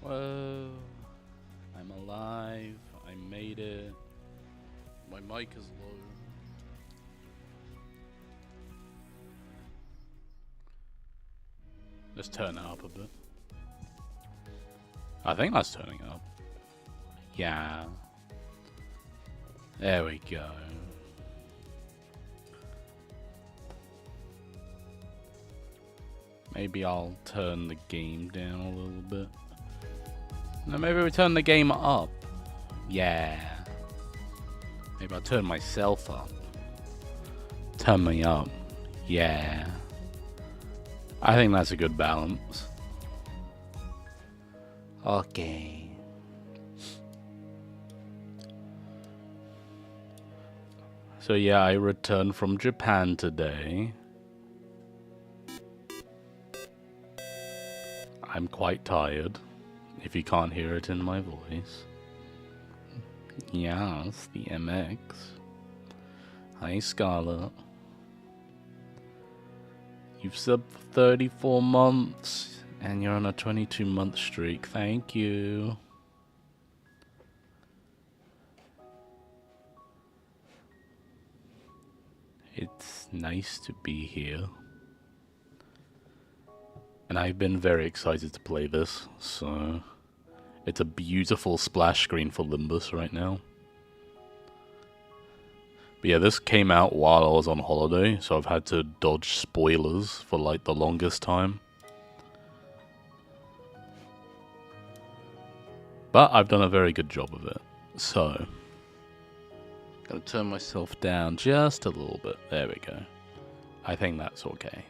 Whoa. I'm alive. I made it. My mic is low. Let's turn it up a bit. I think that's turning up. Yeah. There we go. Maybe I'll turn the game down a little bit. No, maybe we turn the game up. Yeah. Maybe I'll turn myself up. Turn me up. Yeah. I think that's a good balance. Okay. So yeah, I returned from Japan today. I'm quite tired, if you can't hear it in my voice. Yes, the MX. Hi, Scarlett. You've subbed for 34 months, and you're on a 22-month streak. Thank you. It's nice to be here. And I've been very excited to play this, so... It's a beautiful splash screen for Limbus right now. But yeah, this came out while I was on holiday, so I've had to dodge spoilers for like the longest time. But I've done a very good job of it, so... Gonna turn myself down just a little bit. There we go. I think that's okay.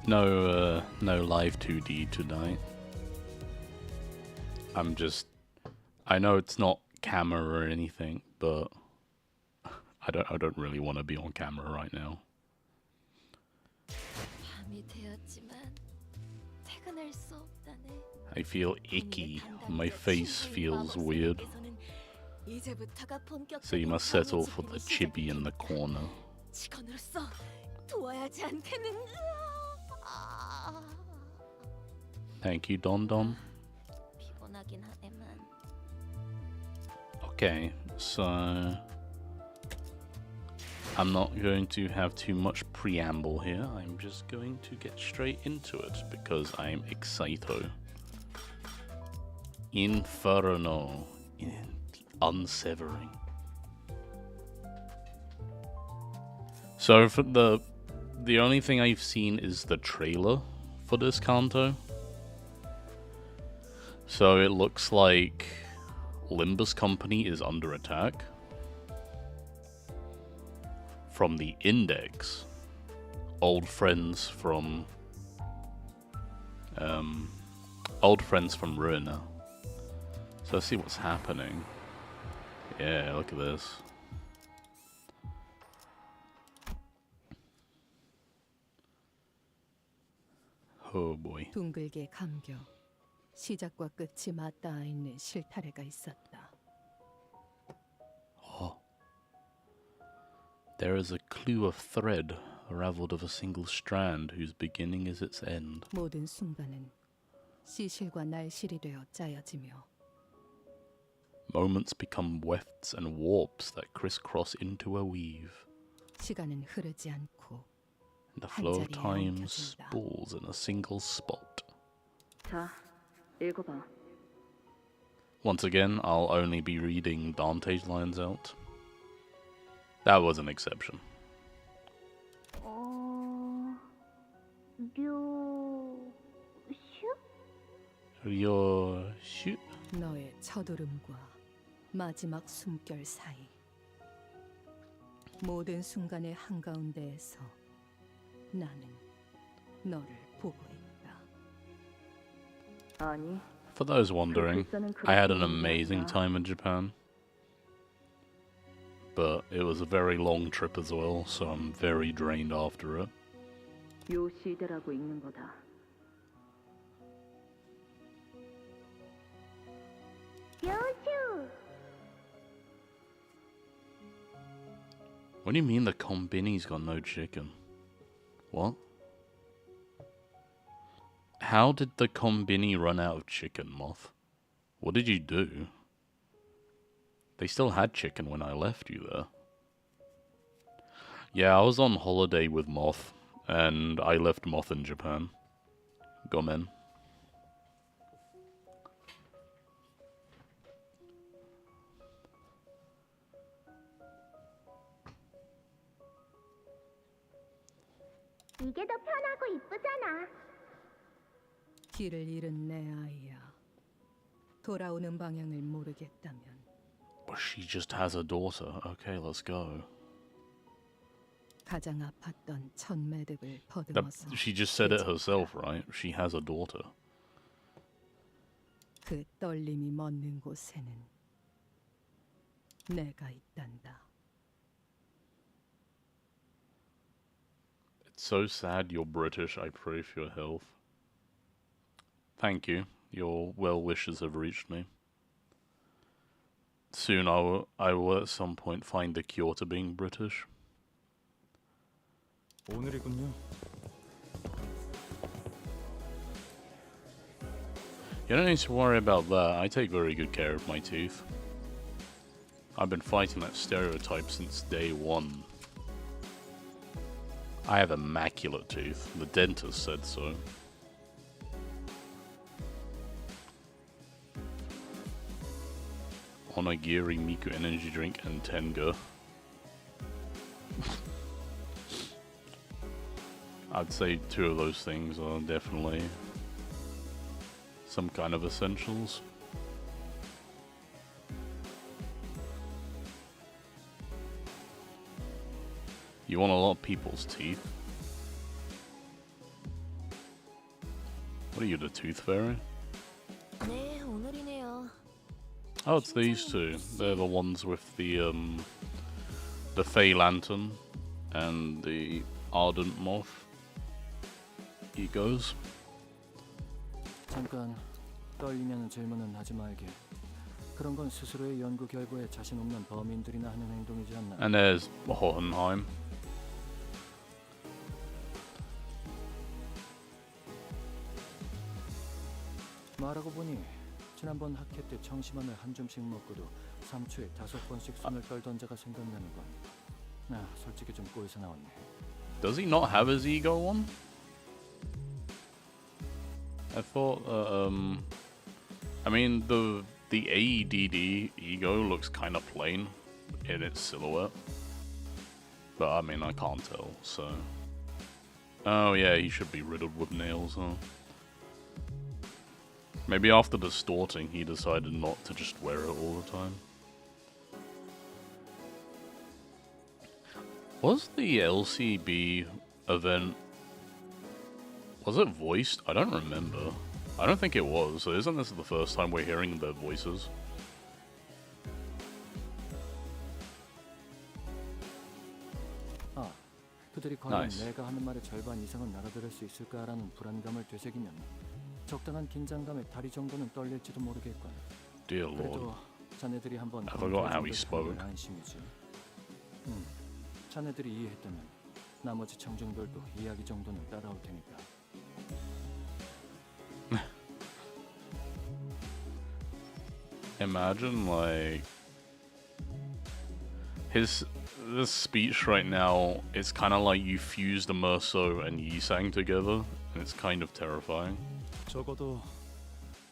No live 2D tonight. I know it's not camera or anything, but I don't really want to be on camera right now. I feel icky. My face feels weird. So you must settle for the chibi in the corner. Thank you, Don Don. Okay, so I'm not going to have too much preamble here. I'm just going to get straight into it because I'm excited. Inferno, in the unsevering. So for the only thing I've seen is the trailer for this CANTO. So it looks like Limbus Company is under attack from the Index, old friends from Ruina. So let's see what's happening. Yeah, look at this. Oh boy. 둥글게 감겨 시작과 끝이 맞닿아 있는 실타래가 있었다. Oh. There is a clue of thread raveled of a single strand whose beginning is its end. 모든 순간은 시실과 날실이 되어 짜여지며 Moments become wefts and warps that crisscross into a weave. 시간은 흐르지 않고 And the flow of time spools in a single spot. 자, 읽어봐. Once again, I'll only be reading Dante's lines out. That was an exception. 슈? 너의 첫울음과 마지막 숨결 사이 모든 순간의 한가운데에서 나는 너를 보고 있다. 아니, For those wondering, I had an amazing time in Japan. But it was a very long trip as well, so I'm very drained after it. 요시대라고 읽는 거다. 요슈. What do you mean the Combini's got no chicken? What? How did the Combini run out of chicken, Moth? What did you do? They still had chicken when I left you there. Yeah, I was on holiday with Moth, and I left Moth in Japan. Gomen. 이게 더 편하고 이쁘잖아. 길을 잃은 내 아이야. 돌아오는 방향을 모르겠다면 Well, she just has a daughter. Okay, let's go. 가장 아팠던 첫 매듭을 That, 더듬어서 she just said it herself, right? She has a daughter. 그 떨림이 멎는 곳에는 내가 있단다. It's so sad you're British. I pray for your health. Thank you. Your well wishes have reached me. Soon I will at some point find the cure to being British. 오늘이군요. You don't need to worry about that. I take very good care of my teeth. I've been fighting that stereotype since day one. I have immaculate teeth. The dentist said so. Onigiri, Miku energy drink, and Tenga. I'd say 2 of those things are definitely some kind of essentials. You want a lot of people's teeth? What are you, the tooth fairy? 네, 오늘이네요. Oh, it's these two. They're the ones with the Fey Lantern and the Ardent Moth egos. 잠깐 떨리냐는 질문은 하지 말게. 그런 건 스스로의 연구 결과에 자신 없는 범인들이나 하는 행동이지 않나. And there's Hohenheim. 말하고 보니 지난번 학회 때 청심환을 한 줌씩 먹고도 3초에 5번씩 숨을 떨던 자가 생각나는군. 아, 솔직히 좀 꼬여서 나왔네. Does he not have his ego one? I thought, I mean, the AEDD ego looks kind of plain in its silhouette, but I mean, I can't tell, so. Oh yeah, he should be riddled with nails, huh? Maybe after distorting, he decided not to just wear it all the time. Was the LCB event, was it voiced? I don't remember. I don't think it was, so isn't this the first time we're hearing their voices? 아, 그들이 과연 Nice. 내가 하는 말의 절반 이상은 알아들을 수 있을까라는 불안감을 되새기면 적당한 긴장감에 다리 정도는 떨릴지도 모르겠군. Dear Lord. 그래도 자네들이 한번 I forgot how he spoke. 안심이지. 자네들이 이해했다면 나머지 청중들도 이야기 정도는 따라올 테니까. Imagine, like, this speech right now is kind of like you fused Immerso and Yisang together, and it's kind of terrifying. 적어도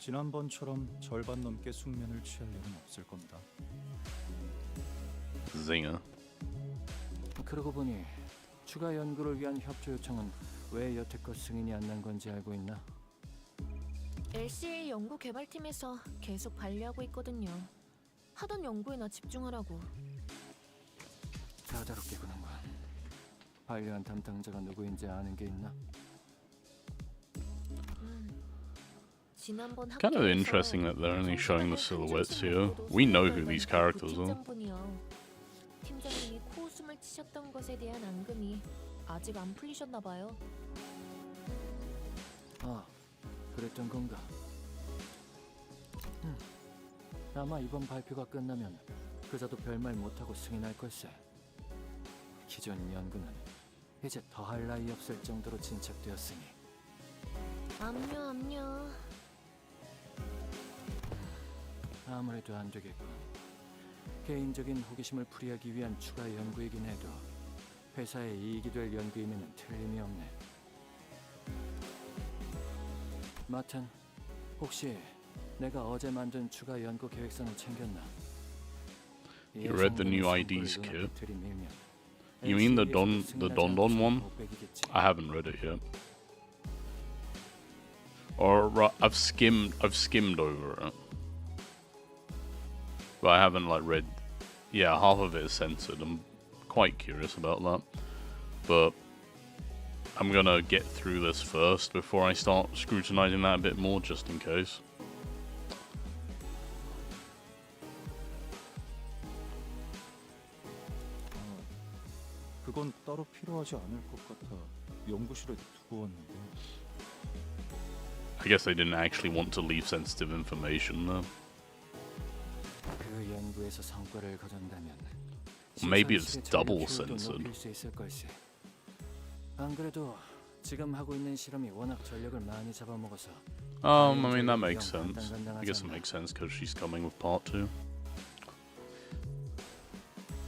지난번처럼 절반 넘게 숙면을 취할 일은 없을 겁니다. Zinger. 그러고 보니 추가 연구를 위한 협조 요청은 왜 여태껏 승인이 안 난 건지 알고 있나? LCA 연구 개발팀에서 계속 관리하고 있거든요. 하던 연구에나 집중하라고. 까다롭게구나만. 반려한 담당자가 누구인지 아는 게 있나? 지난번 Kind of interesting that they're only showing the silhouettes here. We know who these characters are. 팀장님이 코웃음을 치셨던 것에 대한 앙금이 아직 안 풀리셨나 봐요. 아, 그랬던 건가? 아마 이번 발표가 끝나면 그자도 별말 못하고 승인할 걸세. 기존 연구는 이제 더할 나위 없을 정도로 진척되었으니 압류. 아무래도 안 되겠군. 개인적인 호기심을 풀이하기 위한 추가 연구이긴 해도 회사에 이익이 될 연구임에는 틀림이 없네. 마튼, 혹시 내가 어제 만든 추가 연구 계획서는 챙겼나? You read the new IDs, kid? You mean the Don one? I haven't read it yet. Or I've skimmed over it, but I haven't like read. Yeah, half of it is censored. I'm quite curious about that, but I'm gonna get through this first before I start scrutinizing that a bit more, just in case. 그건 따로 필요하지 않을 것 같아 연구실에 두고 왔는데. I guess they didn't actually want to leave sensitive information though. 그 연구에서 성과를 거둔다면 Maybe it's 시선 double 시대 효율도 censored. 높일 수 있을 걸세. 안 그래도 지금 하고 있는 실험이 워낙 전력을 많이 잡아먹어서 I mean that makes sense. I guess it makes sense because she's coming with part 2.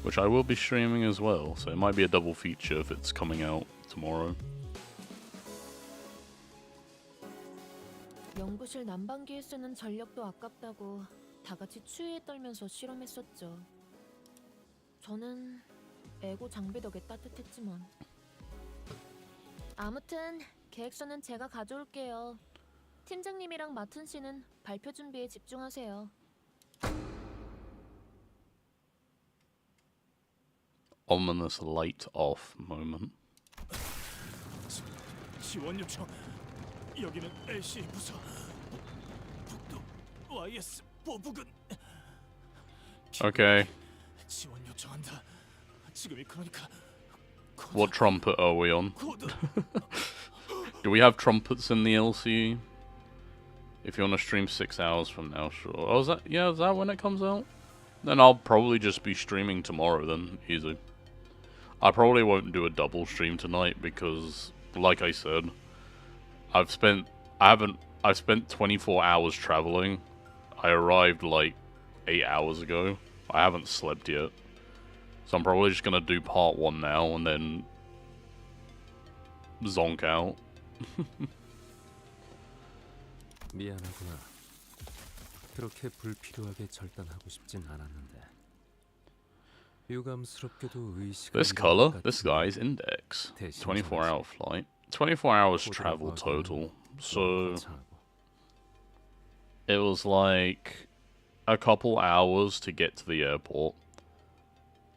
Which I will be streaming as well, so it might be a double feature if it's coming out tomorrow. 연구실 난방기에 쓰는 전력도 아깝다고 다 같이 추위에 떨면서 실험했었죠. 저는 에고 장비 덕에 따뜻했지만. 아무튼 계획서는 제가 가져올게요. 팀장님이랑 마튼 씨는 발표 준비에 집중하세요. Ominous light off moment. 지원 요청. 여기는 LCA 부서. 북도 YS 보부근. Okay, 지원 요청한다. 지금이 그러니까. what trumpet are we on? 코드. Do we have trumpets in the LCE? If you want to stream 6 hours from now, sure. Oh, is that when it comes out? Then I'll probably just be streaming tomorrow then, easy. I probably won't do a double stream tonight because, like I said, I've spent 24 hours traveling. I arrived like 8 hours ago. I haven't slept yet. So I'm probably just gonna do part 1 now and then zonk out. 미안하구나. 그렇게 불필요하게 절단하고 싶진 않았는데. 유감스럽게도 의식을 This color, this guy's index. 24-hour flight. 24 hours travel total. So it was like a couple hours to get to the airport.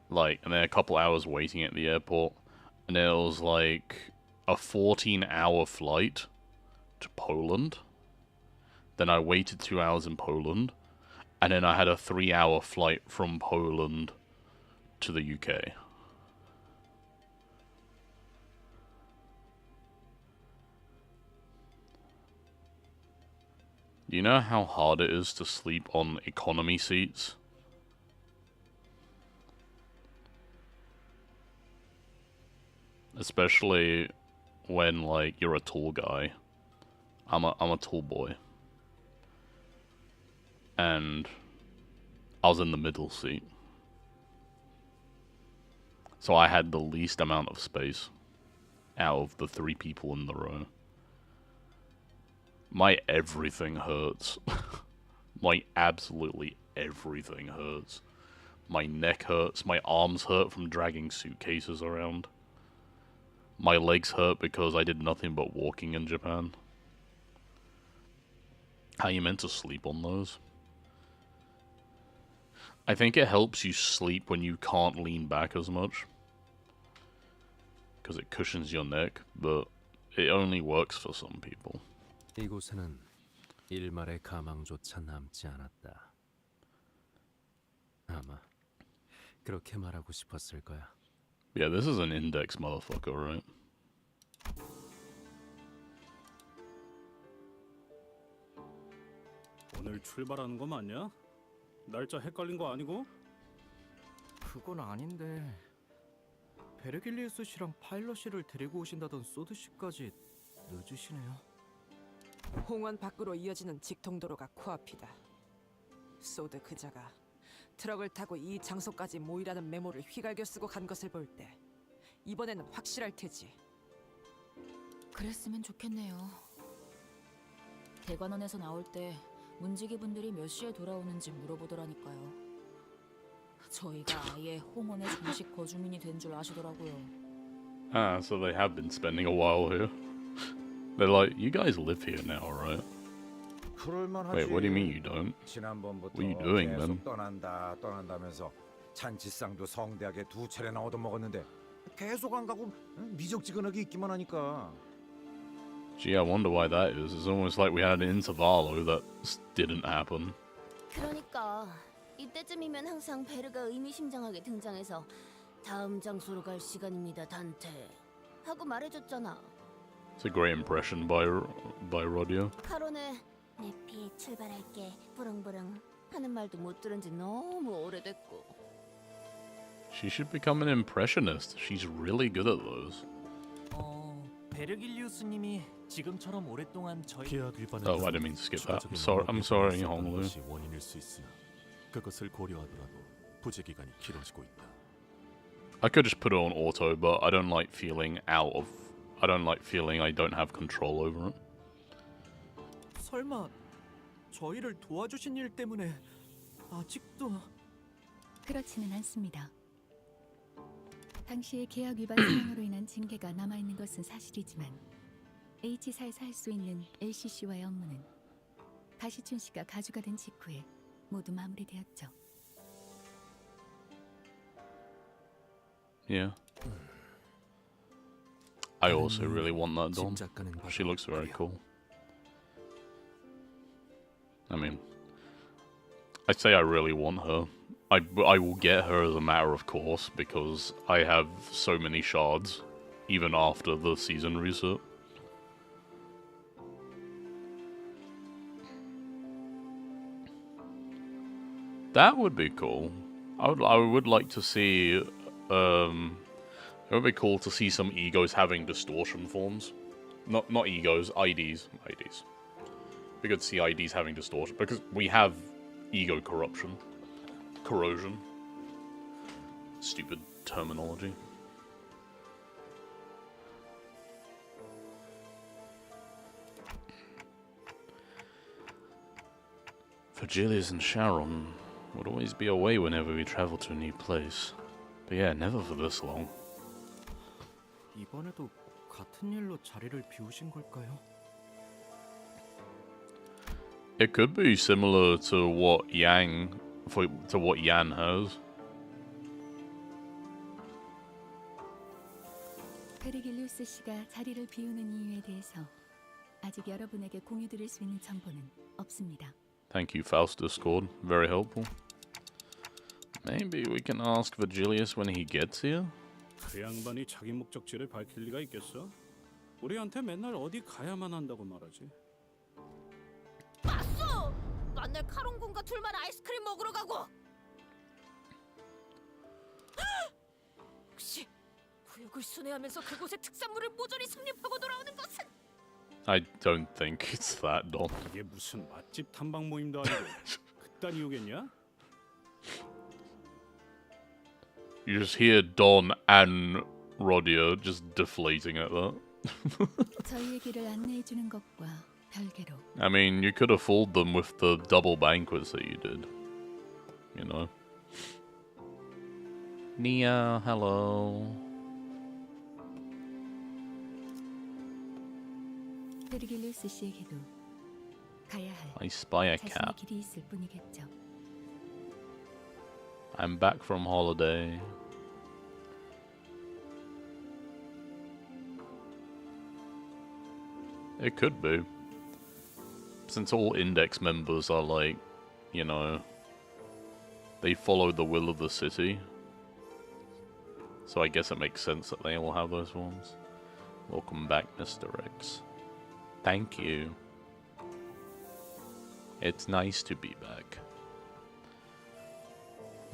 Like, and then a couple hours waiting at the airport. And then it was like a 14-hour flight to Poland. Then I waited 2 hours in Poland. And then I had a 3-hour flight from Poland to the UK. Do you know how hard it is to sleep on economy seats? Especially when, like, you're a tall guy. I'm a tall boy. And I was in the middle seat. So I had the least amount of space out of the 3 people in the row. My everything hurts. My absolutely everything hurts. My neck hurts. My arms hurt from dragging suitcases around. My legs hurt because I did nothing but walking in Japan. How are you meant to sleep on those? I think it helps you sleep when you can't lean back as much. Because it cushions your neck, but it only works for some people. 이곳에는 일말의 가망조차 남지 않았다. 아마 그렇게 말하고 싶었을 거야. Yeah, this is an index motherfucker, right? 오늘 출발하는 거 맞냐? 날짜 헷갈린 거 아니고? 그건 아닌데 베르길리우스 씨랑 파일럿 씨를 데리고 오신다던 소드 씨까지 늦으시네요. 홍원 밖으로 이어지는 직통도로가 코앞이다. 소드 그자가 트럭을 타고 이 장소까지 모이라는 메모를 휘갈겨 쓰고 간 것을 볼 때 이번에는 확실할 테지. 그랬으면 좋겠네요. 대관원에서 나올 때 문지기 분들이 몇 시에 돌아오는지 물어보더라니까요. 저희가 아예 홍원의 정식 거주민이 된 줄 아시더라고요. Ah, so they have been spending a while here. They're like, you guys live here now, right? Wait, what do you mean you don't? 지난번부터 What are you doing, 계속 man? 떠난다면서 잔치상도 성대하게 2차례나 얻어먹었는데 계속 안 가고 미적지근하게 있기만 하니까. Gee, I wonder why that is. It's almost like we had an intervallo that didn't happen. 그러니까 이때쯤이면 항상 베르가 의미심장하게 등장해서 다음 장소로 갈 시간입니다, 단테. 하고 말해줬잖아. It's a great impression by Rodio. 카론의 내 피에 출발할게, 부릉부릉 하는 말도 못 들은 지 너무 오래됐고. She should become an impressionist. She's really good at those. 베르길리우스님이 지금처럼 오랫동안 저희 계약 위반에 Oh, I didn't mean to skip that. I'm sorry, Honglu. 것이 원인일 수 있으나 그것을 고려하더라도 부재 기간이 길어지고 있다. I could just put it on auto, but I don't like feeling I don't have control over it. 설마 저희를 도와주신 일 때문에 아직도 그렇지는 않습니다. 당시의 계약 위반 사항으로 인한 징계가 남아있는 것은 사실이지만 H사에서 할 수 있는 LCC와의 업무는 가시춘 씨가 가주가 된 직후에 모두 마무리되었죠. Yeah. I also really want that done. She looks very cool. I mean, I say I really want her. I will get her as a matter of course because I have so many shards, even after the season reset. That would be cool. I would like to see. It would be cool to see some egos having distortion forms. Not egos, IDs. We could see IDs having distortion because we have ego corruption. Corrosion. Stupid terminology. Virgilius and Sharon would always be away whenever we travel to a new place. But yeah, never for this long. 이번에도 같은 일로 자리를 비우신 걸까요? It could be similar to what Yan has. 베르길리우스 씨가 자리를 비우는 이유에 대해서 아직 여러분에게 공유드릴 수 있는 정보는 없습니다. Thank you, Faust Discord. Very helpful. Maybe we can ask Virgilius when he gets here? 그 양반이 자기 목적지를 밝힐 리가 있겠어? 우리한테 맨날 어디 가야만 한다고 말하지. 봤어! 만날 카론군과 둘만 아이스크림 먹으러 가고! 혹시 구역을 순회하면서 그곳의 특산물을 모조리 섭렵하고 돌아오는 것은? I don't think it's that, Don. 이게 무슨 맛집 탐방 모임도 아니고 그딴 이유겠냐? You just hear Don and Rodia just deflating at that. 저희의 길을 안내해 주는 것과 별개로 I mean, you could have fooled them with the double banquets that you did. You know? Nia, hello. 베르길리우스 씨에게도 가야 할 I spy a 자신의 cat. 길이 있을 뿐이겠죠. I'm back from holiday. It could be. Since all index members are like, you know, they follow the will of the city. So I guess it makes sense that they all have those forms. Welcome back, Mr. X. Thank you. It's nice to be back.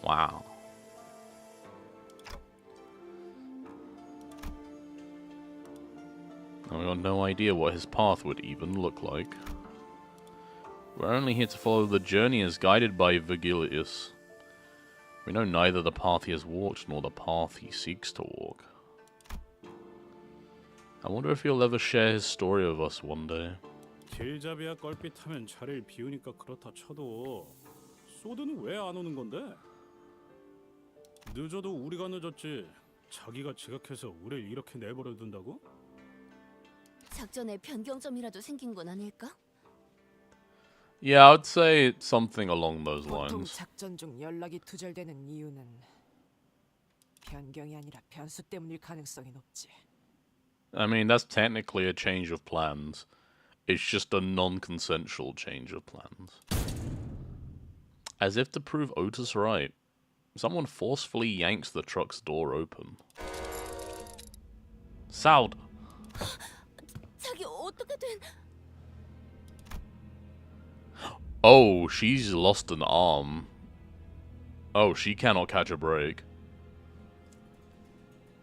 Wow. we got no idea what his path would even look like. We're only here to follow the journey as guided by Virgilius. We know neither the path he has walked nor the path he seeks to walk. I wonder if he'll ever share his story with us one day. 길잡이야 껄핏하면 자리를 비우니까 그렇다 쳐도 소드는 왜 안 오는 건데? 늦어도 우리가 늦었지. 자기가 지각해서 우리를 이렇게 내버려 둔다고? 작전에 변경점이라도 생긴 건 아닐까? Yeah, I would say something along those 보통 lines. 작전 중 연락이 두절되는 이유는 변경이 아니라 변수 때문일 가능성이 높지. I mean, that's technically a change of plans. It's just a non-consensual change of plans. As if to prove Otis right, someone forcefully yanks the truck's door open. Sound! 자기 어떻게 된... Oh, she's lost an arm. Oh, she cannot catch a break.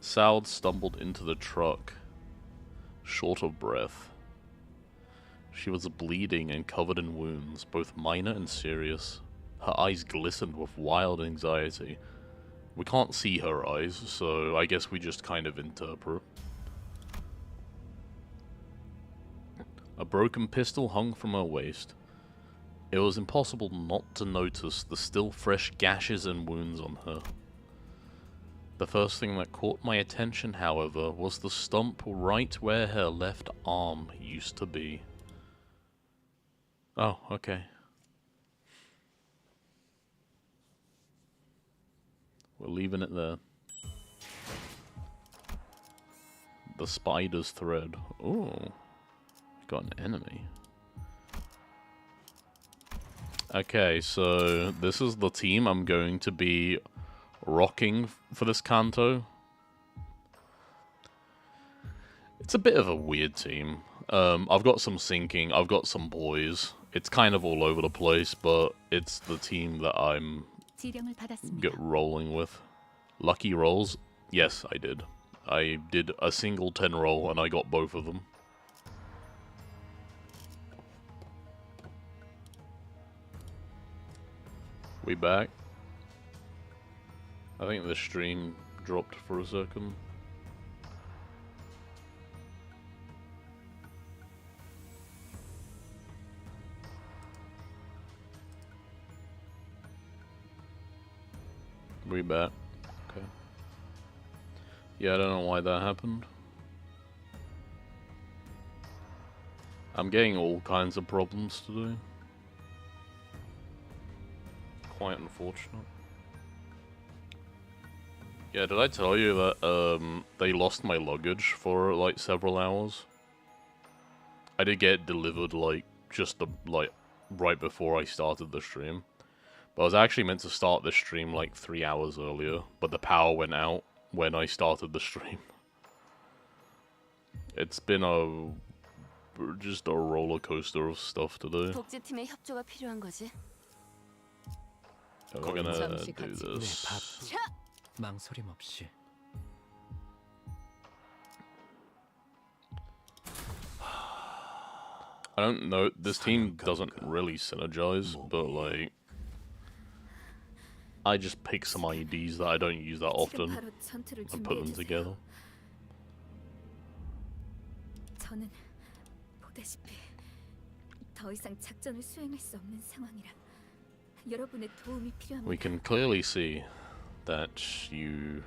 Saud stumbled into the truck, short of breath. She was bleeding and covered in wounds, both minor and serious. Her eyes glistened with wild anxiety. We can't see her eyes, so I guess we just kind of interpret. A broken pistol hung from her waist. It was impossible not to notice the still fresh gashes and wounds on her. The first thing that caught my attention, however, was the stump right where her left arm used to be. Oh, okay. We're leaving it there. The spider's thread. Ooh. Got an enemy. Okay, so this is the team I'm going to be rocking for this Canto. It's a bit of a weird team. I've got some sinking, I've got some boys. It's kind of all over the place, but it's the team that I'm 지령을 받았습니다. rolling with. Lucky rolls? Yes, I did. I did a single 10 roll and I got both of them. We back? I think the stream dropped for a second. We back. Okay. Yeah, I don't know why that happened. I'm getting all kinds of problems today. Quite unfortunate. Yeah, did I tell you that they lost my luggage for like several hours? I did get it delivered like just right before I started the stream. But I was actually meant to start the stream like 3 hours earlier, but the power went out when I started the stream. It's been just a roller coaster of stuff to do. 복지팀의 협조가 필요한 거지. We're gonna do this. 망설임 없이. I don't know, this team doesn't really synergize, but like I just pick some IDs that I don't use that often and put them together. 저는 보다시피 더 이상 작전을 수행할 수 없는 상황이라 여러분의 도움이 필요합니다. We can clearly see that you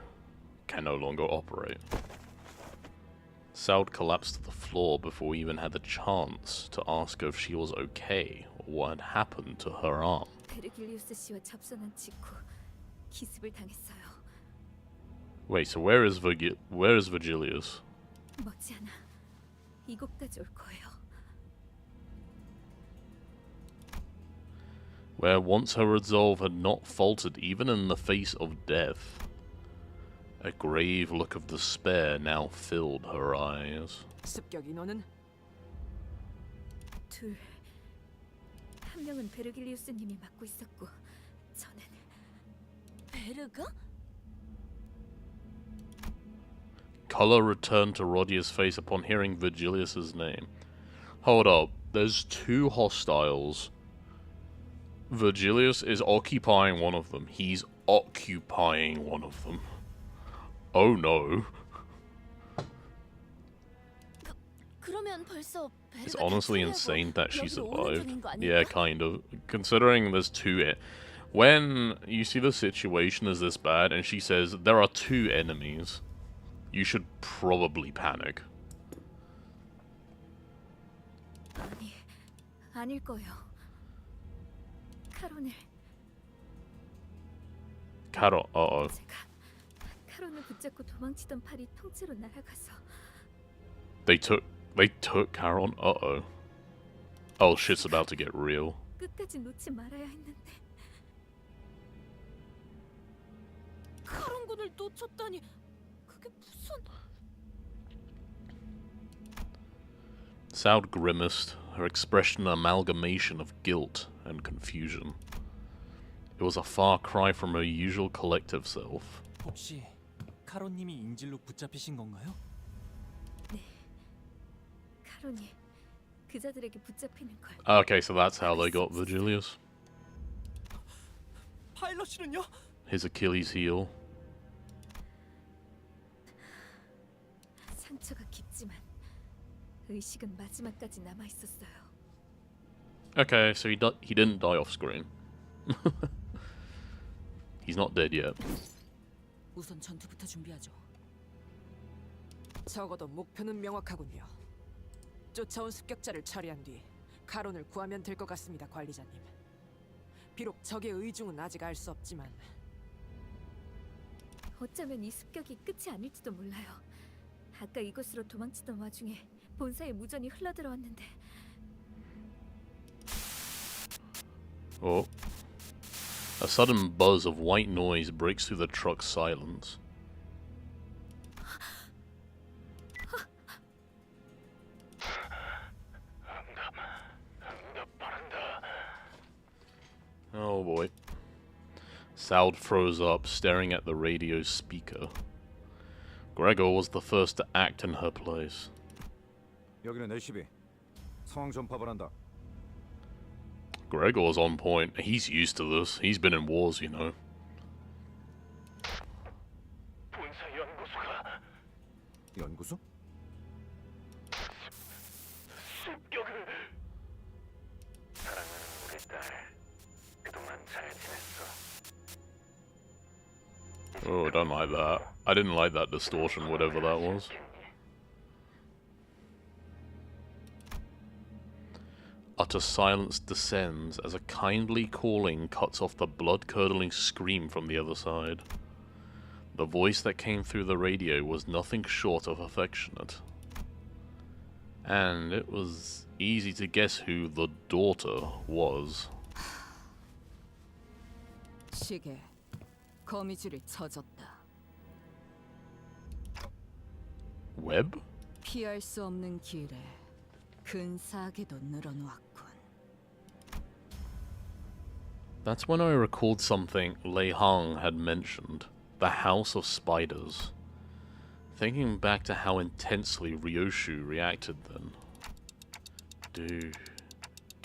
can no longer operate. Saud collapsed to the floor before we even had the chance to ask her if she was okay or what had happened to her arm. 베르길리우스 씨와 접선한 직후 기습을 당했어요. Wait, so where is Virgilius? 머지않아 이곳까지 올 거예요. Where once her resolve had not faltered even in the face of death. A grave look of despair now filled her eyes. 습격 인원은 둘. 한 명은 베르길리우스님이 맡고 있었고 베르가? Color returned to Rodia's face upon hearing Virgilius's name. Hold up, there's two hostiles. Virgilius is occupying one of them. He's occupying one of them. Oh no. It's honestly insane that she survived. Yeah, kind of. Considering there's two... When you see the situation is this bad and she says there are two enemies, you should probably panic. 아니, 아닐 거예요. 카론을 Carol, uh-oh. 제가 카론을 붙잡고 도망치던 팔이 통째로 날아가서 They took Caron? Uh-oh. Oh, shit's about to get real. 끝까지 놓지 말아야 했는데 카론군을 놓쳤다니 그게 무슨... Soud grimaced, her expression an amalgamation of guilt and confusion. It was a far cry from her usual collective self. 혹시 카론님이 인질로 붙잡히신 건가요? 네, 카론이 그자들에게 붙잡히는 걸. Okay, so that's how they got Virgilius. 파일럿이는요? His Achilles heel. 상처가 깊지만 의식은 마지막까지 남아 있었어요. Okay, so he didn't die off screen. He's not dead yet. 우선 전투부터 준비하죠. 적어도 목표는 명확하군요. 쫓아온 습격자를 처리한 뒤 카론을 구하면 될 것 같습니다, 관리자님. 비록 적의 의중은 아직 알 수 없지만 어쩌면 이 습격이 끝이 아닐지도 몰라요. 아까 이곳으로 도망치던 와중에 본사에 무전이 흘러들어왔는데. Oh. A sudden buzz of white noise breaks through the truck's silence. Oh boy. Soud froze up, staring at the radio's speaker. Gregor was the first to act in her place. 여기는 LCB. 상황 전파를 한다. Gregor's on point. He's used to this. He's been in wars, you know. 연구소? Oh, I don't like that. I didn't like that distortion, whatever that was. Utter silence descends as a kindly calling cuts off the blood-curdling scream from the other side. The voice that came through the radio was nothing short of affectionate. And it was easy to guess who the daughter was. 시계, 거미줄이 쳐졌다. Web? 피할 수 없는 길에 근사하게도 늘어놓았군. That's when I recalled something Lei Hong had mentioned. The House of Spiders. Thinking back to how intensely Ryoshu reacted then. Do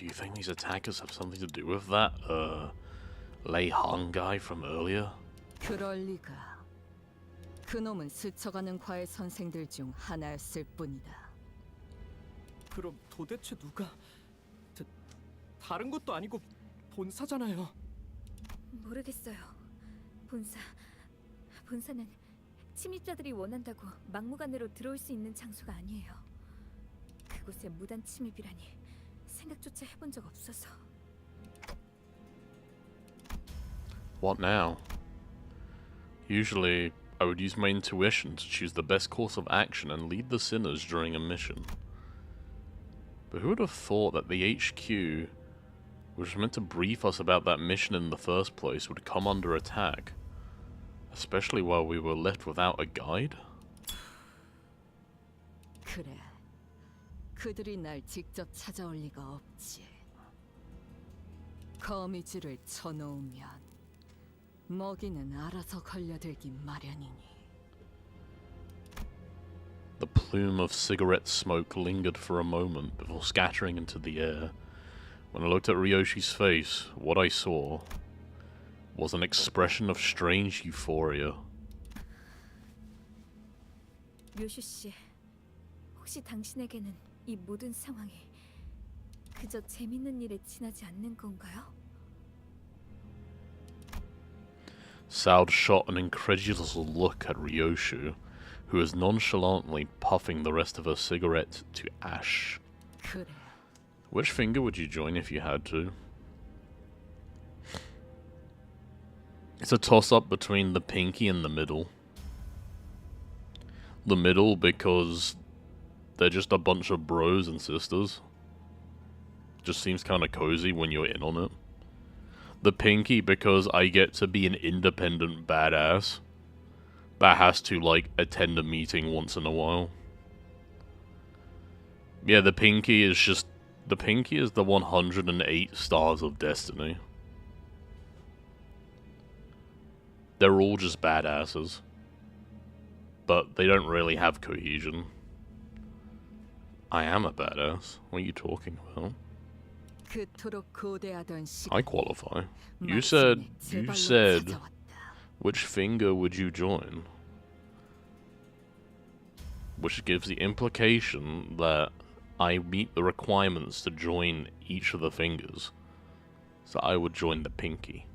you think these attackers have something to do with that, Lei Hong guy from earlier? 그럴 리가. 그놈은 스쳐가는 과의 선생들 중 하나였을 뿐이다. 그럼 도대체 누가... 다른 것도 아니고 본사잖아요. 모르겠어요. 본사는 침입자들이 원한다고 막무가내로 들어올 수 있는 장소가 아니에요. 그곳에 무단 침입이라니 생각조차 해본 적 없어서. What now? Usually, I would use my intuition to choose the best course of action and lead the sinners during a mission. But who would have thought that the HQ, which was meant to brief us about that mission in the first place, would come under attack? Especially while we were left without a guide? 그래. 그들이 날 직접 찾아올 리가 없지. 거미줄을 쳐놓으면 먹이는 알아서 걸려들기 마련이니. The plume of cigarette smoke lingered for a moment before scattering into the air. When I looked at Ryoshi's face, what I saw was an expression of strange euphoria. 료슈 씨, 혹시 당신에게는 이 모든 상황이 그저 재밌는 일에 지나지 않는 건가요? Saud shot an incredulous look at Ryoshu, who was nonchalantly puffing the rest of her cigarette to ash. 그래. Which finger would you join if you had to? It's a toss-up between the pinky and the middle. The middle because they're just a bunch of bros and sisters. Just seems kind of cozy when you're in on it. The pinky because I get to be an independent badass that has to, like, attend a meeting once in a while. Yeah, the pinky is just... The pinky is the 108 stars of destiny. They're all just badasses. But they don't really have cohesion. I am a badass. What are you talking about? I qualify. You said... Which finger would you join? Which gives the implication that I meet the requirements to join each of the fingers. So I would join the pinky.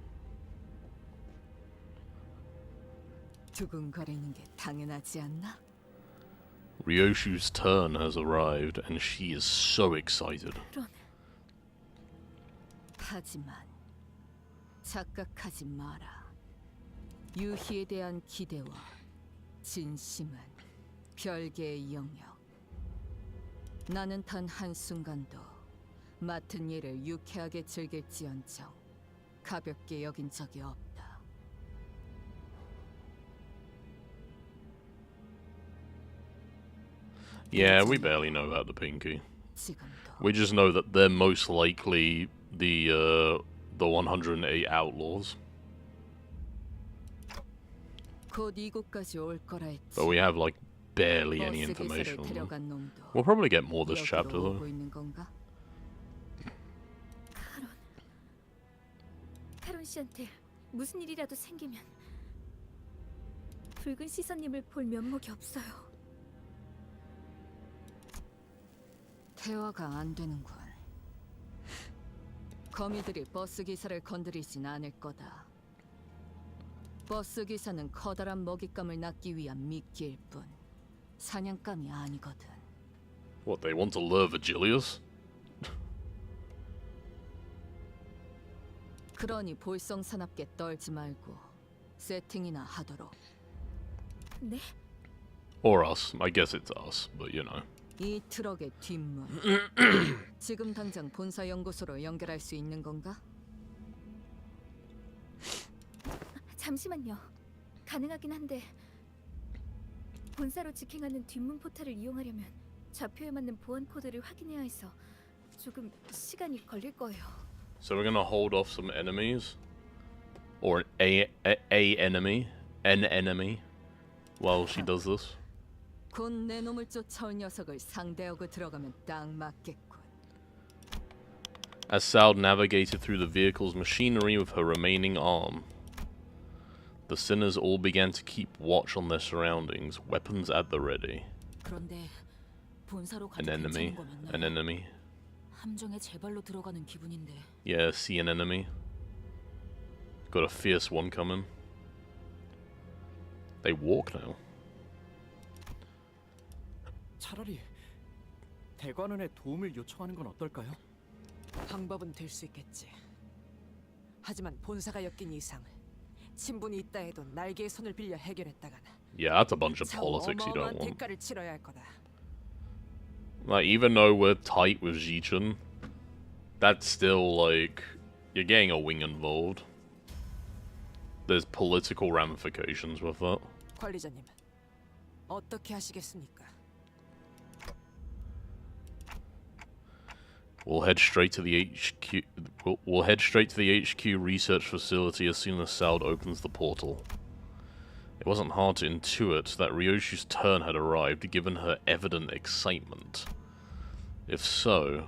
Ryoshu's turn has arrived and she is so excited. 하지만 착각하지 마라. 유희에 대한 기대와 진심은 별개의 영역. 나는 단 한순간도 맡은 일을 유쾌하게 즐길지언정 가볍게 여긴 적이 없다. Yeah, we barely know about the pinky. 지금도 We just know that they're most likely the 108 outlaws. 곧 이곳까지 올 거라 했지. But we have like barely any information on them. We'll probably get more this chapter though. 오고 있는 건가? 카론 씨한테 무슨 일이라도 생기면 붉은 시선님을 볼 면목이 없어요. 대화가 안 되는군. 거미들이 버스 기사를 건드리진 않을 거다. 버스 기사는 커다란 먹잇감을 낚기 위한 미끼일 뿐 사냥감이 아니거든. What, they want to lure Vigilius? 그러니 볼썽사납게 떨지 말고 세팅이나 하도록. 네? Or us. I guess it's us, but you know. 이 트럭의 뒷문. 지금 당장 본사 연구소로 연결할 수 있는 건가? 잠시만요. 가능하긴 한데 본사로 직행하는 뒷문 포탈을 이용하려면 좌표에 맞는 보안 코드를 확인해야 해서 조금 시간이 걸릴 거예요. So we're gonna hold off some enemies, or an enemy, while she does this. 곧 내 놈을 쫓아올 녀석을 상대하고 들어가면 딱 맞겠군. As Saud navigated through the vehicle's machinery with her remaining arm, the sinners all began to keep watch on their surroundings, weapons at the ready. 그런데 본사로 An 가도 enemy, 괜찮은 거 맞나요? an enemy. 함정에 제 발로 들어가는 기분인데. Yeah, see an enemy. Got a fierce one coming. They walk now. 차라리 대관원에 도움을 요청하는 건 어떨까요? 방법은 될 수 있겠지. 하지만 본사가 엮인 이상 친분이 있다 해도 날개의 손을 빌려 해결했다가는 Yeah, that's a bunch of 차후 politics you don't 어마어마한 want. 대가를 치러야 할 거다. Like, even though we're tight with Zichun, that's still, like, you're getting a wing involved. There's political ramifications with that. 관리자님, 어떻게 하시겠습니까? We'll head straight to the HQ. We'll head straight to the HQ research facility as soon as Saud opens the portal. It wasn't hard to intuit that Ryoshu's turn had arrived, given her evident excitement. If so,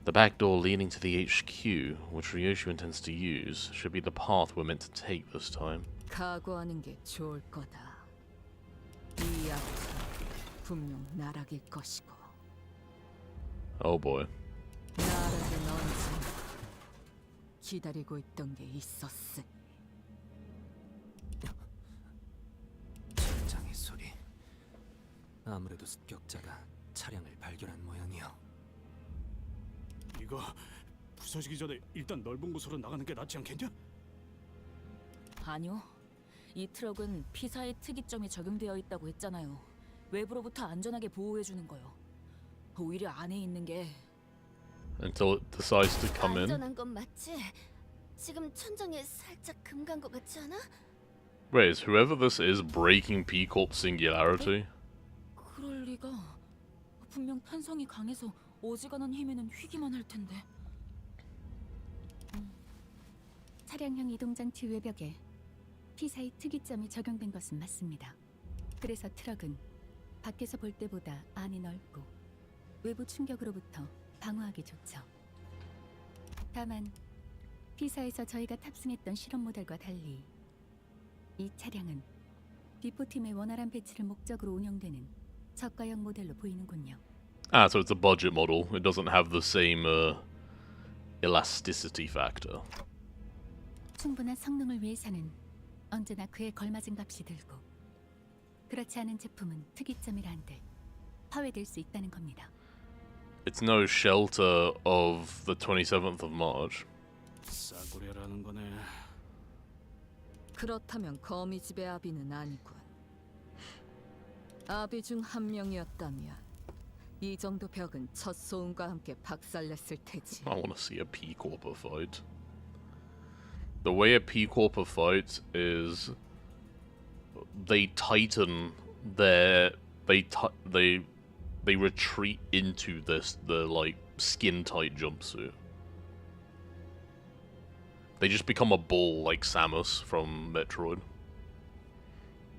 the back door leading to the HQ, which Ryoshu intends to use, should be the path we're meant to take this time. 각오하는 게 좋을 거다. 이 앞은 분명 나락일 것이고. Oh boy. 나락은 언제나 기다리고 있던 게 있었으니. 천장의 소리. 아무래도 습격자가 차량을 발견한 모양이요. 이거 부서지기 전에 일단 넓은 곳으로 나가는 게 낫지 않겠냐? 아니요. 이 트럭은 피사의 특이점이 적용되어 있다고 했잖아요. 외부로부터 안전하게 보호해주는 거요. 오히려 안에 있는 게 Until it decides to come in. 안전한 건 맞지? 지금 천장에 살짝 금 간 것 같지 않아? Wait, is whoever this is breaking P-Corp's singularity? 그럴 리가. 분명 탄성이 강해서 어지간한 힘에는 휘기만 할 텐데. 차량형 이동장치 외벽에 피사의 특이점이 적용된 것은 맞습니다. 그래서 트럭은 밖에서 볼 때보다 안이 넓고 외부 충격으로부터 방어하기 좋죠. 다만 피사에서 저희가 탑승했던 실험 모델과 달리 이 차량은 비포팀의 원활한 배치를 목적으로 운영되는 저가형 모델로 보이는군요. Ah, so it's a budget model. It doesn't have the same elasticity factor. 충분한 성능을 위해서는 언제나 그에 걸맞은 값이 들고 그렇지 않은 제품은 특이점이라 한들 파괴될 수 있다는 겁니다. It's no shelter of the 27th of March. 싸구려라는 거네. 그렇다면 거미집의 아비는 아니군. 아비 중 한 명이었다면 이 정도 벽은 첫 소음과 함께 박살냈을 테지. I want to see a P-Corper fight. The way a P-Corper fights is they tighten their they retreat into the like skin tight jumpsuit. They just become a ball like Samus from Metroid.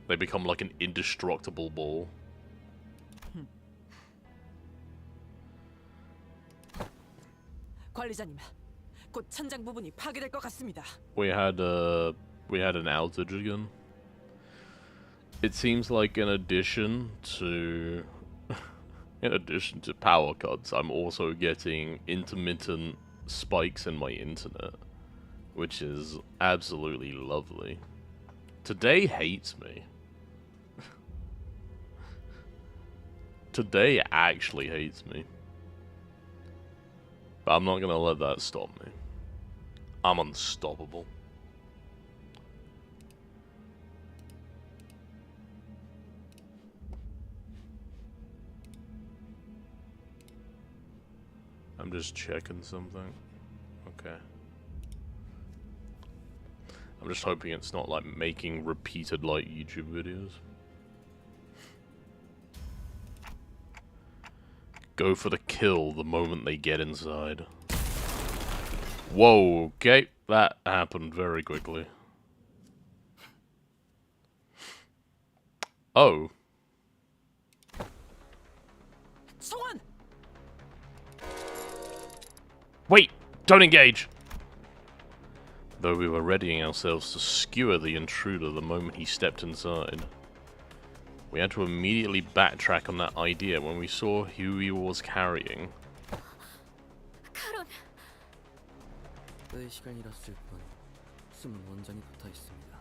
They become like an indestructible ball. 관리자님, 곧 천장 부분이 파괴될 것 같습니다. We had an outage again. It seems like in addition to power cuts, I'm also getting intermittent spikes in my internet, which is absolutely lovely. Today hates me. Today actually hates me. But I'm not gonna let that stop me. I'm unstoppable. I'm just checking something. Okay. I'm just hoping it's not like making repeated like YouTube videos. Go for the kill the moment they get inside. Whoa, okay. That happened very quickly. Oh. 송환! Wait! Don't engage! Though we were readying ourselves to skewer the intruder the moment he stepped inside, we had to immediately backtrack on that idea when we saw who he was carrying. 카론. 의 시간이랐을 뿐 숨은 원전이 붙어 있습니다.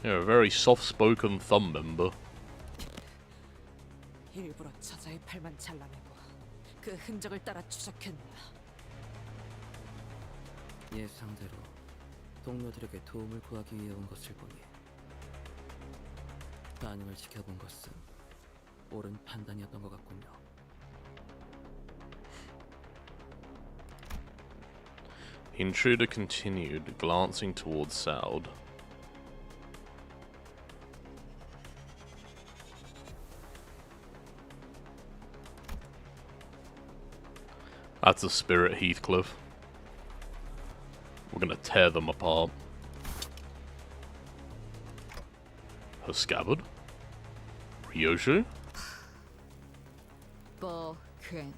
Yeah, a very soft-spoken thumb member. 일부러 저자의 팔만 잘라내고 그 흔적을 따라 추적했나. 예상대로 동료들에게 도움을 구하기 위해 온 것을 보니 반응을 지켜본 것은 옳은 판단이었던 것 같군요. The intruder continued, glancing towards Saud. That's a spirit, Heathcliff. We're gonna tear them apart. Her scabbard? Ryoshu? ken.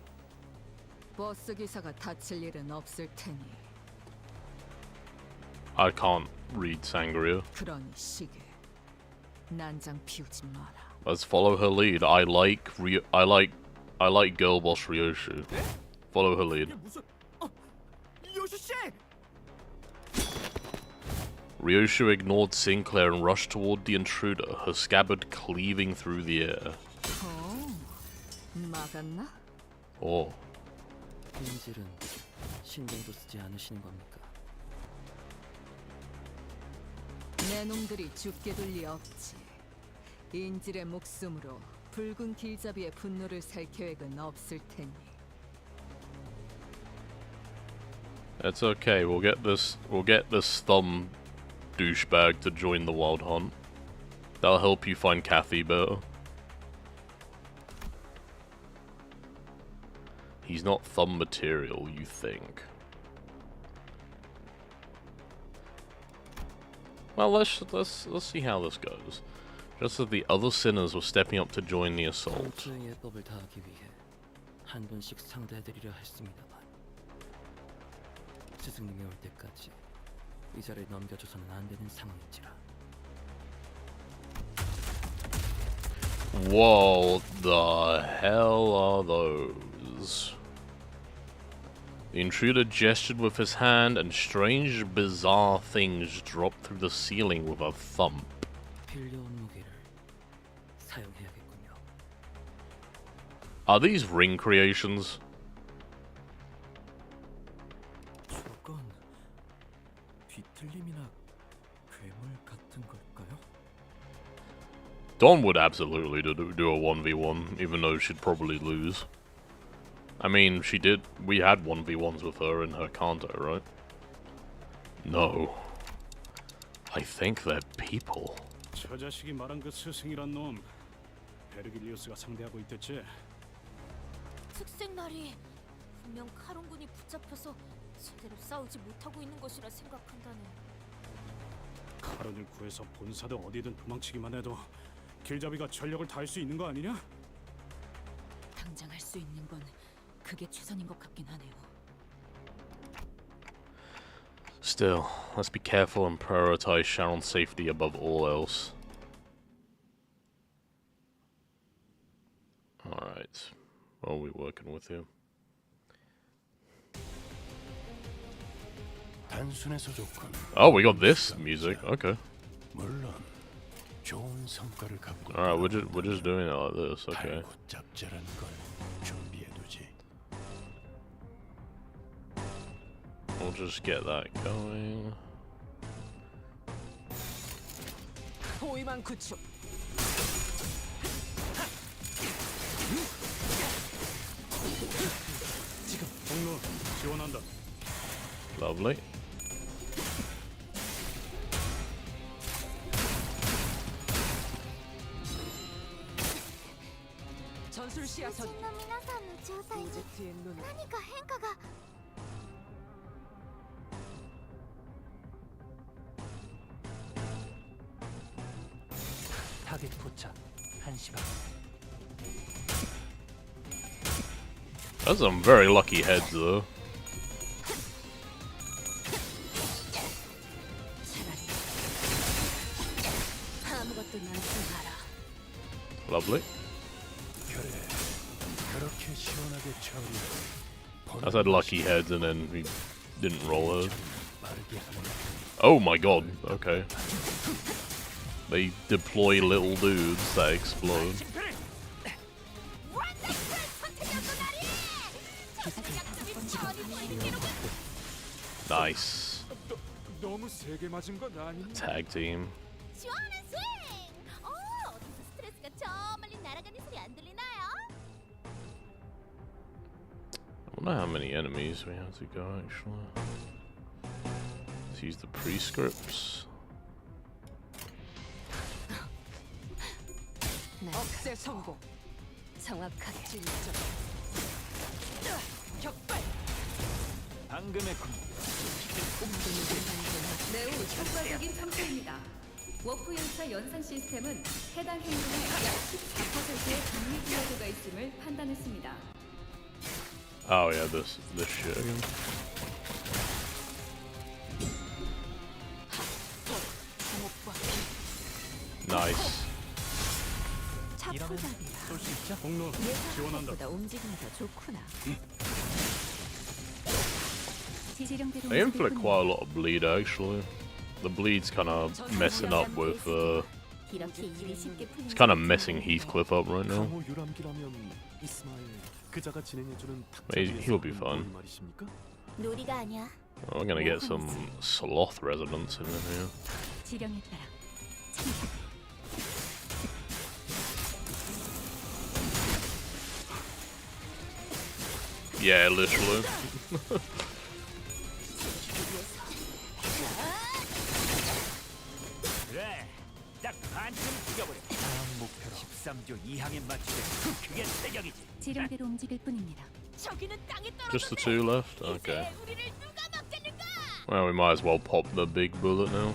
버스 기사가 다칠 일은 없을 테니. I can't read Sangria. 그러니 시계. 난장 피우지 마라. Let's follow her lead. I like girl boss Ryoshu. Follow her lead. Ryoshu ignored Sinclair and rushed toward the intruder, her scabbard cleaving through the air. 막았나? Oh. 인질은 신경도 쓰지 않으시는 겁니까? 내 놈들이 죽게 둘 리 없지. 인질의 목숨으로 붉은 길잡이의 분노를 살 계획은 없을 테니. It's okay. We'll get this thumb douchebag to join the Wild Hunt. That'll help you find Kathy better. He's not thumb material, you think. Well, let's see how this goes. Just as the other sinners were stepping up to join the assault. 칸토의 예법을 다하기 위해 한 분씩 상대해드리려 했습니다만 스승님이 올 때까지 이 자리를 넘겨줘서는 안 되는 상황인지라. What the hell are those? The intruder gestured with his hand, and strange, bizarre things dropped through the ceiling with a thump. 빌려온 무기를 사용해야겠군요. Are these ring creations? 저건 뒤틀림이나 괴물 같은 걸까요? Dawn would absolutely do a 1v1, even though she'd probably lose. I mean, we had 1v1s with her in her CANTO, right? No. I think they're people. 저 자식이 말한 그 스승이란 놈 베르길리우스가 상대하고 있댔지? 특색 날이 분명 카론군이 붙잡혀서 제대로 싸우지 못하고 있는 것이라 생각한다네. 카론을 구해서 본사도 어디든 도망치기만 해도 길잡이가 전력을 다할 수 있는 거 아니냐? 당장 할 수 있는 건 그게 최선인 것 같긴 하네요. Still, let's be careful and prioritize Sharon's safety above all else. Alright. What are we working with here? 단순해서 좋군. Oh, we got this music. Okay. 물론 좋은 성과를 갖고. Alright, we're just doing it like this. Okay. 짭짤한 걸 준비해두지. We'll just get that going. 호위만 구축. 지금 경로 지원한다. Lovely. 전술 시야선. 오제트의 눈은 타겟 포착 1시간. That's some very lucky heads, though. Lovely. I said lucky heads and then we didn't roll her. Oh my god, okay. They deploy little dudes that explode. Nice. 너무 세게 맞은 건 아니니? Tag team. 시원한 스윙! 어디서 스트레스가 저 멀리 날아가는 소리 안 들리나요? I wonder how many enemies we have to go actually. Let's use the prescripts. 억제 성공. 정확하게. 진짜. 격발. 방금의 매우 효과적인 참수입니다. 워프 연차 연산 시스템은 해당 행동에 약 14%의 정리 기여도가 있음을 판단했습니다. Oh yeah, this shit again. Nice. 공로 지원한다. 움직임이 더 좋구나. I inflict quite a lot of bleed actually. The bleed's kind of messing up with. It's kind of messing Heathcliff up right now. 강호 유람기라면 이스마일 그자가 진행해주는 He'll be fine. 놀이가 아니야. Oh, we're gonna get some sloth residents in here. 지령에 따라 Yeah, literally. 그래, 딱 반쯤 죽여버려. 다음 목표로 13조 2항에 맞추게 그게 태경이지. 지령대로 움직일 뿐입니다. 저기는 땅에 Just the two left? Okay. 우리를 누가 막겠는가? Well, we might as well pop the big bullet now.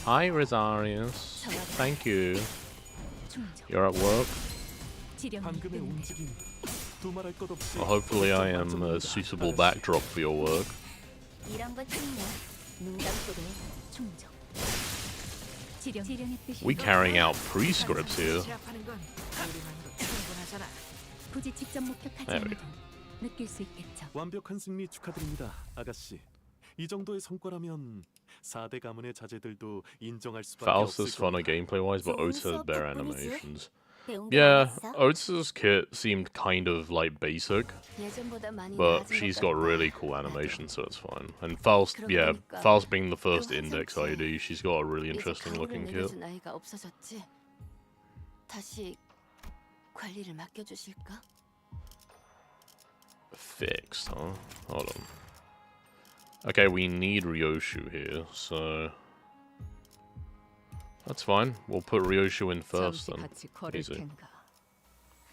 Hi, Rosarius. Thank you. You're at work? 방금의 움직임 두말할 것 없이 Well, hopefully I am a suitable backdrop for your work. 이런 것 뿐이야. 눈 감고도 충족. 지령의 뜻이 We carrying out prescripts here. 제압하는 건 우리만으로 충분하잖아. 굳이 직접 목격하지 There we 않아도 느낄 수 있겠죠. 완벽한 승리 축하드립니다, 아가씨. 이 정도의 성과라면 4대 가문의 자제들도 인정할 수밖에 Faust 없을 is funner 겁니다. gameplay wise, but Oates has better animations. 배운 거 Yeah, 있어? Oates' kit seemed kind of like basic, 예전보다 많이 but 나아진 she's 것 got 같다. really cool animations, so it's fine. And Faust, yeah, Faust being the first index ID, she's got a really interesting looking kit. 아이가 없어졌지. 다시 관리를 맡겨주실까? Fixed, huh? Hold on. Okay, we need Ryoshu here, so that's fine. We'll put Ryoshu in first 잠시 then. 같이 걸을 Easy. 텐가.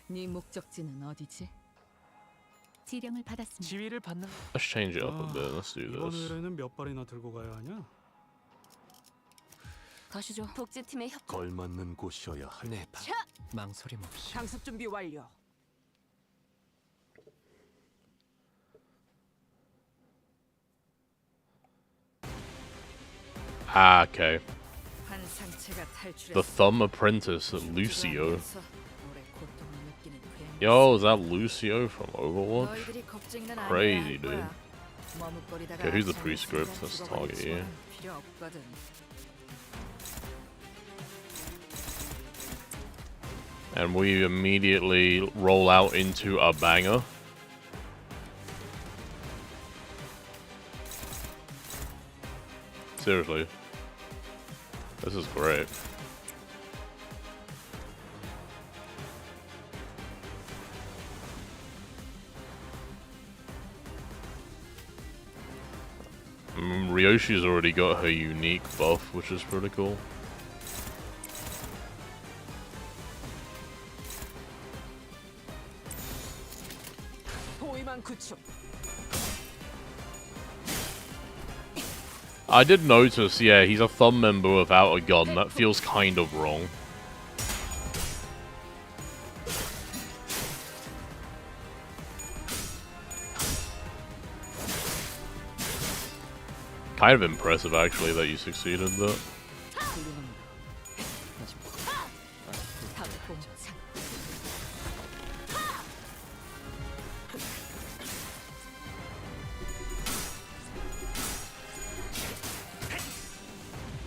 네 목적지는 어디지? 지령을 받았습니다. 지휘를 받는. Let's change it up a bit. Let's do 이번 this. 의뢰는 몇 발이나 들고 가야 하냐? 가시죠. 복지팀의 협조. 걸맞는 곳이어야 할. 네, 차! 망설임 없이. 강습 준비 완료. Ah, okay. 한 상체가 탈출했어. The Thumb Apprentice, Lucio. 오래 고통을 느끼는 괜히 Yo, is that Lucio from Overwatch? 너희들이 걱정이는 안 Crazy, 해야 할 dude. 거야. 머뭇거리다가 Okay, who's the 아침에 prescript? 순간 Let's 죽어버릴 target you. 수는 필요 없거든. And we immediately roll out into a banger. Seriously. This is great. Ryoshi's already got her unique buff, which is pretty cool. 호위만 구축. I did notice, yeah, he's a thumb member without a gun. That feels kind of wrong. Kind of impressive, actually, that you succeeded though.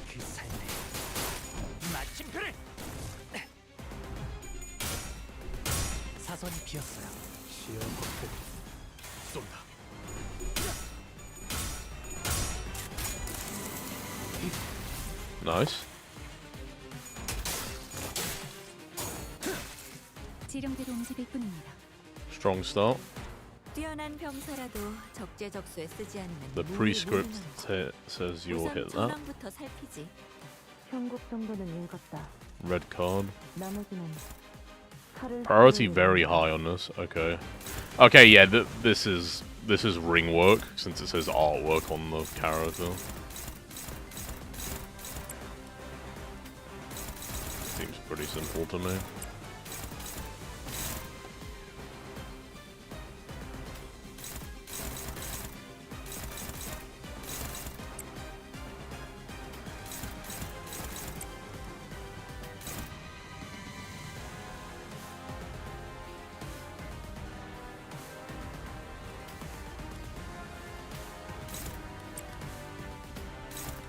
그 삶에 마침표를. 사선이 비었어요. 시야 확보. 쏜다. Nice. 지령대로 움직일 뿐입니다. Strong start. 뛰어난 병사라도 적재적소에 쓰지 않는 The prescript says you'll 우선 hit that. 전황부터 살피지. 형국 정도는 읽었다. Red card. 나머지는 칼을 Priority very high on this. Okay. Okay, yeah, this is ring work since it says artwork on the character. Seems pretty simple to me.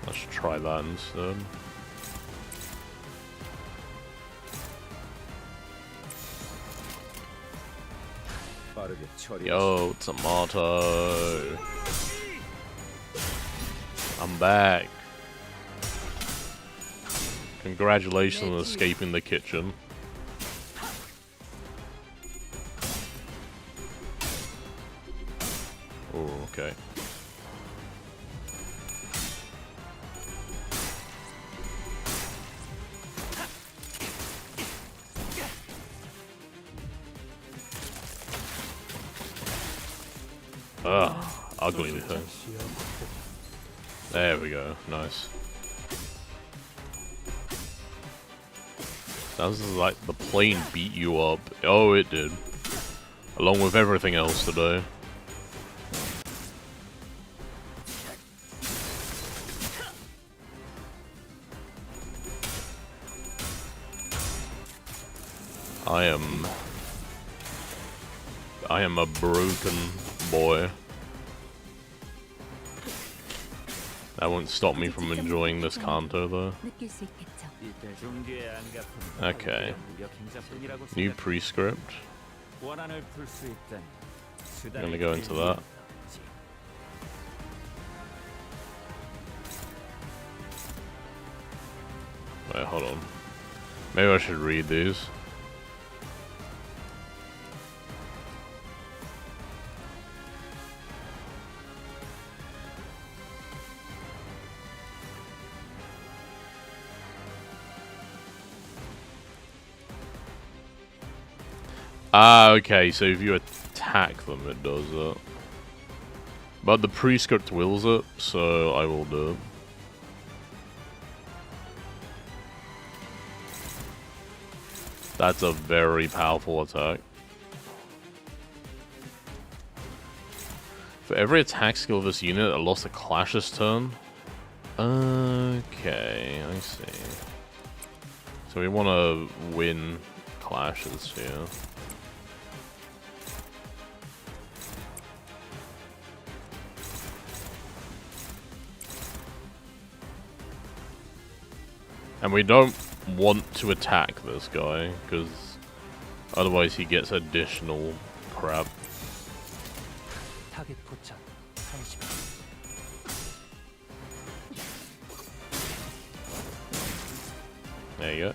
Let's try that instead. Yo, tomato. I'm back. Congratulations on escaping the kitchen. Oh, okay. Ugh, ugly thing. There we go, nice. Sounds like the plane beat you up. Oh, it did. Along with everything else today. I am a broken boy. That won't stop me from enjoying this CANTO though. Okay. New prescript. I'm gonna go into that. Wait, hold on. Maybe I should read these. Ah, okay, so if you attack them, it does that. But the prescript wills it, so I will do it. That's a very powerful attack. For every attack skill of this unit, it lost a clash this turn. Okay, I see. So we want to win clashes here. And we don't want to attack this guy, because otherwise he gets additional crap. There you go.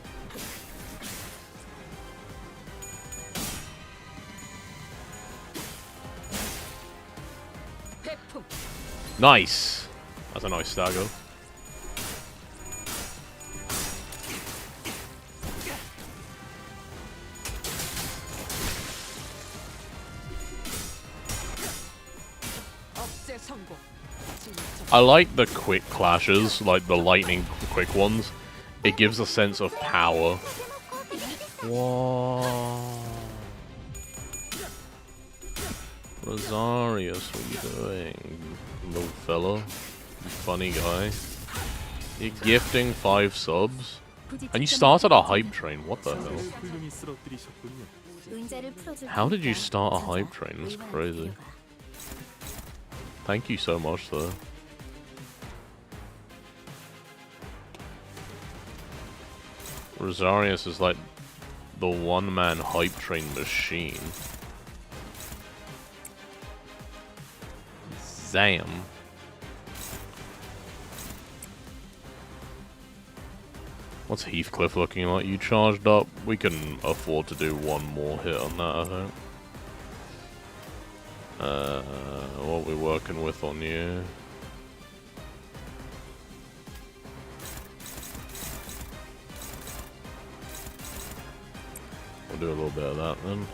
Nice! That's a nice stagger. I like the quick clashes, like the lightning quick ones. It gives a sense of power. Whoa. Rosarius, what are you doing? Little fella. You funny guy. You're gifting 5 subs? And you started a hype train, what the hell? How did you start a hype train? That's crazy. Thank you so much, though. Rosarius is like the one-man hype train machine. Zam. What's Heathcliff looking like? You charged up? We can afford to do one more hit on that, I think. What are we working with on you? We'll do a little bit of that then.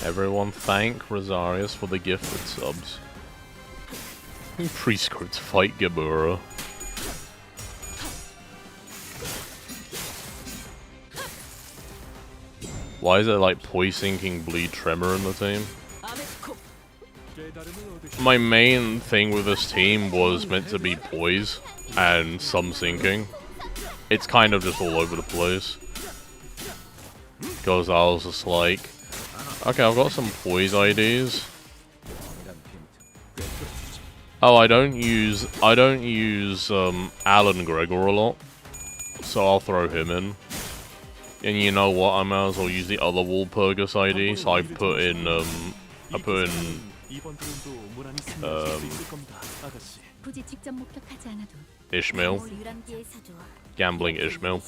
Everyone thank Rosarius for the gifted subs. Prescript fight Gabura. Why is there like poise sinking bleed tremor in the team? My main thing with this team was meant to be poise and some sinking. It's kind of just all over the place. Because I was just like, okay, I've got some poise IDs. Oh, I don't use Alan Gregor a lot, so I'll throw him in. And you know what? I might as well use the other Walpurgis ID. So I put in Ishmael, Gambling Ishmael,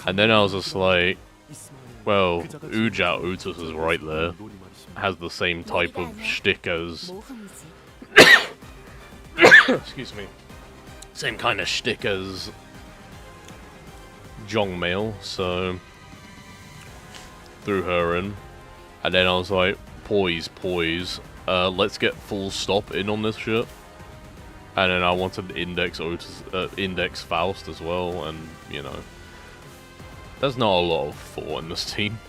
and then I was just like, well, Uja Otis is right there. Has the same type of shtick as excuse me, same kind of shtick as Jongmail, so threw her in, and then I was like, poise, let's get full stop in on this shit, and then I wanted Index Otis, Index Faust as well, and you know, there's not a lot of thought in this team,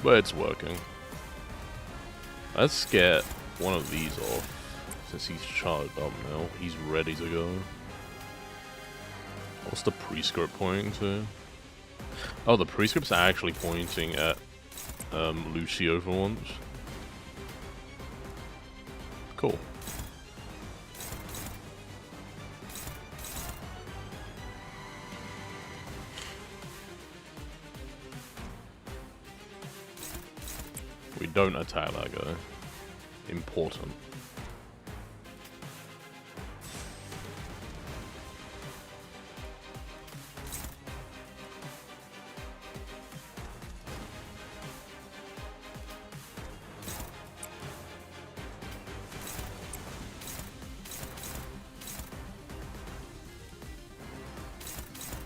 but it's working. Let's get one of these off, since he's charged up now. He's ready to go. What's the prescript pointing to? Oh, the prescript's actually pointing at Lucio for once. Cool. We don't attack that guy. Important.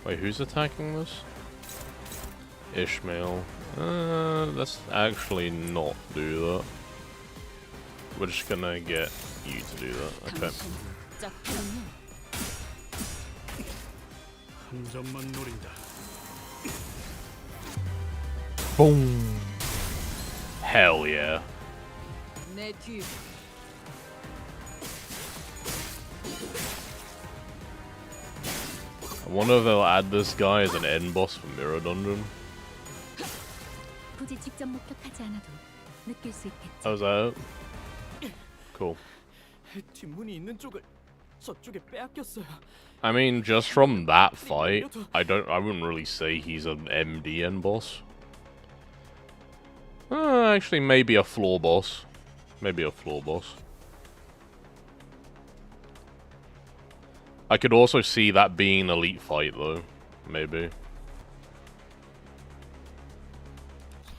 Wait, who's attacking this? Ishmael. Let's actually not do that. We're just gonna get you to do that. Okay. Boom. Hell yeah. I wonder if they'll add this guy as an end boss for Mirror Dungeon. How's that? Cool. I mean, just from that fight, I wouldn't really say he's an MD end boss. Actually, maybe a floor boss. Maybe a floor boss. I could also see that being an elite fight, though. Maybe.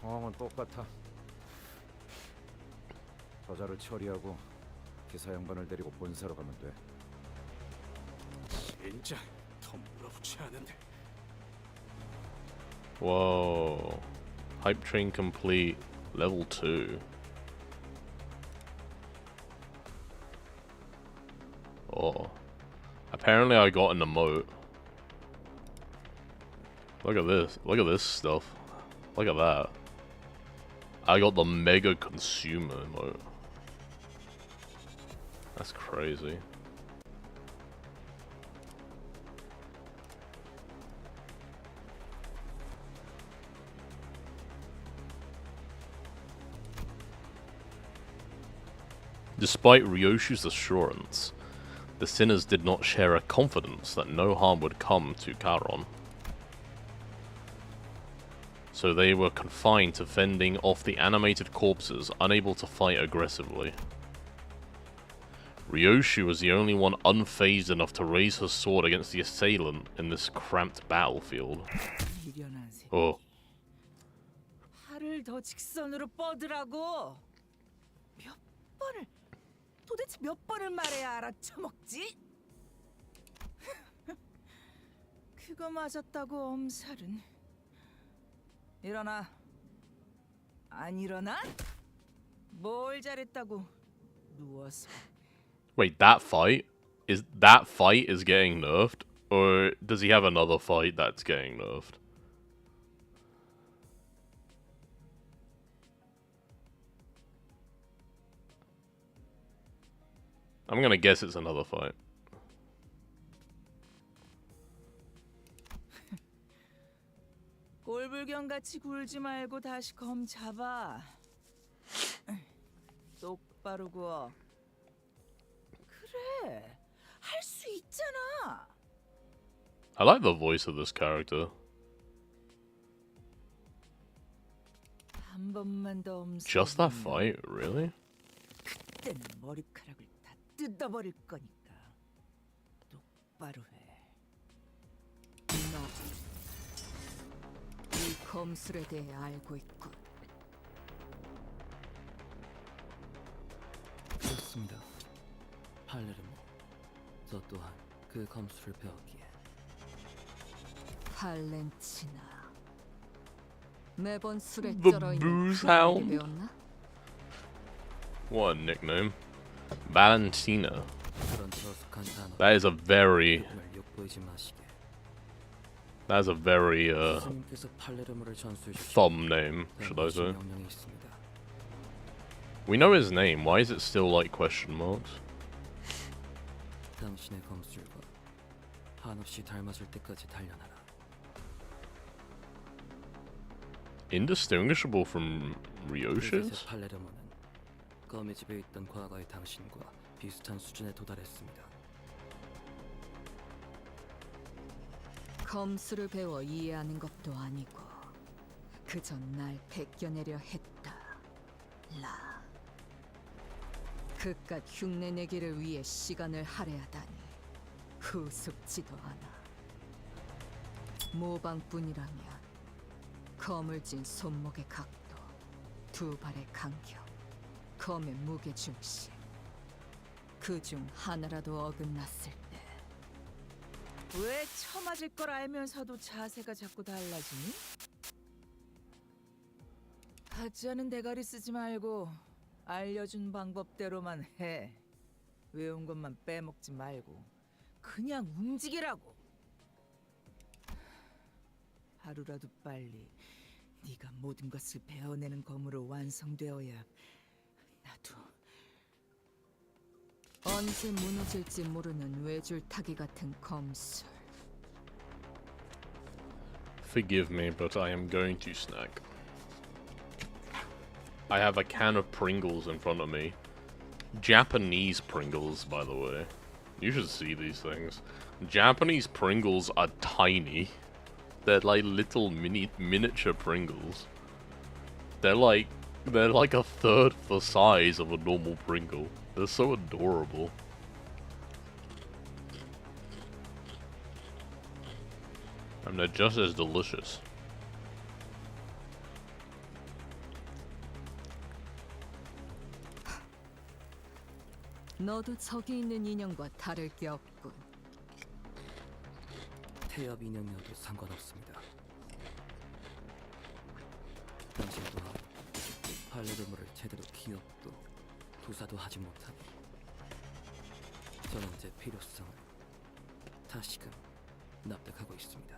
상황은 똑같아. 저자를 처리하고 기사 양반을 데리고 본사로 가면 돼. 진짜 더 물어붙지 않은데. Whoa. Hype train complete. Level 2. Oh. Apparently I got an emote. Look at this. Look at this stuff. Look at that. I got the Mega Consumer emote. That's crazy. Despite Ryoshu's assurance, the sinners did not share a confidence that no harm would come to Charon. So they were confined to fending off the animated corpses, unable to fight aggressively. Ryoshu was the only one unfazed enough to raise her sword against the assailant in this cramped battlefield. Oh. 팔을 더 직선으로 뻗으라고. 도대체 몇 번을 말해야 알아쳐먹지? 그거 맞았다고 엄살은. 일어나. 안 일어나? 뭘 잘했다고 누워서. Wait, that fight is getting nerfed, or does he have another fight that's getting nerfed? I'm gonna guess it's another fight. 꼴불견같이 굴지 말고 다시 검 잡아. 똑바로 구워. 그래, 할 수 있잖아. I like the voice of this character. 한 번만 더 Just that fight, really? 그때는 머리카락을 다 뜯어버릴 거니까 똑바로 해. 이 검술에 대해 알고 있군. 그렇습니다. 팔레르모. 저 또한 그 검술을 배웠기에. 팔렌치나. 매번 술에 The 쩔어 있는 Booze 그 아이를 Hound? 배웠나? What a nickname. Valentina. 그런 저속한 단어. That is a very 욕보이지 마시게. That's a very 스님께서 팔레르모를 전수해 주시고 thumb name, should I say? 명령이 있습니다. We know his name. Why is it still like question marks? 당신의 검술과 한없이 닮아질 때까지 단련하라. Indistinguishable from Ryoshi's? 팔레르모는 검의 집에 있던 과거의 당신과 비슷한 수준에 도달했습니다. 검술을 배워 이해하는 것도 아니고 그저 날 베껴내려 했다. 라. 그깟 흉내내기를 위해 시간을 할애하다니 우습지도 않아. 모방뿐이라면 검을 쥔 손목의 각도, 두 발의 간격, 검의 무게 중심, 그중 하나라도 어긋났을 때 왜 처맞을 걸 알면서도 자세가 자꾸 달라지니? 하찮은 대가리 쓰지 말고 알려준 방법대로만 해. 외운 것만 빼먹지 말고 그냥 움직이라고. 하루라도 빨리 네가 모든 것을 배워내는 검으로 완성되어야 나도. 언제 무너질지 모르는 외줄타기 같은 검술. Forgive me, but I am going to snack. I have a can of Pringles in front of me. Japanese Pringles, by the way. You should see these things. Japanese Pringles are tiny. They're like little miniature Pringles. They're like a third the size of a normal Pringle. They're so adorable. And they're just as delicious. 너도 저기 있는 인형과 다를 게 없군. 태엽 인형이어도 상관없습니다. 당신 또한 팔레르모를 제대로 기억도 구사도 하지 못하니 저는 제 필요성을 다시금 납득하고 있습니다.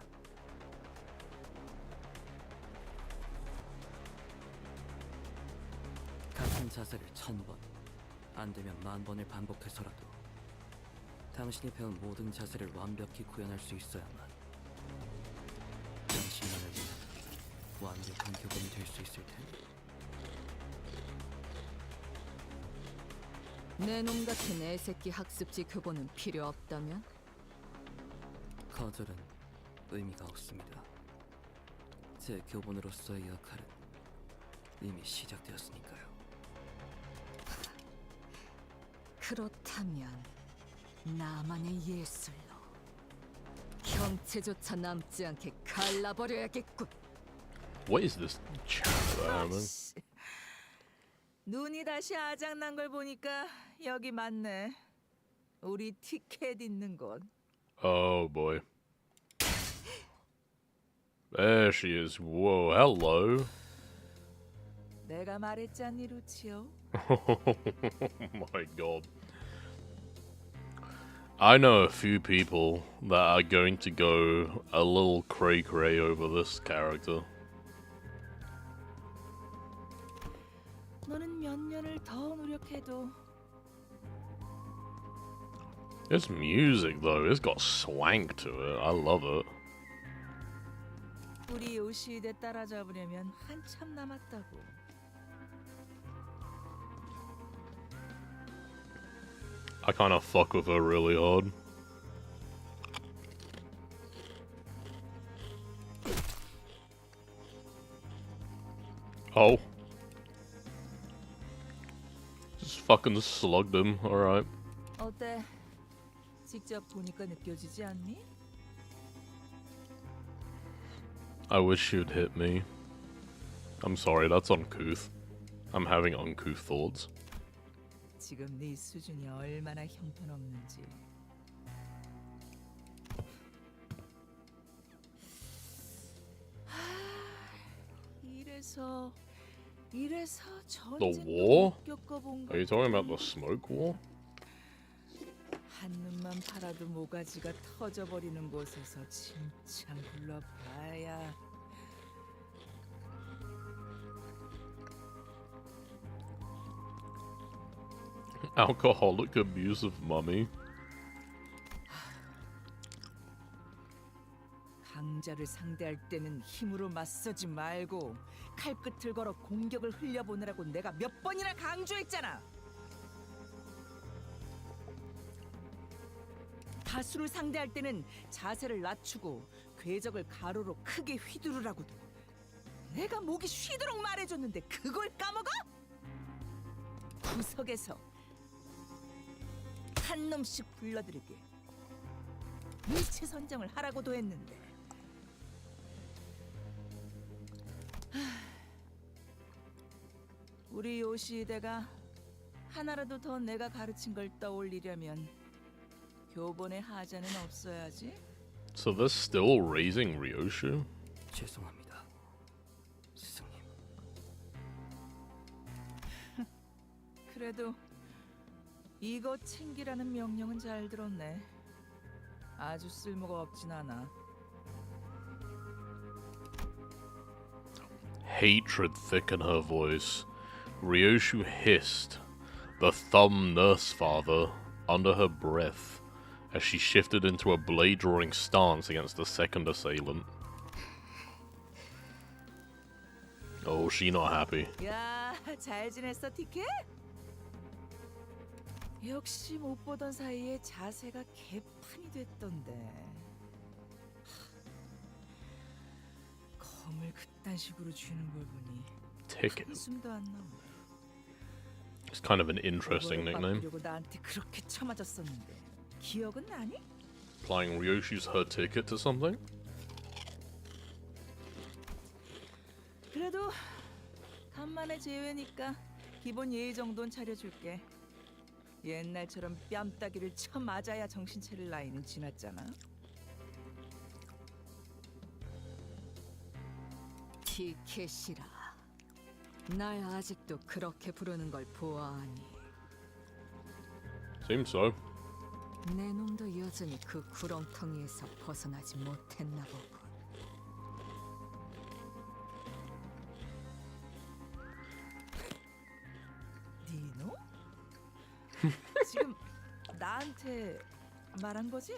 같은 자세를 1000번, 안 되면 10,000번을 반복해서라도 당신이 배운 모든 자세를 완벽히 구현할 수 있어야만 당신만을 위한 완벽한 교본이 될 수 있을 테니. 내 놈 같은 애새끼 학습지 교본은 필요 없다면? 거절은 의미가 없습니다. 제 교본으로서의 역할은 이미 시작되었으니까요. 그렇다면 나만의 예술로 형체조차 남지 않게 갈라버려야겠군. What is this chat they're having? 눈이 다시 아작난 걸 보니까 여기 맞네. 우리 티켓 있는 곳. Oh boy. There she is. Whoa, hello. 내가 말했잖니, 루치오. My god. I know a few people that are going to go a little cray-cray over this character. 너는 몇 년을 더 노력해도 This music though, it's got swank to it. I love it. 우리 요시히데 따라잡으려면 한참 남았다고. I kind of fuck with her really hard. Oh. Just fucking slugged him, alright. 어때? 직접 보니까 느껴지지 않니? I wish you'd hit me. I'm sorry, that's uncouth. I'm having uncouth thoughts. 지금 네 수준이 얼마나 형편없는지. 이래서 The war? 전쟁도 겪어본 Are you talking about the smoke war? 한눈만 팔아도 모가지가 터져버리는 곳에서 진짜 굴러봐야. Alcoholic abusive mummy. 강자를 상대할 때는 힘으로 맞서지 말고 칼끝을 걸어 공격을 흘려보내라고 내가 몇 번이나 강조했잖아. 다수를 상대할 때는 자세를 낮추고 궤적을 가로로 크게 휘두르라고도 내가 목이 쉬도록 말해줬는데 그걸 까먹어? 구석에서 한 놈씩 불러들이게 위치 선정을 하라고도 했는데. 우리 요시히데가 하나라도 더 내가 가르친 걸 떠올리려면 교본에 하자는 없어야지. So they're still raising Ryoshu? 죄송합니다, 스승님. 그래도 이거 챙기라는 명령은 잘 들었네. 아주 쓸모가 없진 않아. Hatred thick in her voice. Ryoshu hissed, the thumb nurse father, under her breath, as she shifted into a blade-drawing stance against the second assailant. Oh, she not happy. 야, 잘 지냈어, 티켓? 역시 못 보던 사이에 자세가 개판이 됐던데. 검을 그딴 식으로 쥐는 걸 보니 Ticket. 한숨도 안 나오네. It's kind of an interesting nickname. 그리고 나한테 그렇게 쳐맞았었는데 기억은 나니? Applying Ryoshu's her ticket to something? 그래도 간만에 제외니까 기본 예의 정도는 차려줄게. 옛날처럼 뺨따기를 쳐 맞아야 정신 차릴 나이는 지났잖아. 티켓이라. 날 아직도 그렇게 부르는 걸 보아하니 Seems so. 내 놈도 여전히 그 구렁텅이에서 벗어나지 못했나 보군. 네 놈? 지금 나한테 말한 거지?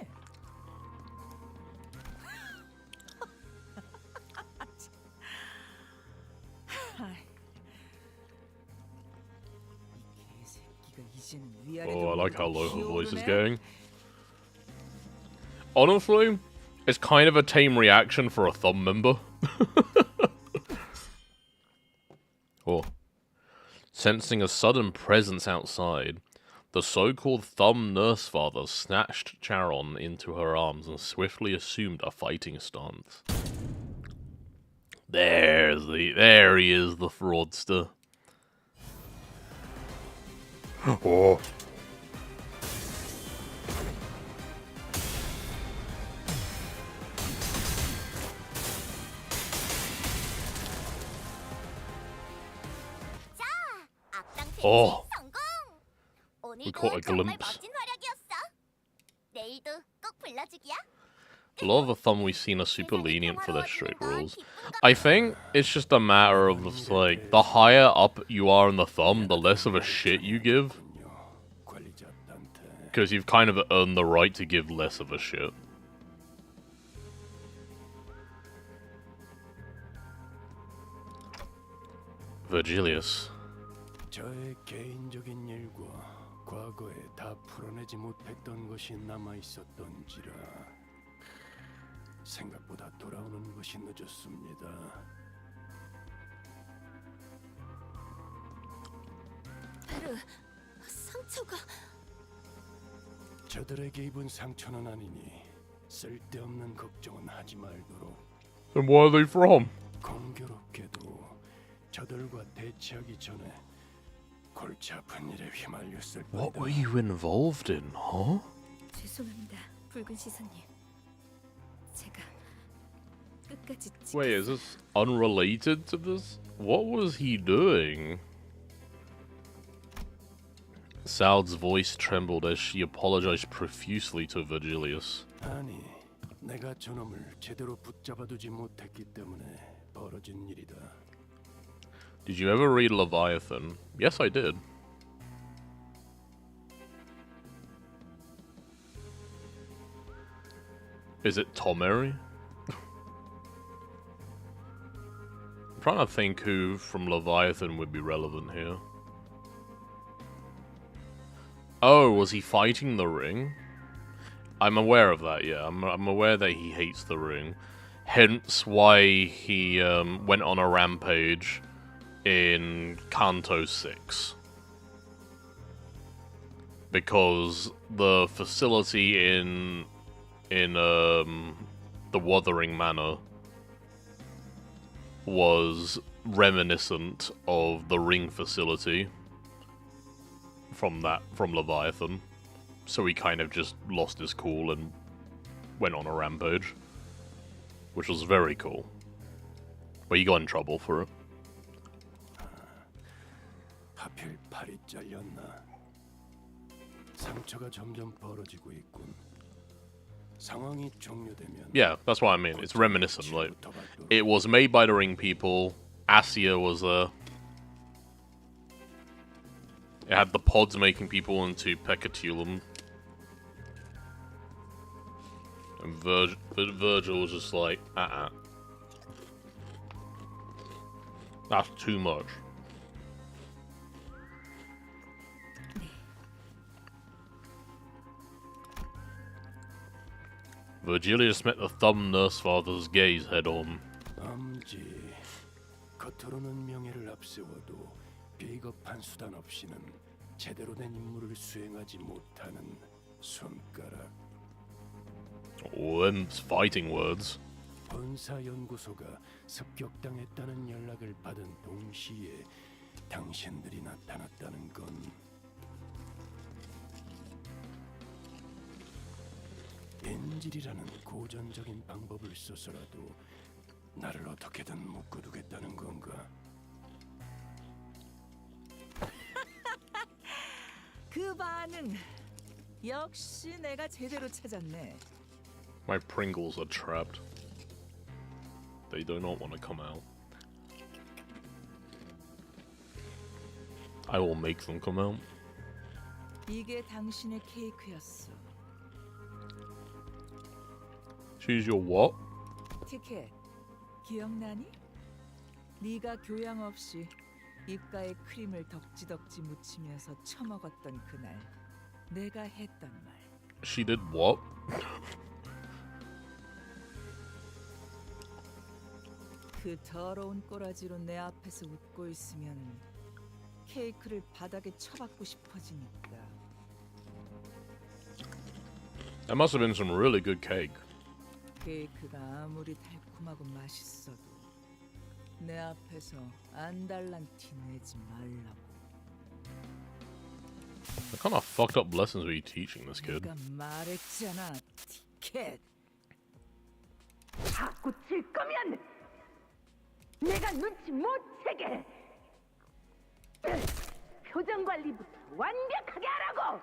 Oh, I like how low her voice is going. Honestly, it's kind of a tame reaction for a thumb member. Oh. Sensing a sudden presence outside, the so-called thumb nurse father snatched Charon into her arms and swiftly assumed a fighting stance. There he is, the fraudster. Oh. Oh, we caught a glimpse. A lot of the thumb we've seen are super lenient for their strict rules. I think it's just a matter of, like, the higher up you are in the thumb, the less of a shit you give. Because you've kind of earned the right to give less of a shit. Virgilius. 저의 개인적인 일과 과거에 다 풀어내지 못했던 것이 남아 있었던지라 생각보다 돌아오는 것이 늦었습니다. 베르, 상처가... 저들에게 입은 상처는 아니니 쓸데없는 걱정은 하지 말도록. Then where are they from? 공교롭게도 저들과 대치하기 전에 골치 아픈 일에 휘말렸을 What 뿐이다. were you involved in, huh? 죄송합니다, 붉은 시선님. 제가 끝까지 Wait, is this unrelated to this? What was he doing? Saud's voice trembled as she apologized profusely to Virgilius. 아니, 내가 저놈을 제대로 붙잡아두지 못했기 때문에 벌어진 일이다. Did you ever read Leviathan? Yes, I did. Is it Tomeri? I'm trying to think who from Leviathan would be relevant here. Oh, was he fighting the ring? I'm aware of that, yeah. I'm aware that he hates the ring. Hence why he went on a rampage in CANTO 6. Because the facility in the Wuthering Manor was reminiscent of the ring facility from Leviathan. So he kind of just lost his cool and went on a rampage. Which was very cool. But he got in trouble for it. 하필 팔이 잘렸나? 상처가 점점 벌어지고 있군. 상황이 종료되면 Yeah, that's what I mean. It's reminiscent. Like, it was made by the ring people. Asia was there. It had the pods making people into Pecatulum. And Virgil was just like, That's too much. Virgilius met the thumb nurse father's gaze head on. 엄지, 겉으로는 명예를 앞세워도 비겁한 수단 없이는 제대로 된 임무를 수행하지 못하는 손가락. Oh, them fighting words. 본사 연구소가 습격당했다는 연락을 받은 동시에 당신들이 나타났다는 건 인질이라는 고전적인 방법을 써서라도 나를 어떻게든 묶어두겠다는 건가? 그 반응 역시 내가 제대로 찾았네. My Pringles are trapped. They do not want to come out. I will make them come out. 이게 당신의 케이크였어. Choose your what? 티켓 기억나니? 네가 교양 없이 입가에 크림을 덕지덕지 묻히면서 처먹었던 그날 내가 했던 말. She did what? 그 더러운 꼬라지로 내 앞에서 웃고 있으면 케이크를 바닥에 쳐박고 싶어지니까. That must have been some really good cake. 케이크가 아무리 달콤하고 맛있어도 내 앞에서 안달난 티 내지 말라고. What kind of fucked up lessons were you teaching this kid? 내가 말했잖아, 티켓. 자꾸 질 거면 내가 눈치 못 채게. 도전 관리부터 완벽하게 하라고.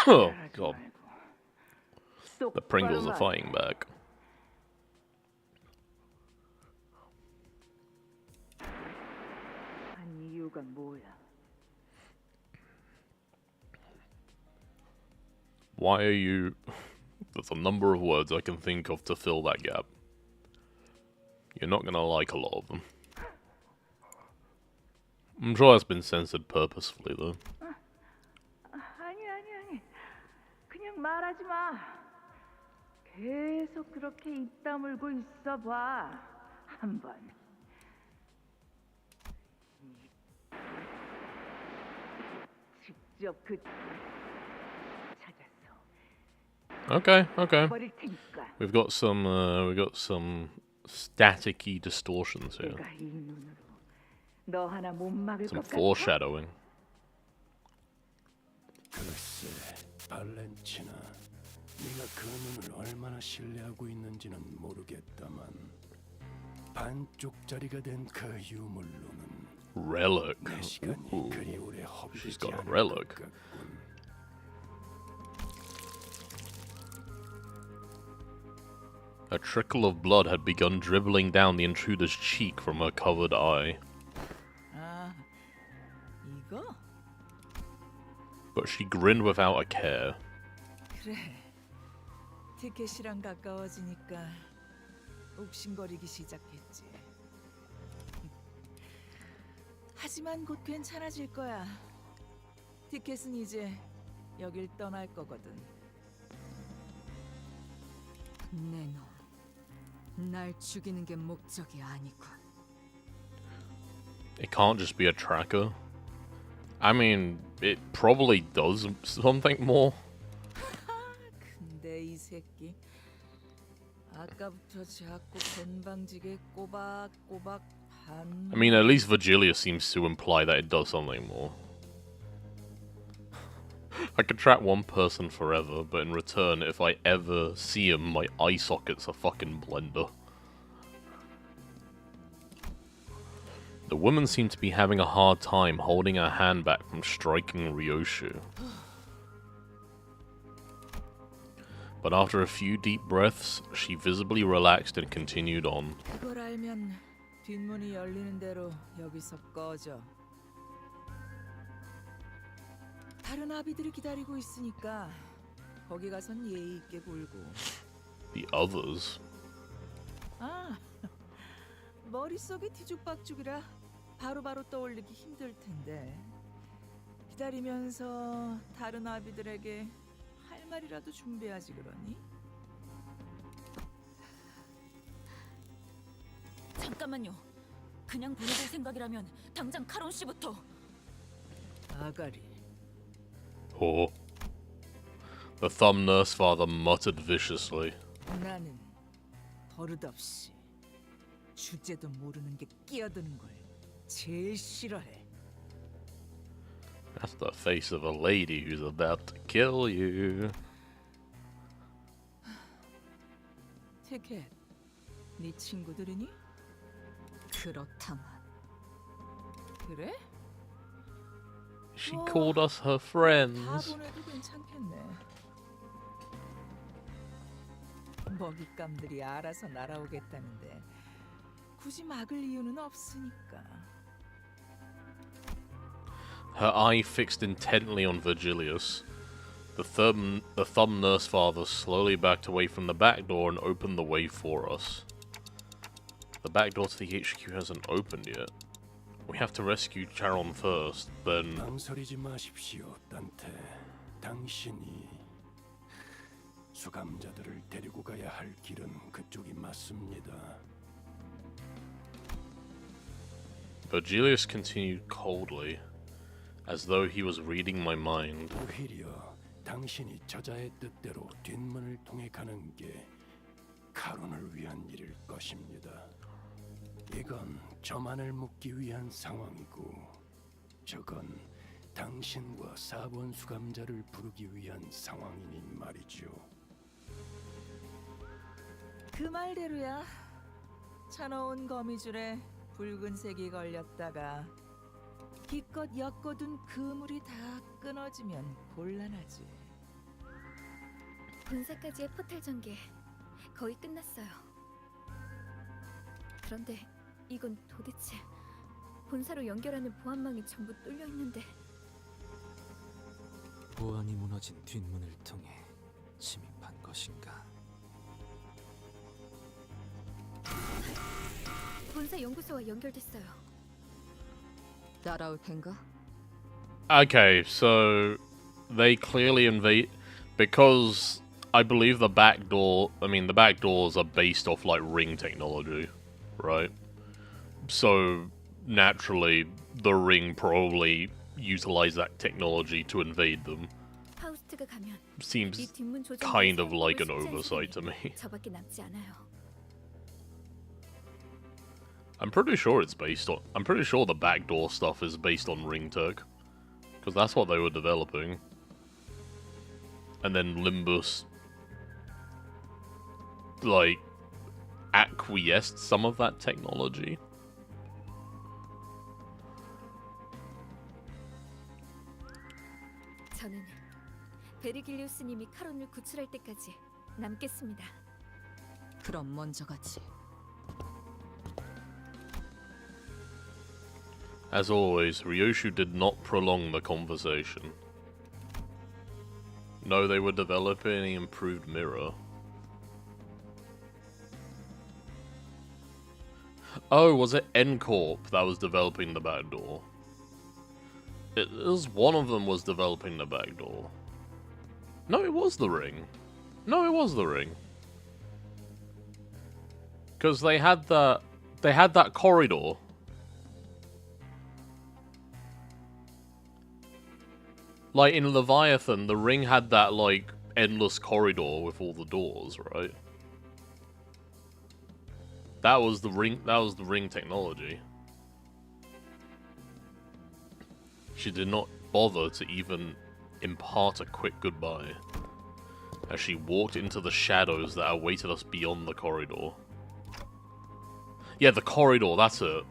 Oh god. The Pringles are fighting back. 한 이유가 뭐야? Why are you... There's a number of words I can think of to fill that gap. You're not gonna like a lot of them. I'm sure that's been censored purposefully, though. 아니. 그냥 말하지 마. 계속 그렇게 입 다물고 있어봐. 한번. 직접 그 Okay. We've got some staticky distortions here. 너 하나 못 막을 Some 것 같아? foreshadowing. 글쎄, 발렌치나, 네가 그 눈을 얼마나 신뢰하고 있는지는 모르겠다만 반쪽짜리가 된 그 유물로는 Relic. 내 시간이 Ooh. 그리 오래 She's 허비되지 got a 않을 relic. 것 같군. A trickle of blood had begun dribbling down the intruder's cheek from her covered eye. 아, 이거? But she grinned without a care. 그래. 티켓이랑 가까워지니까 욱신거리기 시작했지. 하지만 곧 괜찮아질 거야. 티켓은 이제 여길 떠날 거거든. 내놈, 날 죽이는 게 목적이 아니군. It can't just be a tracker. I mean, it probably does something more. 근데 이 새끼 아까부터 자꾸 건방지게 꼬박꼬박 반. I mean, at least Virgilius seems to imply that it does something more. I can track one person forever, but in return, if I ever see him, my eye socket's a fucking blender. The woman seemed to be having a hard time holding her hand back from striking Ryoshu. But after a few deep breaths, she visibly relaxed and continued on. 그걸 알면 뒷문이 열리는 대로 여기서 꺼져. 다른 아비들이 기다리고 있으니까 거기 가선 예의 있게 굴고. The others? 아, 머릿속이 뒤죽박죽이라 바로바로 떠올리기 힘들 텐데. 기다리면서 다른 아비들에게 할 말이라도 준비하지 그러니? 잠깐만요. 그냥 보내줄 생각이라면 당장 카론 씨부터. 아가리. Oh. The thumb nurse father muttered viciously. 나는 버릇없이 주제도 모르는 게 끼어드는 걸 제일 싫어해. That's the face of a lady who's about to kill you. 티켓, 네 친구들이니? 그렇다만. 그래? She called us her friends. 다 보내도 괜찮겠네. 먹잇감들이 알아서 날아오겠다는데 굳이 막을 이유는 없으니까. Her eye fixed intently on Virgilius. The thumb nurse father slowly backed away from the back door and opened the way for us. The back door to the HQ hasn't opened yet. We have to rescue Charon first, then... 망설이지 마십시오, 단테. 당신이 수감자들을 데리고 가야 할 길은 그쪽이 맞습니다. Virgilius continued coldly, as though he was reading my mind. 오히려 당신이 저자의 뜻대로 뒷문을 통해 가는 게 카론을 위한 일일 것입니다. 이건 저만을 묶기 위한 상황이고 저건 당신과 4번 수감자를 부르기 위한 상황이니 말이죠. 그 말대로야. 차놓은 거미줄에 붉은색이 걸렸다가 기껏 엮어둔 그물이 다 끊어지면 곤란하지. 본사까지의 포탈 전개 거의 끝났어요. 그런데 이건 도대체 본사로 연결하는 보안망이 전부 뚫려 있는데. 보안이 무너진 뒷문을 통해 침입한 것인가? 본사 연구소와 연결됐어요. 따라올 텐가? Okay, so they clearly invade because I believe the back door. I mean, the back doors are based off like ring technology, right? So naturally, the ring probably utilized that technology to invade them. 파우스트가 가면 Seems 이 뒷문 조정 kind of like an 쉽지 않기 oversight to 때문에 me. 저밖에 남지 않아요. I'm pretty sure it's based on. I'm pretty sure the backdoor stuff is based on ring tech, because that's what they were developing. And then Limbus, like, acquiesced some of that technology. 저는 베르길리우스님이 카론을 구출할 때까지 남겠습니다. 그럼 먼저 가지. As always, Ryoshu did not prolong the conversation. No, they were developing an improved mirror. Oh, was it N-Corp that was developing the backdoor? It was one of them was developing the backdoor. No, it was the ring. No, it was the ring. Because they had that corridor. Like in Leviathan, the ring had that like endless corridor with all the doors, right? That was the ring technology. She did not bother to even impart a quick goodbye as she walked into the shadows that awaited us beyond the corridor. Yeah, the corridor, that's it.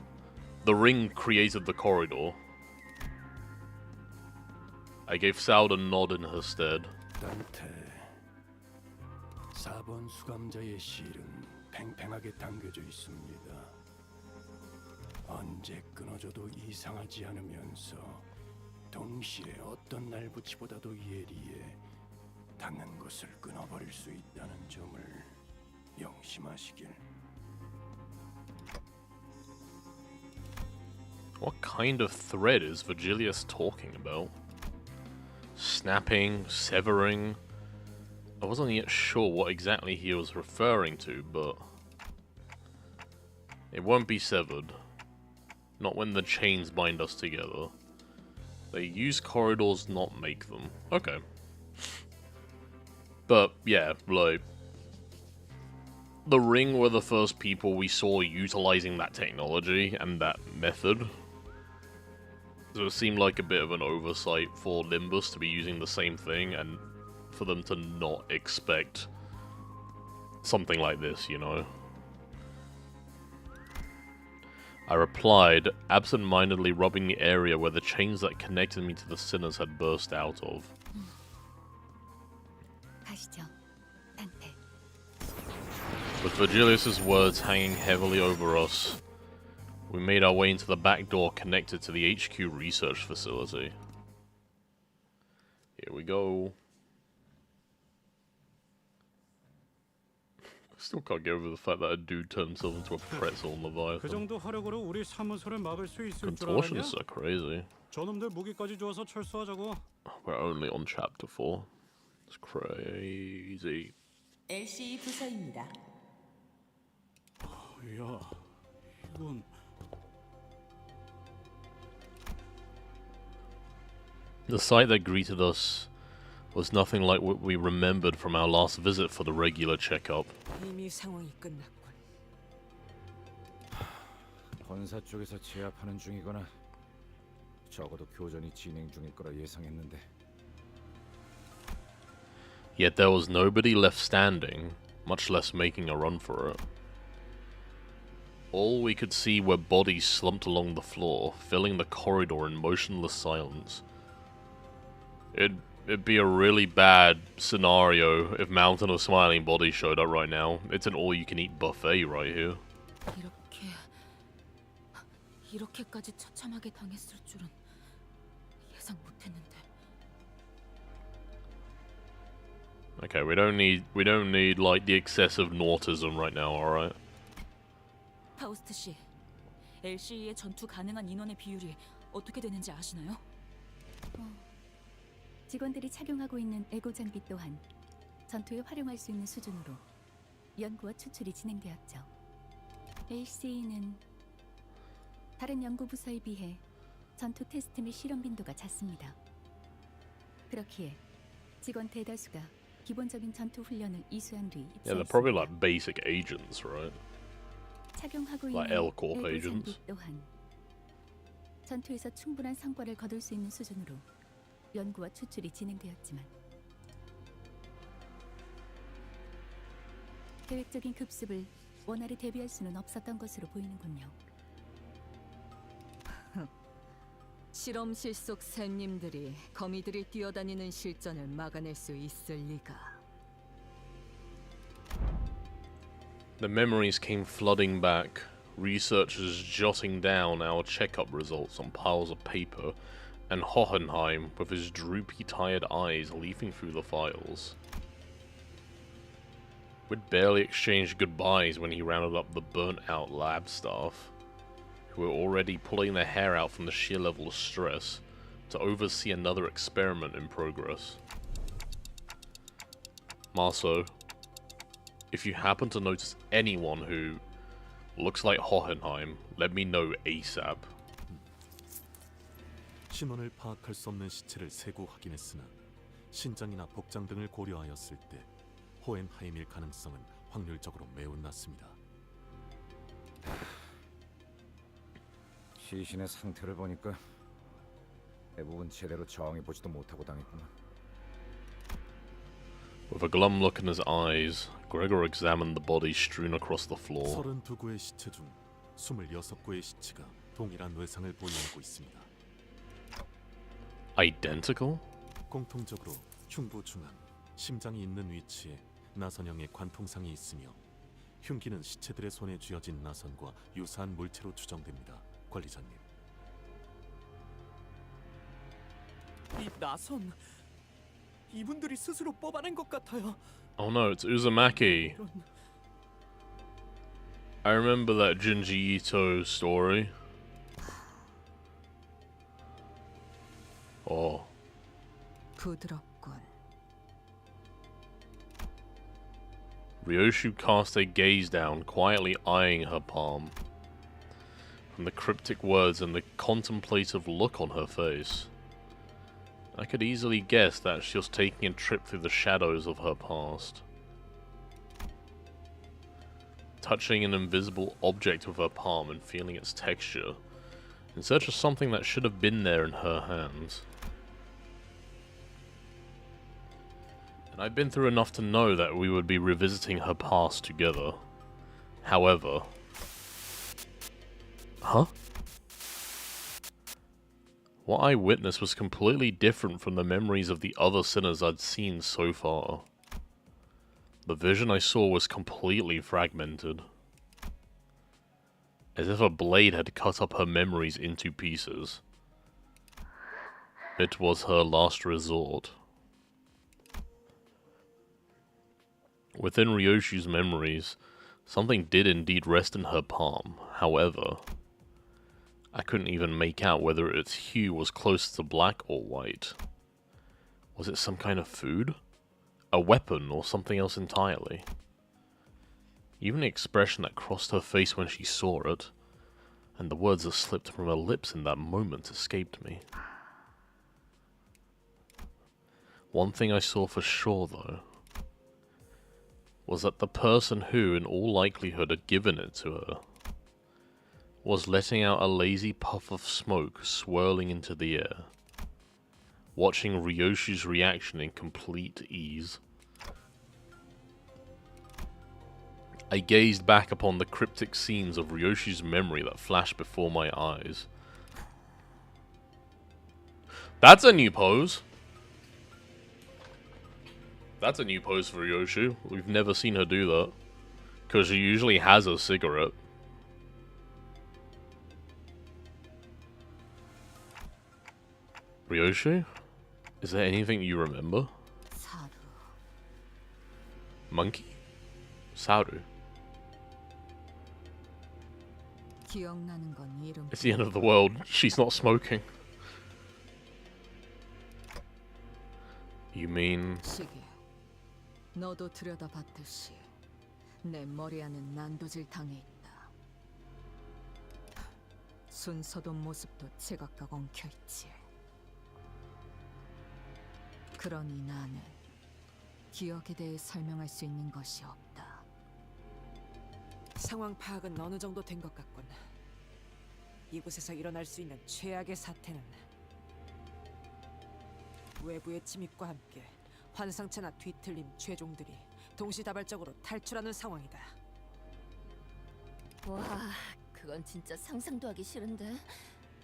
The ring created the corridor. I gave Saud a nod in her stead. 단테, 4번 수감자의 실은 팽팽하게 당겨져 있습니다. 언제 끊어져도 이상하지 않으면서 동시에 어떤 날붙이보다도 예리해 닿는 것을 끊어버릴 수 있다는 점을 명심하시길. What kind of thread is Virgilius talking about? Snapping, severing. I wasn't yet sure what exactly he was referring to, but it won't be severed. Not when the chains bind us together. They use corridors, not make them. Okay. But yeah, like, the Ring were the first people we saw utilizing that technology and that method. So it seemed like a bit of an oversight for Limbus to be using the same thing and for them to not expect something like this, you know? I replied, absent-mindedly rubbing the area where the chains that connected me to the sinners had burst out of. 가시죠, 단테. With Virgilius' words hanging heavily over us, we made our way into the back door connected to the HQ research facility. Here we go. Still can't get over the fact that a dude turned himself into a pretzel on 그 Leviathan. 정도 화력으로 우리 사무소를 막을 수 있을 줄 알았냐? Contortionists are crazy. 저놈들 무기까지 주어서 철수하자고. We're only on chapter 4. It's crazy. LC 부서입니다. 야, 이건 The sight that greeted us was nothing like what we remembered from our last visit for the regular checkup. 이미 상황이 끝났군. 본사 쪽에서 제압하는 중이거나 적어도 교전이 진행 중일 거라 예상했는데. Yet there was nobody left standing, much less making a run for it. All we could see were bodies slumped along the floor, filling the corridor in motionless silence. It'd be a really bad scenario if Mountain of Smiling Bodies showed up right now. It's an all-you-can-eat buffet right here. 이렇게까지 처참하게 당했을 줄은 예상 못했는데. Okay, we don't need like the excessive nautism right now, alright? 파우스트 씨, LCE의 전투 가능한 인원의 비율이 어떻게 되는지 아시나요? 직원들이 착용하고 있는 에고 장비 또한 전투에 활용할 수 있는 수준으로 연구와 추출이 진행되었죠. LCE는 다른 연구 부서에 비해 전투 테스트 및 실험 빈도가 작습니다. 그렇기에 직원 대다수가 기본적인 전투 훈련을 이수한 뒤 Yeah, they're probably like basic agents, right? 착용하고 Like 있는 L-Corp 에고 agents. 장비 또한 전투에서 충분한 성과를 거둘 수 있는 수준으로 연구와 추출이 진행되었지만 계획적인 급습을 원활히 대비할 수는 없었던 것으로 보이는군요. 실험실 속 샘님들이 거미들이 뛰어다니는 실전을 막아낼 수 있을 리가. The memories came flooding back, researchers jotting down our checkup results on piles of paper, and Hohenheim with his droopy, tired eyes leafing through the files. We'd barely exchanged goodbyes when he rounded up the burnt-out lab staff, who were already pulling their hair out from the sheer level of stress, to oversee another experiment in progress. Marceau, if you happen to notice anyone who looks like Hohenheim, let me know ASAP. 신원을 파악할 수 없는 시체를 세고 확인했으나 신장이나 복장 등을 고려하였을 때 호헨하임일 가능성은 확률적으로 매우 낮습니다. 시신의 상태를 보니까 대부분 제대로 저항해보지도 못하고 당했구나. With a glum look in his eyes, Gregor examined the bodies strewn across the floor. 32구의 시체 중 26구의 시체가 동일한 외상을 보이고 있습니다. Identical? 공통적으로 흉부 중앙, 심장이 있는 위치에 나선형의 관통상이 있으며 흉기는 시체들의 손에 쥐어진 나선과 유사한 물체로 추정됩니다. 관리자님. 이 나선 이분들이 스스로 뽑아낸 것 같아요. Oh no, it's Uzumaki. I remember that Junji Ito story. Oh. 부드럽군. Ryoshu cast a gaze down, quietly eyeing her palm. From the cryptic words and the contemplative look on her face, I could easily guess that she was taking a trip through the shadows of her past. Touching an invisible object with her palm and feeling its texture, in search of something that should have been there in her hands. And I'd been through enough to know that we would be revisiting her past together. However... Huh? What I witnessed was completely different from the memories of the other sinners I'd seen so far. The vision I saw was completely fragmented. As if a blade had cut up her memories into pieces. It was her last resort. Within Ryoshu's memories, something did indeed rest in her palm. However, I couldn't even make out whether its hue was close to black or white. Was it some kind of food? A weapon or something else entirely? Even the expression that crossed her face when she saw it, and the words that slipped from her lips in that moment escaped me. One thing I saw for sure, though, was that the person who, in all likelihood, had given it to her was letting out a lazy puff of smoke swirling into the air, watching Ryoshu's reaction in complete ease. I gazed back upon the cryptic scenes of Ryoshi's memory that flashed before my eyes. That's a new pose. That's a new pose for Ryoshi. We've never seen her do that. Because she usually has a cigarette. Ryoshi? Is there anything you remember? Monkey? Saru? 기억나는 건 이름. It's the end of the world. She's not smoking. You mean... 시계. 너도 들여다봤듯이 내 머리 안은 난도질 당해 있다. 순서도 모습도 제각각 엉켜 있지. 그러니 나는 기억에 대해 설명할 수 있는 것이 없다. 상황 파악은 어느 정도 된 것 같군. 이곳에서 일어날 수 있는 최악의 사태는 외부의 침입과 함께 환상체나 뒤틀린 죄종들이 동시다발적으로 탈출하는 상황이다. 와, 그건 진짜 상상도 하기 싫은데.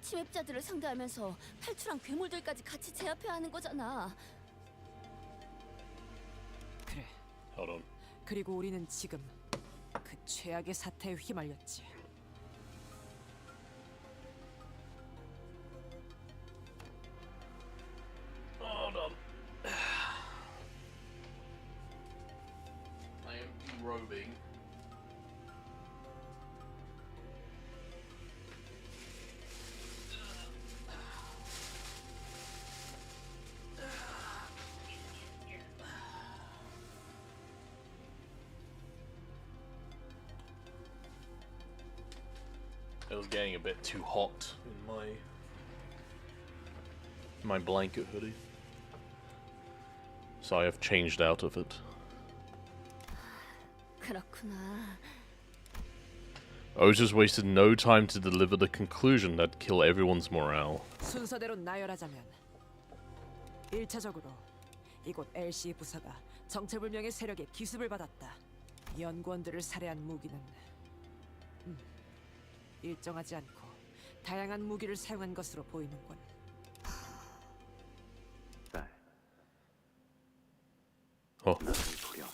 침입자들을 상대하면서 탈출한 괴물들까지 같이 제압해야 하는 거잖아. 그래. Hold on. 그리고 우리는 지금 그 최악의 사태에 휘말렸지. Hold on. I am derobing. It was getting a bit too hot in my blanket hoodie, so I have changed out of it. 그렇구나. Otis wasted no time to deliver the conclusion that'd kill everyone's morale. 순서대로 나열하자면 1차적으로 이곳 LC 부사가 정체불명의 세력의 기습을 받았다. 연구원들을 살해한 무기는 일정하지 않고 다양한 무기를 사용한 것으로 보이는군. 나를 보렴.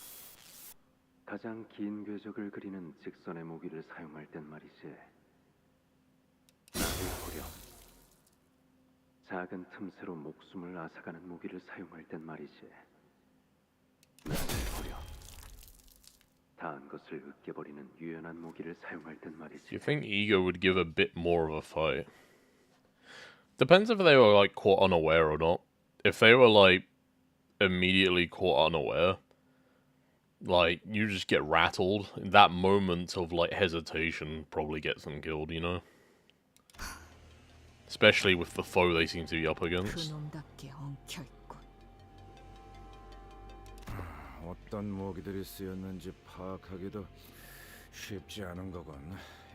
가장 긴 궤적을 그리는 직선의 무기를 사용할 땐 말이지. 나를 보렴. 작은 틈새로 목숨을 앗아가는 무기를 사용할 땐 말이지. 나를 보렴. 다한 것을 으깨버리는 유연한 무기를 사용할 땐 말이지. You think Ego would give a bit more of a fight? Depends if they were like caught unaware or not. If they were like immediately caught unaware, like you just get rattled. That moment of like hesitation probably gets them killed, you know? Especially with the foe they seem to be up against. 그놈답게 엉켜 있군. 어떤 무기들이 쓰였는지 파악하기도 쉽지 않은 거군.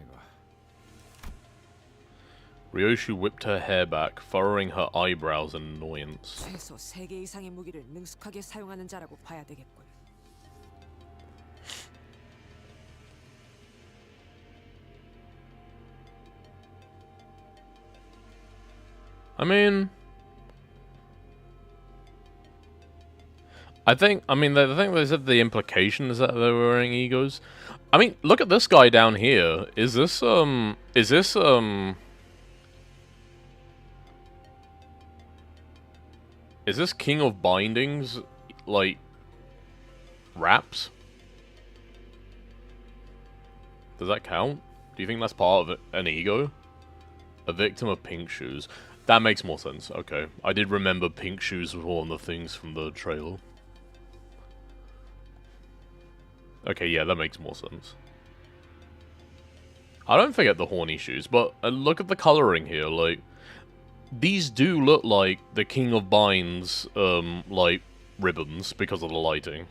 이거. Ryoshi whipped her hair back, furrowing her eyebrows in annoyance. 최소 3개 이상의 무기를 능숙하게 사용하는 자라고 봐야 되겠군. I mean, I think they said the implication is that they were wearing egos. I mean, look at this guy down here. Is this King of Bindings, like, raps? Does that count? Do you think that's part of an ego? A victim of pink shoes. That makes more sense. Okay. I did remember pink shoes was one of the things from the trailer. Okay, yeah, that makes more sense. I don't forget the horny shoes, but look at the coloring here. Like, these do look like the King of Binds, like, ribbons because of the lighting.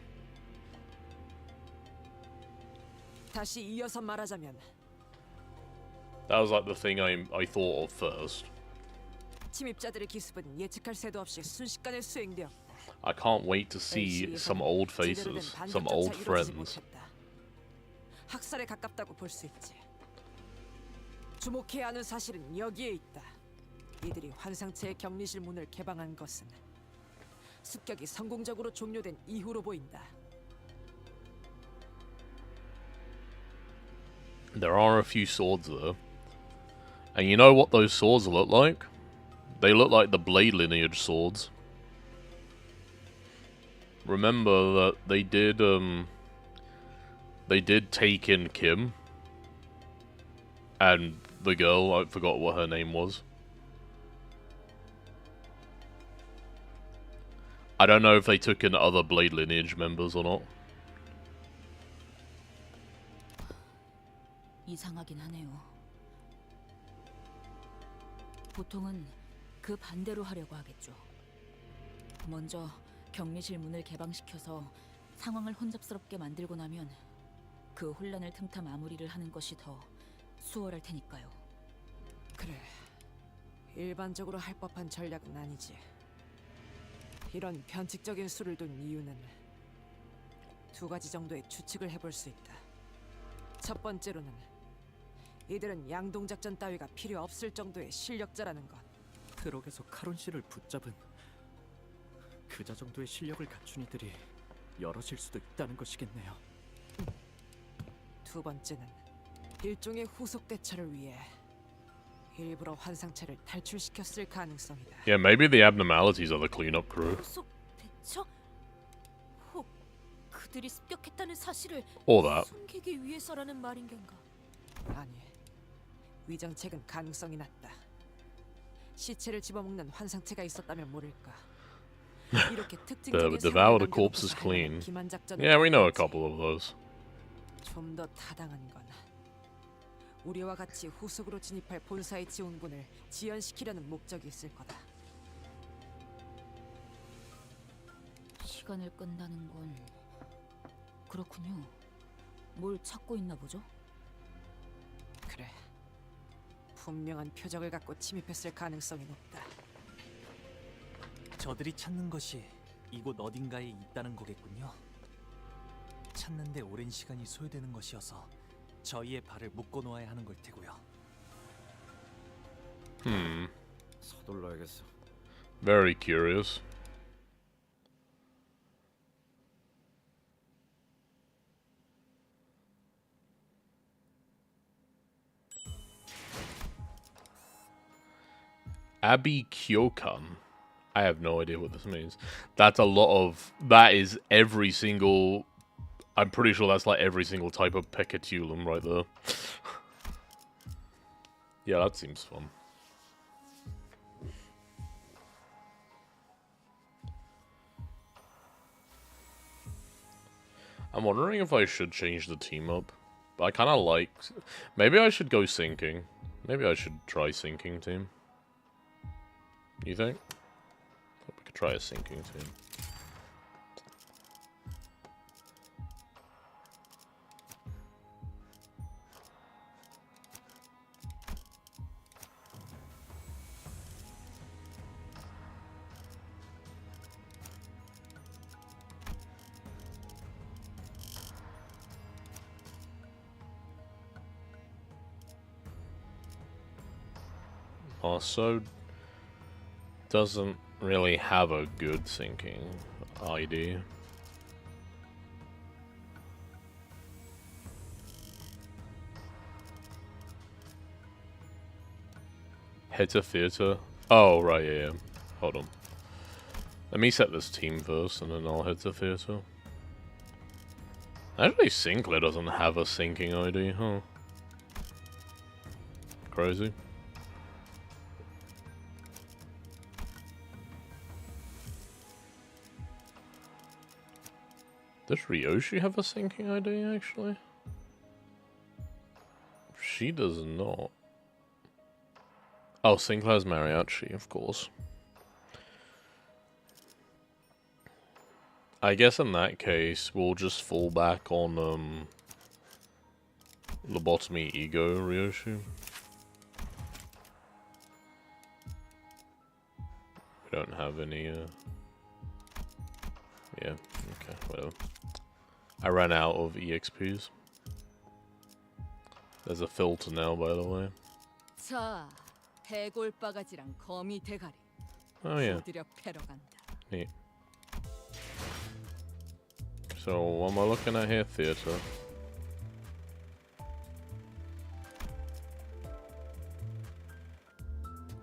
다시 이어서 말하자면 That was like the thing I thought of first. 침입자들의 기습은 예측할 새도 없이 순식간에 수행되었다. I can't wait to see some old faces, some old friends. 학살에 가깝다고 볼 수 있지. 주목해야 하는 사실은 여기에 있다. 이들이 환상체의 격리실 문을 개방한 것은 습격이 성공적으로 종료된 이후로 보인다. There are a few swords there. And you know what those swords look like? They look like the Blade lineage swords. Remember that they did take in Kim. And the girl, I forgot what her name was. I don't know if they took in other Blade lineage members or not. 이상하긴 하네요. 보통은 그 반대로 하려고 하겠죠. 먼저 격리실 문을 개방시켜서 상황을 혼잡스럽게 만들고 나면 그 혼란을 틈타 마무리를 하는 것이 더 수월할 테니까요. 그래, 일반적으로 할 법한 전략은 아니지. 이런 변칙적인 수를 둔 이유는 두 가지 정도의 추측을 해볼 수 있다. 첫 번째로는 이들은 양동작전 따위가 필요 없을 정도의 실력자라는 것. 트럭에서 카론 씨를 붙잡은 그자 정도의 실력을 갖춘 이들이 여럿일 수도 있다는 것이겠네요. 두 번째는 일종의 후속 대처를 위해 일부러 환상체를 탈출시켰을 가능성이다. Yeah, maybe the abnormalities are the cleanup crew. 후속 대처? 혹 그들이 습격했다는 사실을 Or that. 숨기기 위해서라는 말인 건가? 아니, 위정책은 가능성이 낮다. 시체를 집어먹는 환상체가 있었다면 모를까. 이렇게 특징적인 Devour the corpses clean. Yeah, we know a couple of those. 좀 더 타당한 건 우리와 같이 후속으로 진입할 본사의 지원군을 지연시키려는 목적이 있을 거다. 시간을 끈다는 건 그렇군요. 뭘 찾고 있나 보죠? 그래, 분명한 표적을 갖고 침입했을 가능성이 높다. 저들이 찾는 것이 이곳 어딘가에 있다는 거겠군요. 찾는데 오랜 시간이 소요되는 것이어서 저희의 발을 묶어 놓아야 하는 걸 테고요. 서둘러야겠어. Very curious. Abi Kyokan. I have no idea what this means. That's a lot of... That is every single... I'm pretty sure that's like every single type of Pecatulum right there. Yeah, that seems fun. I'm wondering if I should change the team up. But I kind of like... Maybe I should go sinking. Maybe I should try sinking team. You think? I thought we could try a sinking team. Also doesn't really have a good sinking ID. Head to theater. Oh, right, yeah. Hold on. Let me set this team first, and then I'll head to theater. Actually, Sinclair doesn't have a sinking ID, huh? Crazy. Does Ryoshi have a sinking ID, actually? She does not. Oh, Sinclair's Mariachi, of course. I guess in that case, we'll just fall back on, Lobotomy Ego Ryoshi. We don't have any, yeah, okay, whatever. I ran out of EXPs. There's a filter now, by the way. 자, 해골 바가지랑 거미 대가리. Oh yeah. 두드려 패러 간다. Neat. So what am I looking at here? Theater.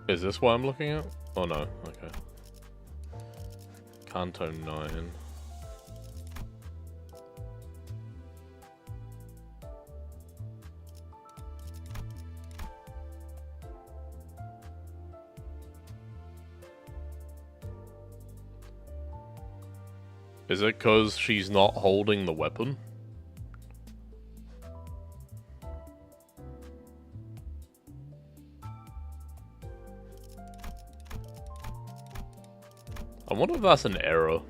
Is this what I'm looking at? Oh no. Okay. Canto 9. Is it because she's not holding the weapon? I wonder if that's an error.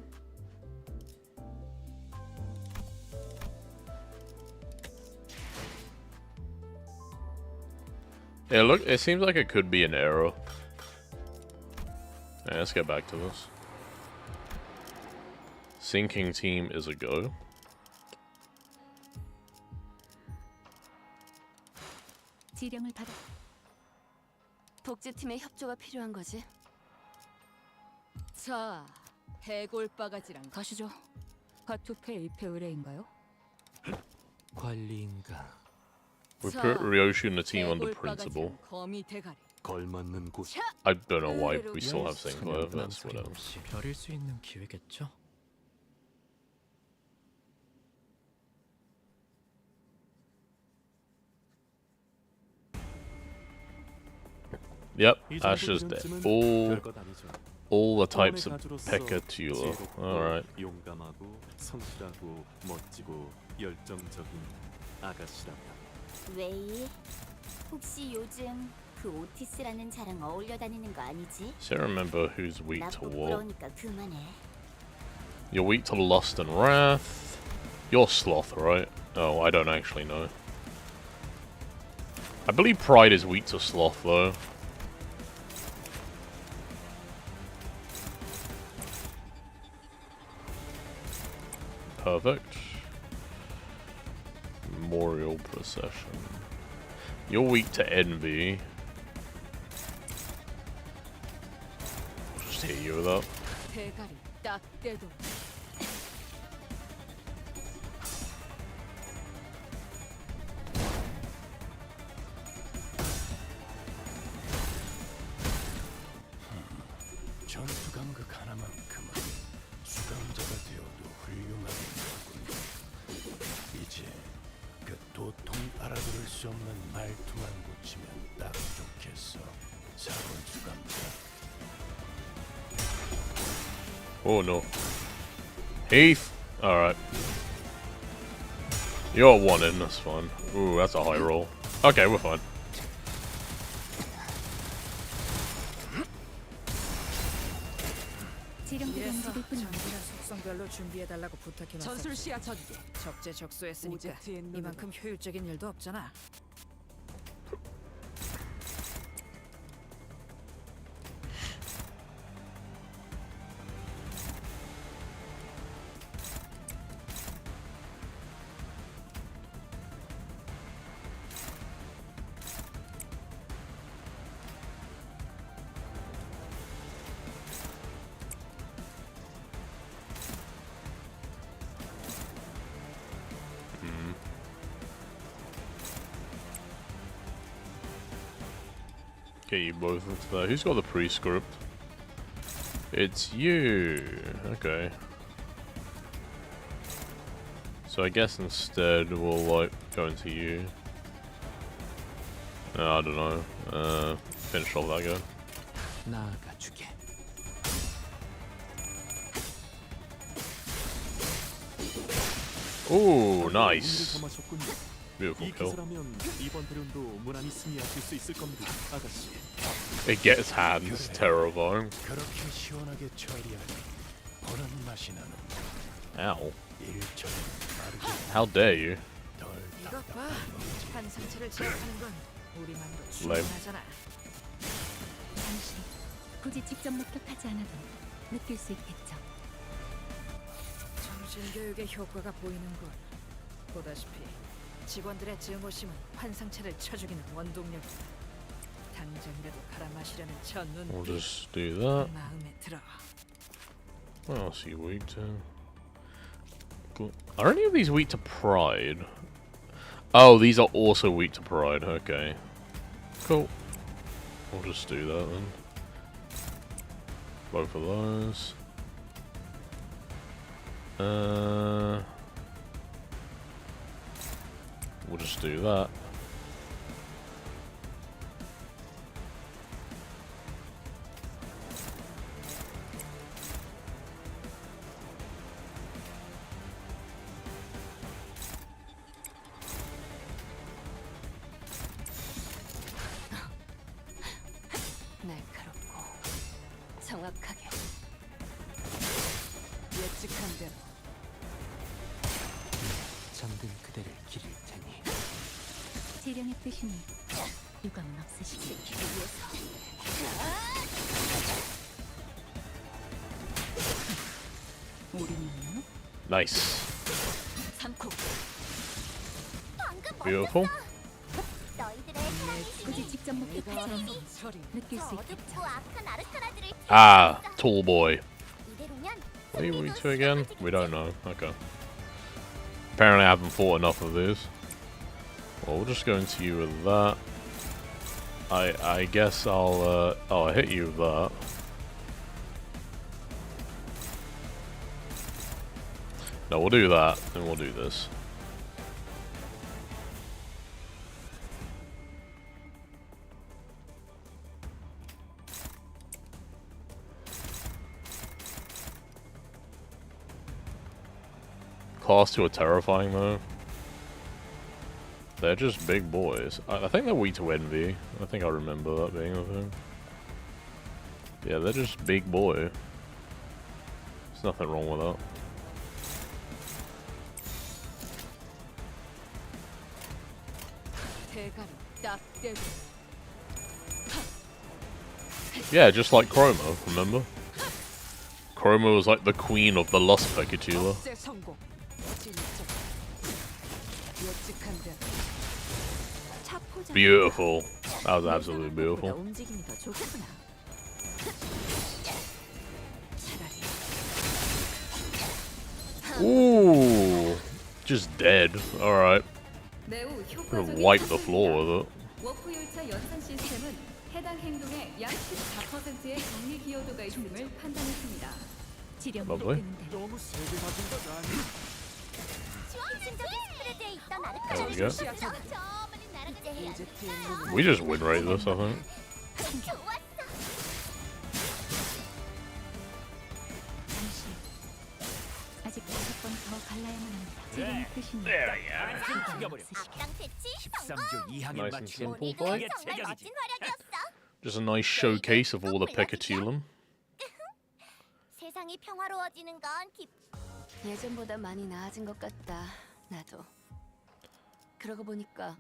Yeah, look, it seems like it could be an error. Yeah, let's get back to this. Sinking team is a go. 지령을 받아. 복제팀의 협조가 필요한 거지. 자, 해골 바가지랑 가시죠. 가투페 1패 의뢰인가요? 관리인가? We put Ryoshi in the team under principal. 거미 대가리. 걸맞는 곳. I don't know why we still have Sinclair, but that's whatever. 별일 수 있는 기회겠죠? Yep, Ash is dead. All the types of Pekatula. Alright. 용감하고 성실하고 멋지고 열정적인 아가씨라며. 웨이, 혹시 요즘 그 오티스라는 자랑 어울려 다니는 거 아니지? So remember who's weak to what. 부끄러우니까 그만해. You're weak to lust and wrath. You're sloth, right? Oh, I don't actually know. I believe pride is weak to sloth, though. Perfect. Memorial procession. You're weak to envy. Just hit you with that. 대가리 딱 떼도. 전투 감각 하나만큼은 수감자가 되어도 훌륭하게 나군. 이제 그 도통 알아들을 수 없는 말투만 고치면 딱 좋겠어. 4번 수감자. Oh no. Heath! Alright. You're 1 in, that's fine. Ooh, that's a high roll. Okay, we're fine. 속성별로 준비해달라고 부탁해놨어. 전술시야 전개. 적재적소했으니까 이만큼 효율적인 일도 없잖아. Get you both into there. Who's got the pre-script? It's you. Okay. So I guess instead we'll like go into you. I don't know. Finish off that guy. 나아가주게. Ooh, nice. Beautiful kill. 이번 대련도 무난히 승리하실 수 있을 겁니다, 아가씨. It gets hands terrifying. 그렇게 시원하게 처리하니 보는 맛이 나는. Ow. 일처럼 빠르게. How dare you? 이것 봐. 한 상처를 제압하는 건 우리만도 Lame. 충분하잖아. 당신이 굳이 직접 목격하지 않아도 느낄 수 있겠죠. 정신교육의 효과가 보이는 걸 보다시피 직원들의 증오심은 환상체를 쳐죽이는 원동력이다. 당장이라도 갈아마시려는 저 We'll 눈빛 just do that. 마음에 들어. What else are you weak to? Cool. Are any of these weak to pride? Oh, these are also weak to pride. Okay. Cool. We'll just do that then. Both of those. We'll just do that. 날카롭고 정확하게 예측한 대로 잠든 그대를 기릴 테니 재령의 뜻이니 유감은 없으시길 위해서. 우리는요? Nice. 삼코. Beautiful. 굳이 직접 목격하처럼 느낄 수 있겠죠. Ah, tall boy. What are you weak to again? We don't know. Okay. Apparently I haven't fought enough of these. Well, we'll just go into you with that. I guess I'll oh, I hit you with that. No, we'll do that, and we'll do this. Class 2 are terrifying though. They're just big boys. I think they're weak to envy. I think I remember that being a thing. Yeah, they're just big boy. There's nothing wrong with that. Yeah, just like Chroma, remember? Chroma was like the queen of the Lost Pekatula. Beautiful. That was absolutely beautiful. Ooh, just dead. Alright. Gonna wipe the floor with it. 워프열차 연산 시스템은 해당 행동의 약 14%의 정리 기여도가 있음을 판단했습니다. Lovely. 너무 세게 맞은 건 아니. 즉흥적인 스프레드에 있던 There we go. 아르카나. We just win rate this, I think. 아직 5번 더 갈라야만 합니다. 재령의 뜻이니 한숨 죽여버려. 13조 2항에 Nice and 맞추는 simple fight. 이게 제격이지. Just a nice showcase of all the Pekatulum. 세상이 평화로워지는 건 예전보다 많이 나아진 것 같다. 나도. 그러고 보니까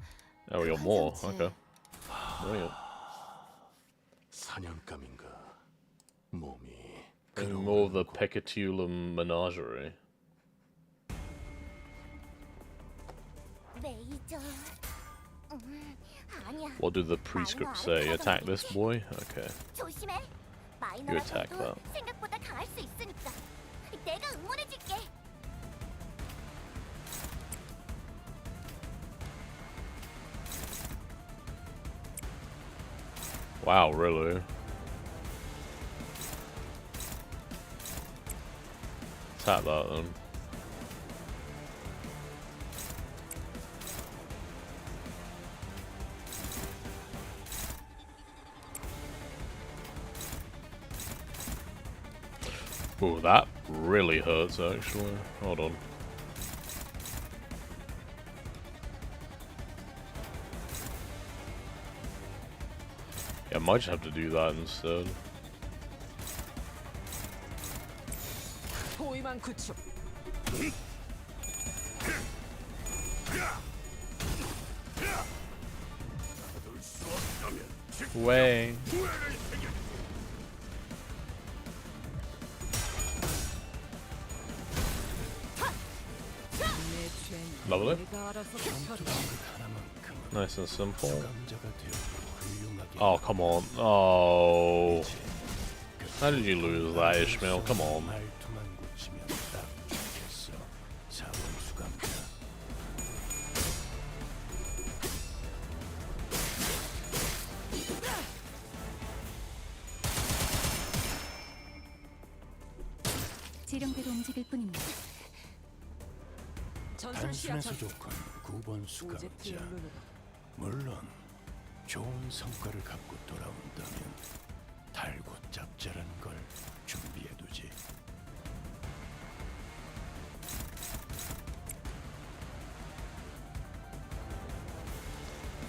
Oh, we got more. Okay. Brilliant. 사냥감인가 몸이 And more of the Pekatulum menagerie. 메이저. 아니야. What do the prescripts say? Attack this boy? Okay. 조심해. You attack that. 생각보다 강할 수 있으니까. 내가 응원해줄게. Wow, really? Attack that then. Ooh, that really hurts actually. Hold on. Yeah, I might just have to do that instead. 포위만 구축. Way. Lovely. 내가 알아서 처리. Nice and simple. 수감자가 되어 훌륭하게 Oh, come on. Oh. How did you lose that, Ishmael? Come on. 말투만 고치면 딱 좋겠어. 사원 수감자. 지령대로 움직일 뿐입니다. 단순해서 좋군. 9번 수감자. 물론 좋은 성과를 갖고 돌아온다면 달고 짭짤한 걸 준비해두지.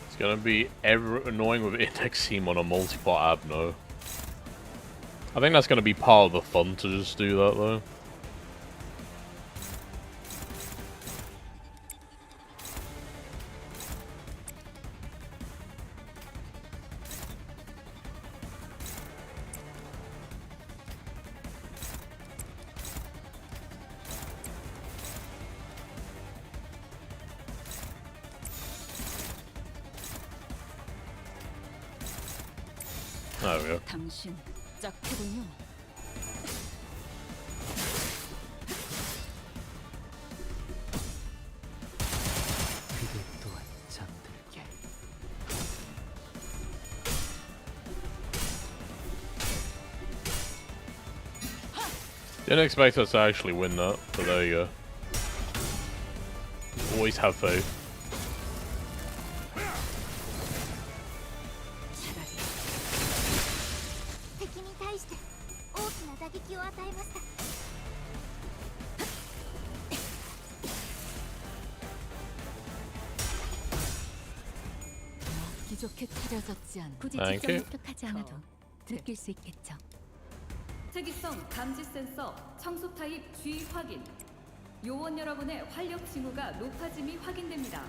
It's gonna be ever annoying with index team on a multi-bot Abno. I think that's gonna be part of the fun to just do that though. There we go. 당신 짝패군요. 그대 또한 잠들게. Didn't expect us to actually win that, but there you go. Always have faith. 기좋게 차려졌지 않아. 굳이 직접 목격하지 않아도 느낄 수 있겠죠. 특이성 감지 센서 청소 타입 G 확인. 요원 여러분의 활력 징후가 높아짐이 확인됩니다.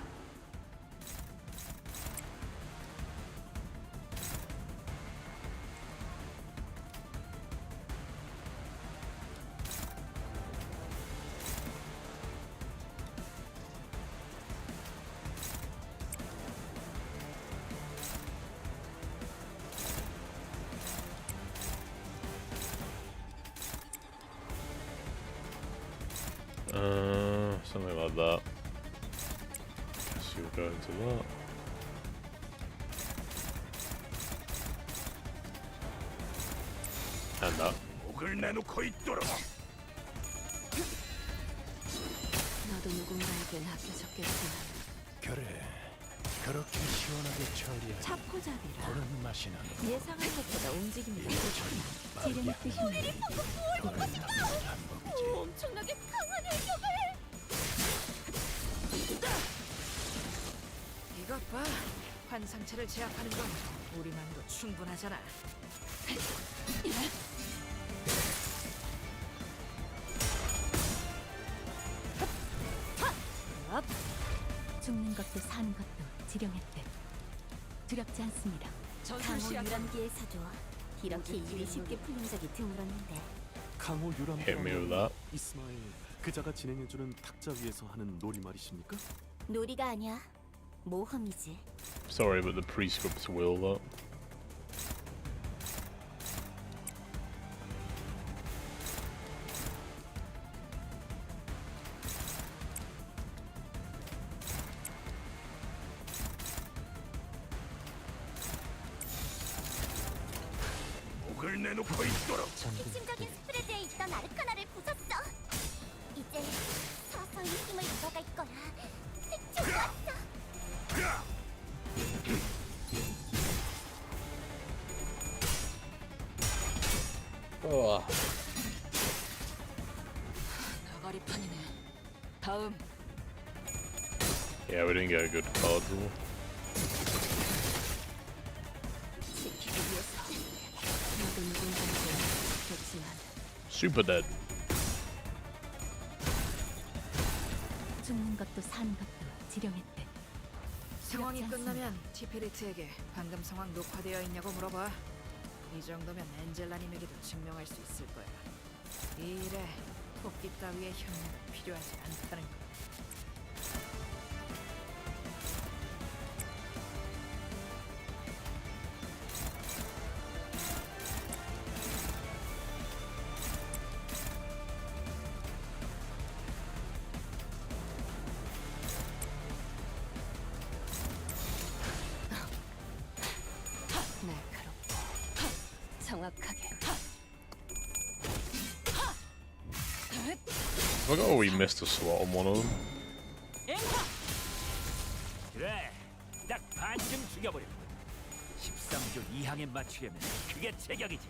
Something like that. Guess you'll go into that. And that. 목을 내놓고 있도록. 나도 누군가에게 낚여졌겠지만. 그래. 그렇게 시원하게 처리하니 차포잡이라. 보는 맛이 나는. 예상한 것보다 움직임이 좋구나. 지령의 뜻입니다. 엄청나게 강한 일격을! 이것 봐. 환상체를 제압하는 건 우리만으로 충분하잖아. 죽는 것도 사는 것도 지령의 뜻. 두렵지 않습니다. 강호 유람기에서도 이렇게 일이 쉽게 풀린 적이 드물었는데. 강호 Hit me with 유람기라면 that. 이스마일 그자가 진행해주는 탁자 위에서 하는 놀이 말이십니까? 놀이가 아니야. 모험이지. Sorry, but the prescripts will that. 목을 내놓고 있도록. 핵심적인 스프레드에 있던 아르카나를 부쉈어. 이제 서서히 힘을 잃어갈 거야. 좋았어. Oh. 나가리판이네. 다음. Yeah, we didn't get a good card rule. 지키기 위해서 나도 누군가에게 낚여졌지만. Super dead. 죽는 것도 사는 것도 지령의 뜻. 상황이 끝나면 티페리트에게 방금 상황 녹화되어 있냐고 물어봐. 이 정도면 엔젤라님에게도 증명할 수 있을 거야. 이 일에 토끼 따위의 협력이 필요하지 않다는 거. 명확하게. I forgot we missed a slot on one of them. 그래, 딱 반쯤 죽여버려. 13조 2항에 맞추려면 그게 제격이지.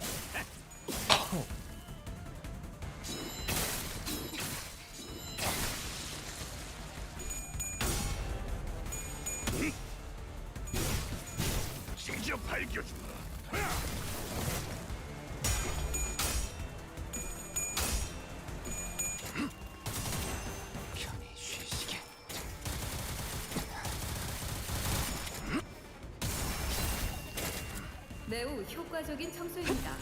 직접 밝혀주마. 편히 쉬시게. 매우 효과적인 청소입니다.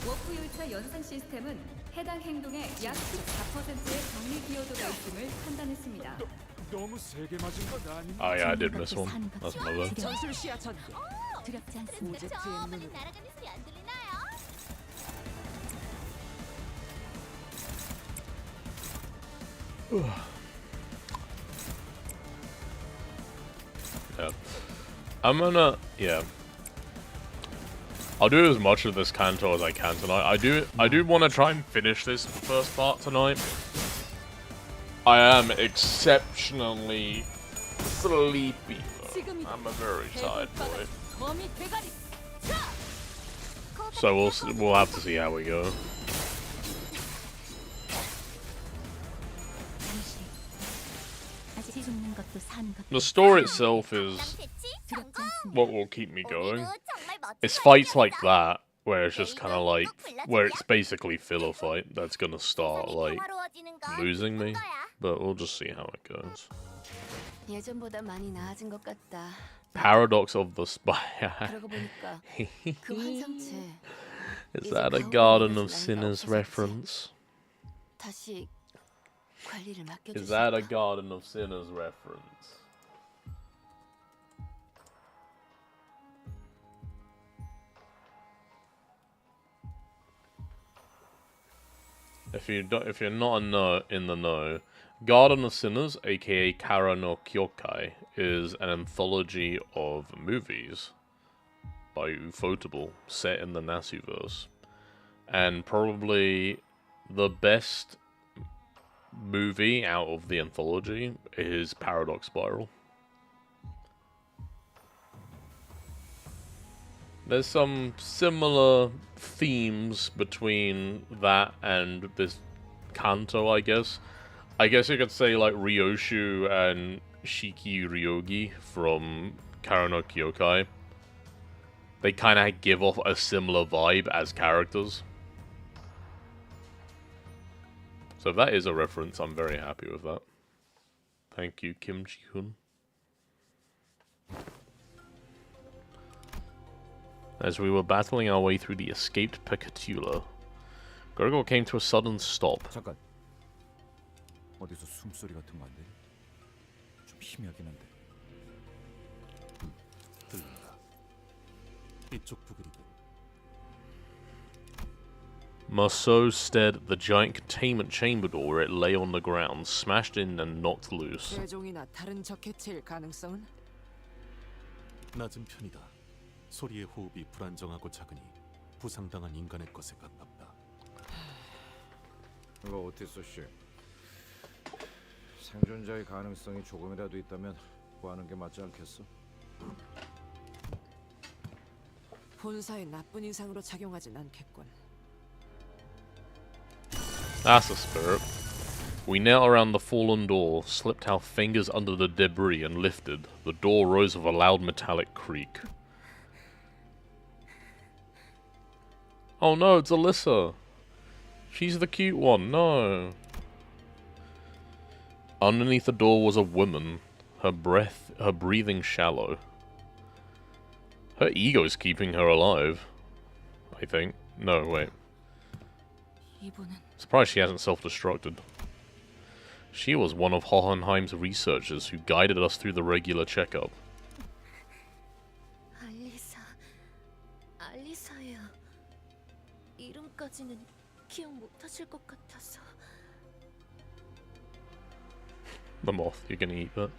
워프 열차 연산 시스템은 해당 행동의 약 14%의 정리 기여도가 있음을 판단했습니다. 너무 세게 맞은 건 아닌가? Oh yeah, I did miss one. That's my bad. 전술 시야 전개. 두렵지 않습니다. 오젝트의 눈으로 날아가는 소리 안 들리나요? Yeah. I'm gonna, yeah. I'll do as much of this Canto as I can tonight. I do want to try and finish this first part tonight. I am exceptionally sleepy though. I'm a very tired boy. So we'll have to see how we go. The story itself is what will keep me going. It's fights like that, where it's just kind of like, where it's basically filler fight, that's gonna start like losing me. But we'll just see how it goes. 예전보다 많이 나아진 것 같다. Paradox of the Spy. 그러고 보니까 그 환상체 Is that a Garden of Sinners reference? 다시 관리를 맡겨주세요. Is that a Garden of Sinners reference? If you're not in the know, Garden of Sinners, aka Kara no Kyokai, is an anthology of movies by Ufotable set in the Nasuverse, and probably the best movie out of the anthology is Paradox Spiral. There's some similar themes between that and this Kanto, I guess. I guess you could say like Ryoshu and Shiki Ryogi from Kara no Kyokai. They kind of give off a similar vibe as characters. So if that is a reference, I'm very happy with that. Thank you, Kimchi-kun. As we were battling our way through the escaped Picatula, Gregor came to a sudden stop. 잠깐. 어디서 숨소리 같은 거 안 돼? 좀 희미하긴 한데. 들린다. 이쪽 부근이군. Marceau stared at the giant containment chamber door where it lay on the ground, smashed in and knocked loose. 대종이나 다른 적해체일 가능성은? 낮은 편이다. 소리의 호흡이 불안정하고 작으니 부상당한 인간의 것에 가깝다. 이거 오티스 씨. 생존자의 가능성이 조금이라도 있다면 구하는 게 맞지 않겠어? 본사에 나쁜 인상으로 작용하진 않겠군. That's the spirit. We knelt around the fallen door, slipped our fingers under the debris and lifted. The door rose with a loud metallic creak. Oh no, it's Alyssa! She's the cute one, no! Underneath the door was a woman, her breathing shallow. Her ego's keeping her alive, I think. No, wait. Surprised she hasn't self-destructed. She was one of Hohenheim's researchers who guided us through the regular checkup. 알리사예요. 이름까지는 기억 못하실 것 같아서. The moth, you're gonna eat that.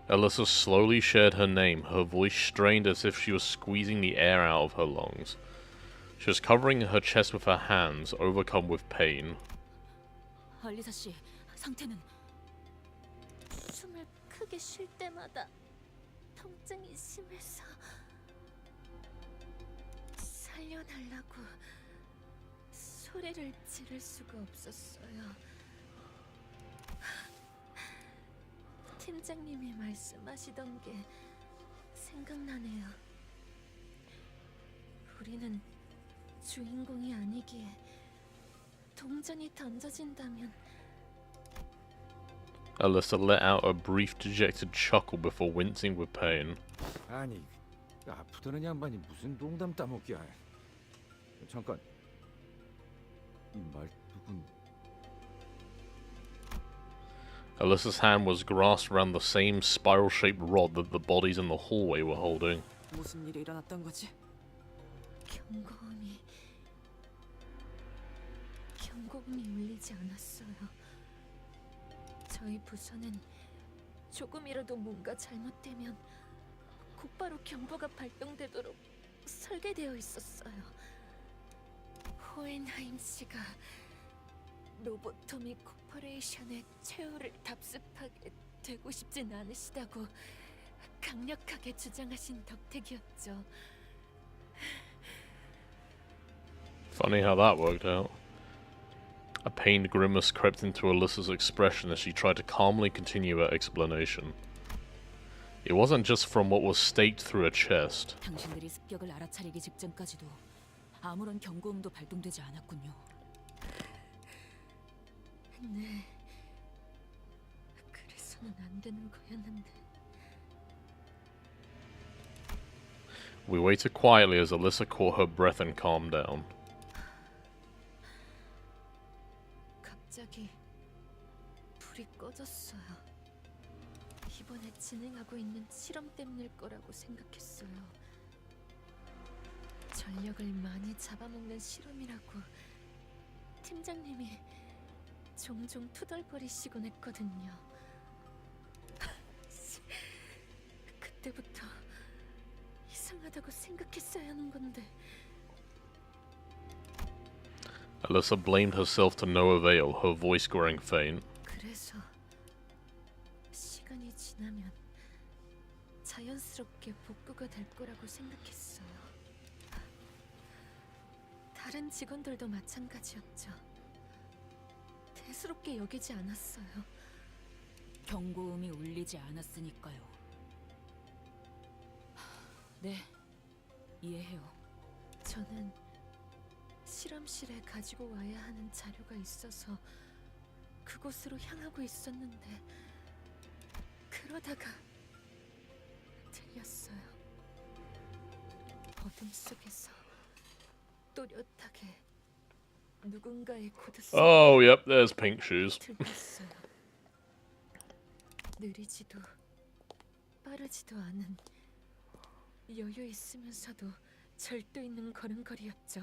Alyssa slowly shared her name, her voice strained as if she was squeezing the air out of her lungs. She was covering her chest with her hands, overcome with pain. 알리사 씨, 상태는? 숨을 크게 쉴 때마다 통증이 심해서 살려달라고 소리를 지를 수가 없었어요. 팀장님이 말씀하시던 게 생각나네요. 우리는 주인공이 아니기에 동전이 던져진다면. Alyssa let out a brief dejected chuckle before wincing with pain. 아니, 아프다는 양반이 무슨 농담 따먹기야. 잠깐, 이 말뚝은... Alyssa's hand was grasped around the same spiral-shaped rod that the bodies in the hallway were holding. 무슨 일이 일어났던 거지? 경고음이 울리지 않았어요. 저희 부서는 조금이라도 뭔가 잘못되면 곧바로 경보가 발동되도록 설계되어 있었어요. 호헨하임 씨가 로보토미 코퍼레이션의 최후를 답습하게 되고 싶진 않으시다고 강력하게 주장하신 덕택이었죠. Funny how that worked out. A pained grimace crept into Alyssa's expression as she tried to calmly continue her explanation. It wasn't just from what was staked through her chest. 당신들이 습격을 알아차리기 직전까지도 아무런 경고음도 발동되지 않았군요. 네. 그래서는 안 되는 거였는데. We waited quietly as Alyssa caught her breath and calmed down. 갑자기 불이 꺼졌어요. 이번에 진행하고 있는 실험 때문일 거라고 생각했어요. 전력을 많이 잡아먹는 실험이라고 팀장님이 종종 투덜거리시곤 했거든요. 그때부터 이상하다고 생각했어야 하는 건데. Alyssa blamed herself to no avail, her voice growing faint. 그래서 시간이 지나면 자연스럽게 복구가 될 거라고 생각했어요. 다른 직원들도 마찬가지였죠. 대수롭게 여기지 않았어요. 경고음이 울리지 않았으니까요. 네, 이해해요. 저는 실험실에 가지고 와야 하는 자료가 있어서 그곳으로 향하고 있었는데 그러다가 들렸어요. 어둠 속에서 또렷하게 누군가의 구두소리가 Oh, yep, there's pink shoes. 들렸어요. 느리지도 빠르지도 않은 여유 있으면서도 절도 있는 걸음걸이였죠.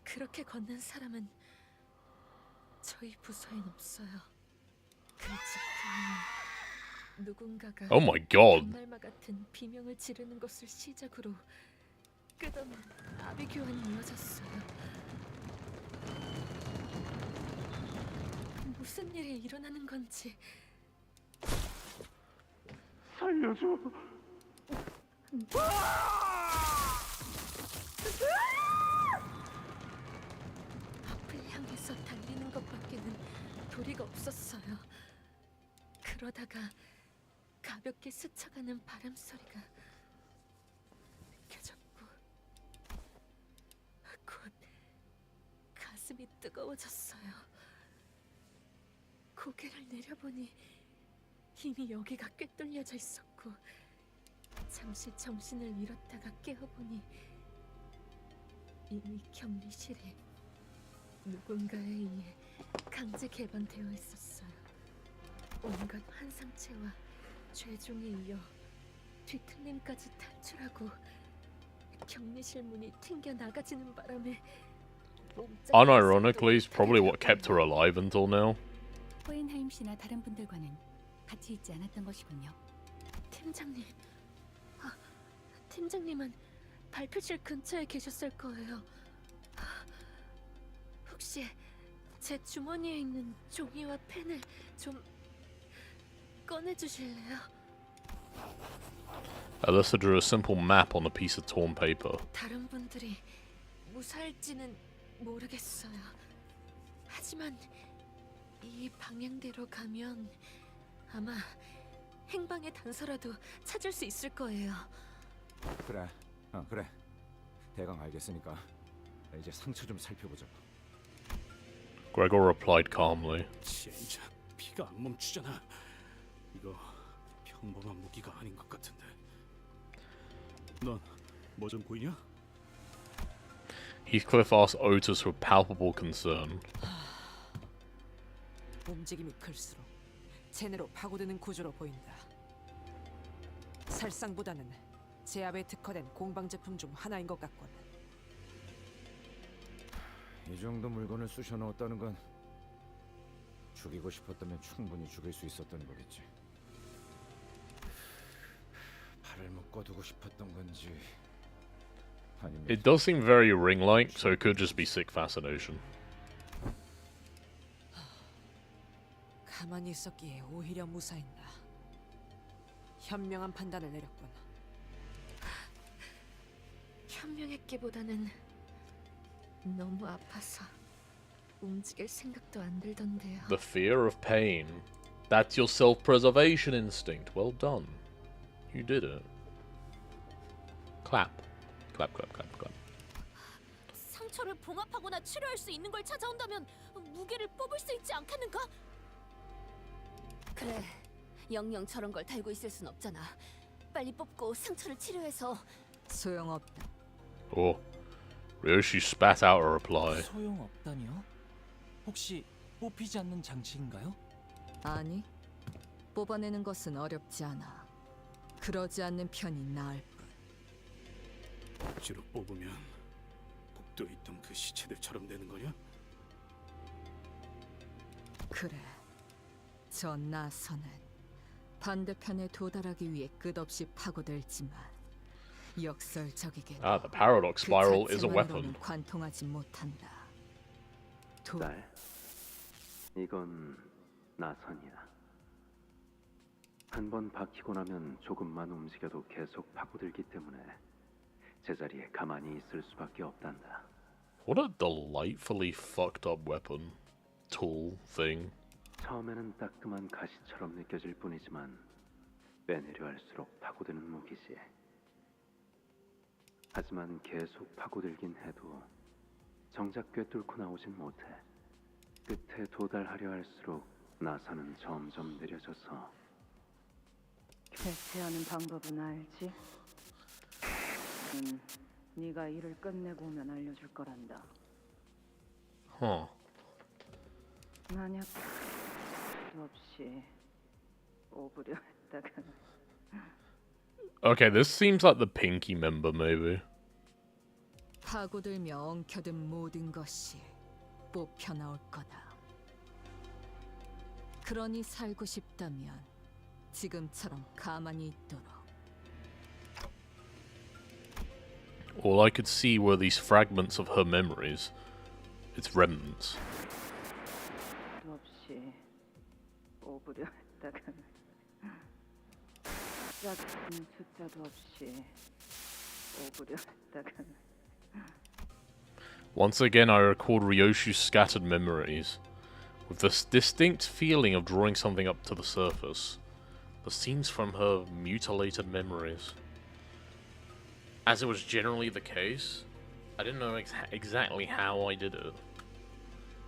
그렇게 걷는 사람은 저희 부서엔 없어요. 그 직후에는 누군가가 Oh my god. 장날마 같은 비명을 지르는 것을 시작으로 끝없는 아비 교환이 이어졌어요. 무슨 일이 일어나는 건지. 살려줘. 앞을 향해서 달리는 것밖에는 도리가 없었어요. 그러다가 가볍게 스쳐가는 바람 소리가 느껴졌고 곧 가슴이 뜨거워졌어요. 고개를 내려보니 이미 여기가 꿰뚫려져 있었고 잠시 정신을 잃었다가 깨어보니 이미 격리실에 누군가에 의해 강제 개방되어 있었어요. 온갖 환상체와 죄종에 이어 뒤틀림까지 탈출하고 격리실 문이 튕겨 나가지는 바람에 Unironically, it's probably what kept her alive until now. 호헨하임 씨나 다른 분들과는 같이 있지 않았던 것이군요. 팀장님, 팀장님은 발표실 근처에 계셨을 거예요. 혹시 제 주머니에 있는 종이와 펜을 좀 꺼내주실래요? Alyssa drew a simple map on a piece of torn paper. 다른 분들이 무사할지는 모르겠어요. 하지만 이 방향대로 가면 아마 행방의 단서라도 찾을 수 있을 거예요. 그래, 그래. 대강 알겠으니까 이제 상처 좀 살펴보자. Gregor replied calmly. 진짜 피가 안 멈추잖아. 이거 평범한 무기가 아닌 것 같은데. 넌 뭐 좀 보이냐? Heathcliff asked Otis with palpable concern. 움직임이 클수록 제대로 파고드는 구조로 보인다. 살상보다는 제압에 특화된 공방 제품 중 하나인 것 같군. 이 정도 물건을 쑤셔 넣었다는 건 죽이고 싶었다면 충분히 죽일 수 있었다는 거겠지. 팔을 묶어두고 싶었던 건지 아니면 It does seem very ring-like, so it could just be sick fascination. 가만히 있었기에 오히려 무사했나. 현명한 판단을 내렸군. 현명했기보다는 너무 아파서 움직일 생각도 안 들던데요. The fear of pain. That's your self-preservation instinct. Well done. You did it. Clap. Clap, clap, clap, clap. 상처를 봉합하거나 치료할 수 있는 걸 찾아온다면 무게를 뽑을 수 있지 않겠는가? 그래, 영영 저런 걸 달고 있을 순 없잖아. 빨리 뽑고 상처를 치료해서. 소용없다. Oh. Ryoshi spat out a reply. 소용없다니요? 혹시 뽑히지 않는 장치인가요? 아니, 뽑아내는 것은 어렵지 않아. 그러지 않는 편이 나을 뿐. 억지로 뽑으면 복도에 있던 그 시체들처럼 되는 거냐? 그래, 저 나선은 반대편에 도달하기 위해 끝없이 파고들지만 역설적이게 Ah, the paradox spiral is a weapon. 관통하지 못한다. 딸, 이건 나선이야. 한 번 박히고 나면 조금만 움직여도 계속 파고들기 때문에 제자리에 가만히 있을 수밖에 없단다. What a delightfully fucked up weapon. Tool thing. 처음에는 따끔한 가시처럼 느껴질 뿐이지만 빼내려 할수록 파고드는 무기지. 하지만 계속 파고들긴 해도 정작 꿰뚫고 나오진 못해. 끝에 도달하려 할수록 나선은 점점 느려져서. 대체하는 방법은 알지? 네가 일을 끝내고 오면 알려줄 거란다. Huh. 만약 없이 뽑으려 했다가. Okay, this seems like the Pinky member, maybe. 파고들며 엉켜든 모든 것이 뽑혀 나올 거다. 그러니 살고 싶다면 지금처럼 가만히 있도록. All I could see were these fragments of her memories. Its remnants. 없이 뽑으려 했다가. 작은 숫자도 없이 뽑으려 했다가. Once again, I recalled Ryoshu's scattered memories, with this distinct feeling of drawing something up to the surface. The scenes from her mutilated memories. As it was generally the case, I didn't know exactly how I did it.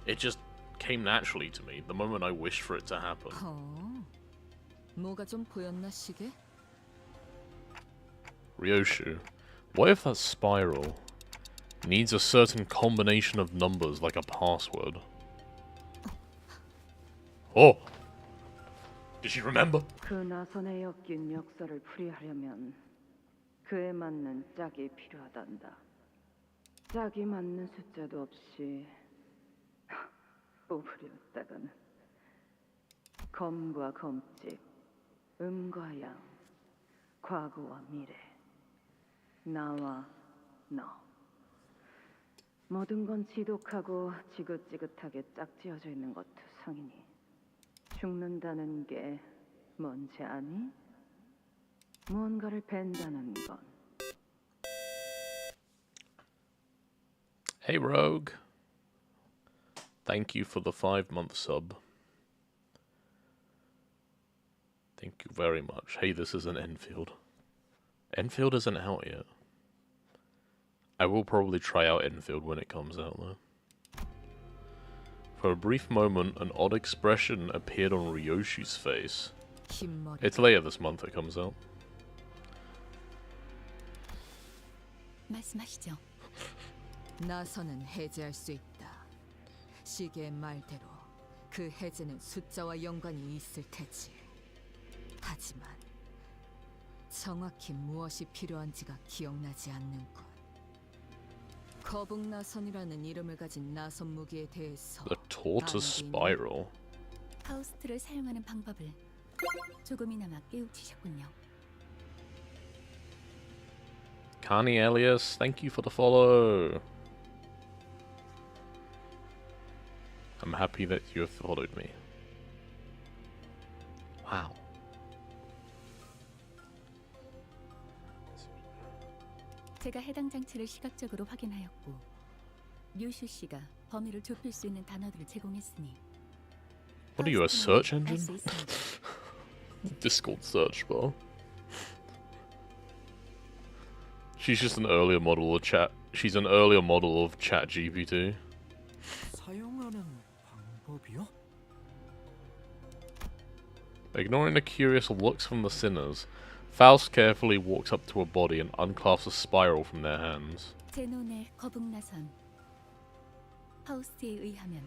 It just came naturally to me the moment I wished for it to happen. 뭐가 좀 보였나 시계? Ryoshu, what if that spiral needs a certain combination of numbers like a password? Oh! Did she remember? 그 나선에 엮인 역사를 풀이하려면 그에 맞는 짝이 필요하단다. 짝이 맞는 숫자도 없이 뽑으려 했다가는 검과 검집, 음과 양, 과거와 미래, 나와 너. 모든 건 지독하고 지긋지긋하게 짝지어져 있는 것도 상이니 죽는다는 게 뭔지 아니? 무언가를 벤다는 건. Hey Rogue. Thank you for the 5-month sub. Thank you very much. Hey, this isn't Enfield. Enfield isn't out yet. I will probably try out Enfield when it comes out though. For a brief moment, an odd expression appeared on Ryoshi's face. It's later this month it comes out. 말씀하시죠. 나선은 해제할 수 있다. 시계의 말대로 그 해제는 숫자와 연관이 있을 테지. 하지만 정확히 무엇이 필요한지가 기억나지 않는군. 거북 나선이라는 이름을 가진 나선 무기에 대해서 The Tortoise Spiral. 파우스트를 사용하는 방법을 조금이나마 깨우치셨군요. Carney Elias, thank you for the follow. I'm happy that you have followed me. Wow. 제가 해당 장치를 시각적으로 확인하였고 류슈 씨가 범위를 좁힐 수 있는 단어들을 제공했으니 What are you, a search engine? Discord search bar. She's just an earlier model of chat. She's an earlier model of ChatGPT. 사용하는 방법이요? Ignoring the curious looks from the sinners, Faust carefully walks up to a body and unclasps a spiral from their hands. 제논의 거북나선 파우스트에 의하면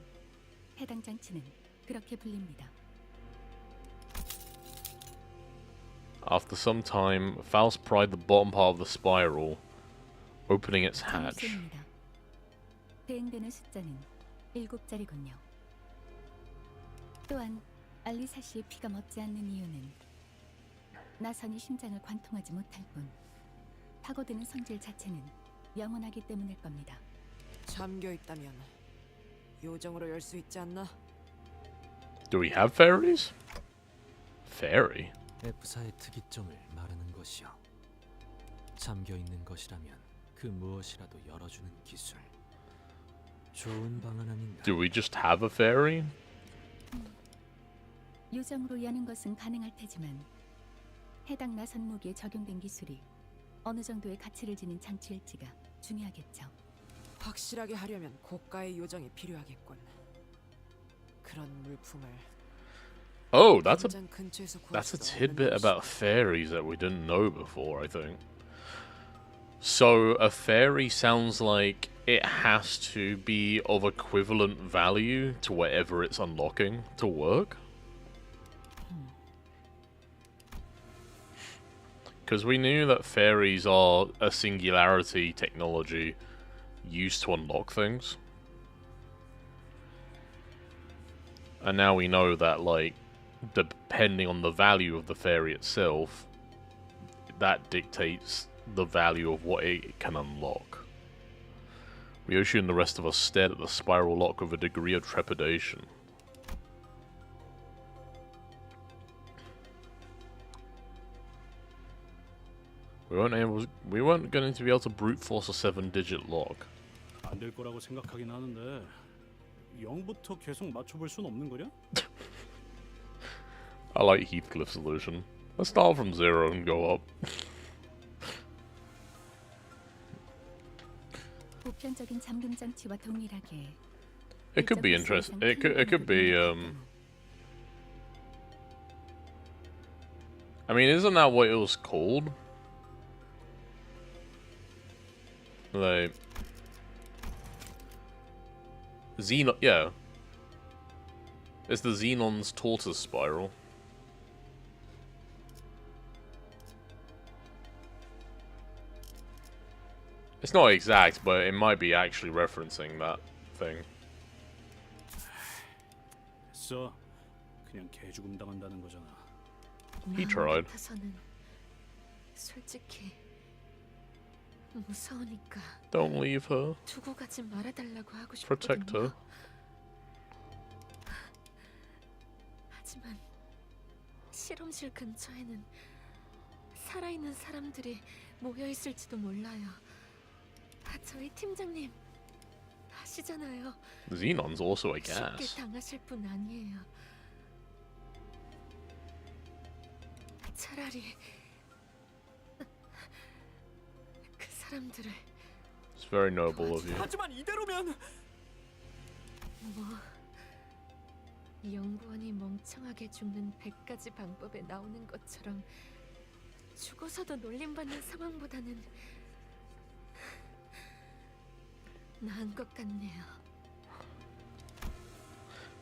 해당 장치는 그렇게 불립니다. After some time, Faust pried the bottom part of the spiral, opening its hatch. 대응되는 숫자는 7자리군요. 또한 알리사 씨의 피가 멎지 않는 이유는 나선이 심장을 관통하지 못할 뿐 파고드는 성질 자체는 영원하기 때문일 겁니다. 잠겨 있다면 요정으로 열 수 있지 않나? Do we have fairies? Fairy? F사의 특이점을 말하는 것이요. 잠겨 있는 것이라면 그 무엇이라도 열어주는 기술. 좋은 방안 아닌가? Do we just have a fairy? 요정으로 여는 것은 가능할 테지만 해당 나선 무기에 적용된 기술이 어느 정도의 가치를 지닌 장치일지가 중요하겠죠. 확실하게 하려면 고가의 요정이 필요하겠군. 그런 물품을 Oh, that's a tidbit about fairies that we didn't know before, I think. So a fairy sounds like it has to be of equivalent value to whatever it's unlocking to work. Because we knew that fairies are a singularity technology used to unlock things. And now we know that, like, depending on the value of the fairy itself, that dictates the value of what it can unlock. Ryoshi and the rest of us stared at the spiral lock with a degree of trepidation. We weren't going to be able to brute force a 7-digit lock. 안 될 거라고 생각하긴 하는데 0부터 계속 맞춰볼 순 없는 거냐? I like Heathcliff's solution. Let's start from 0 and go up. 보편적인 잠금 장치와 동일하게 It could be interesting. It could be I mean, isn't that what it was called? Like Xenon, yeah. It's the Xenon's tortoise spiral. It's not exact, but it might be actually referencing that thing. 됐어. 그냥 개죽음 당한다는 거잖아. He tried. 같아서는 솔직히 무서우니까 Don't leave her. 두고 가지 말아달라고 하고 Protect her. 싶거든요. 하지만 실험실 근처에는 살아있는 사람들이 모여 있을지도 몰라요. 저희 팀장님 아시잖아요. Xenon's also a 쉽게 gas. 당하실 분 아니에요. 차라리 그 사람들을 It's very noble of you. 하지만 이대로면 뭐 연구원이 멍청하게 죽는 100가지 방법에 나오는 것처럼 죽어서도 놀림받는 상황보다는 나은 것 같네요.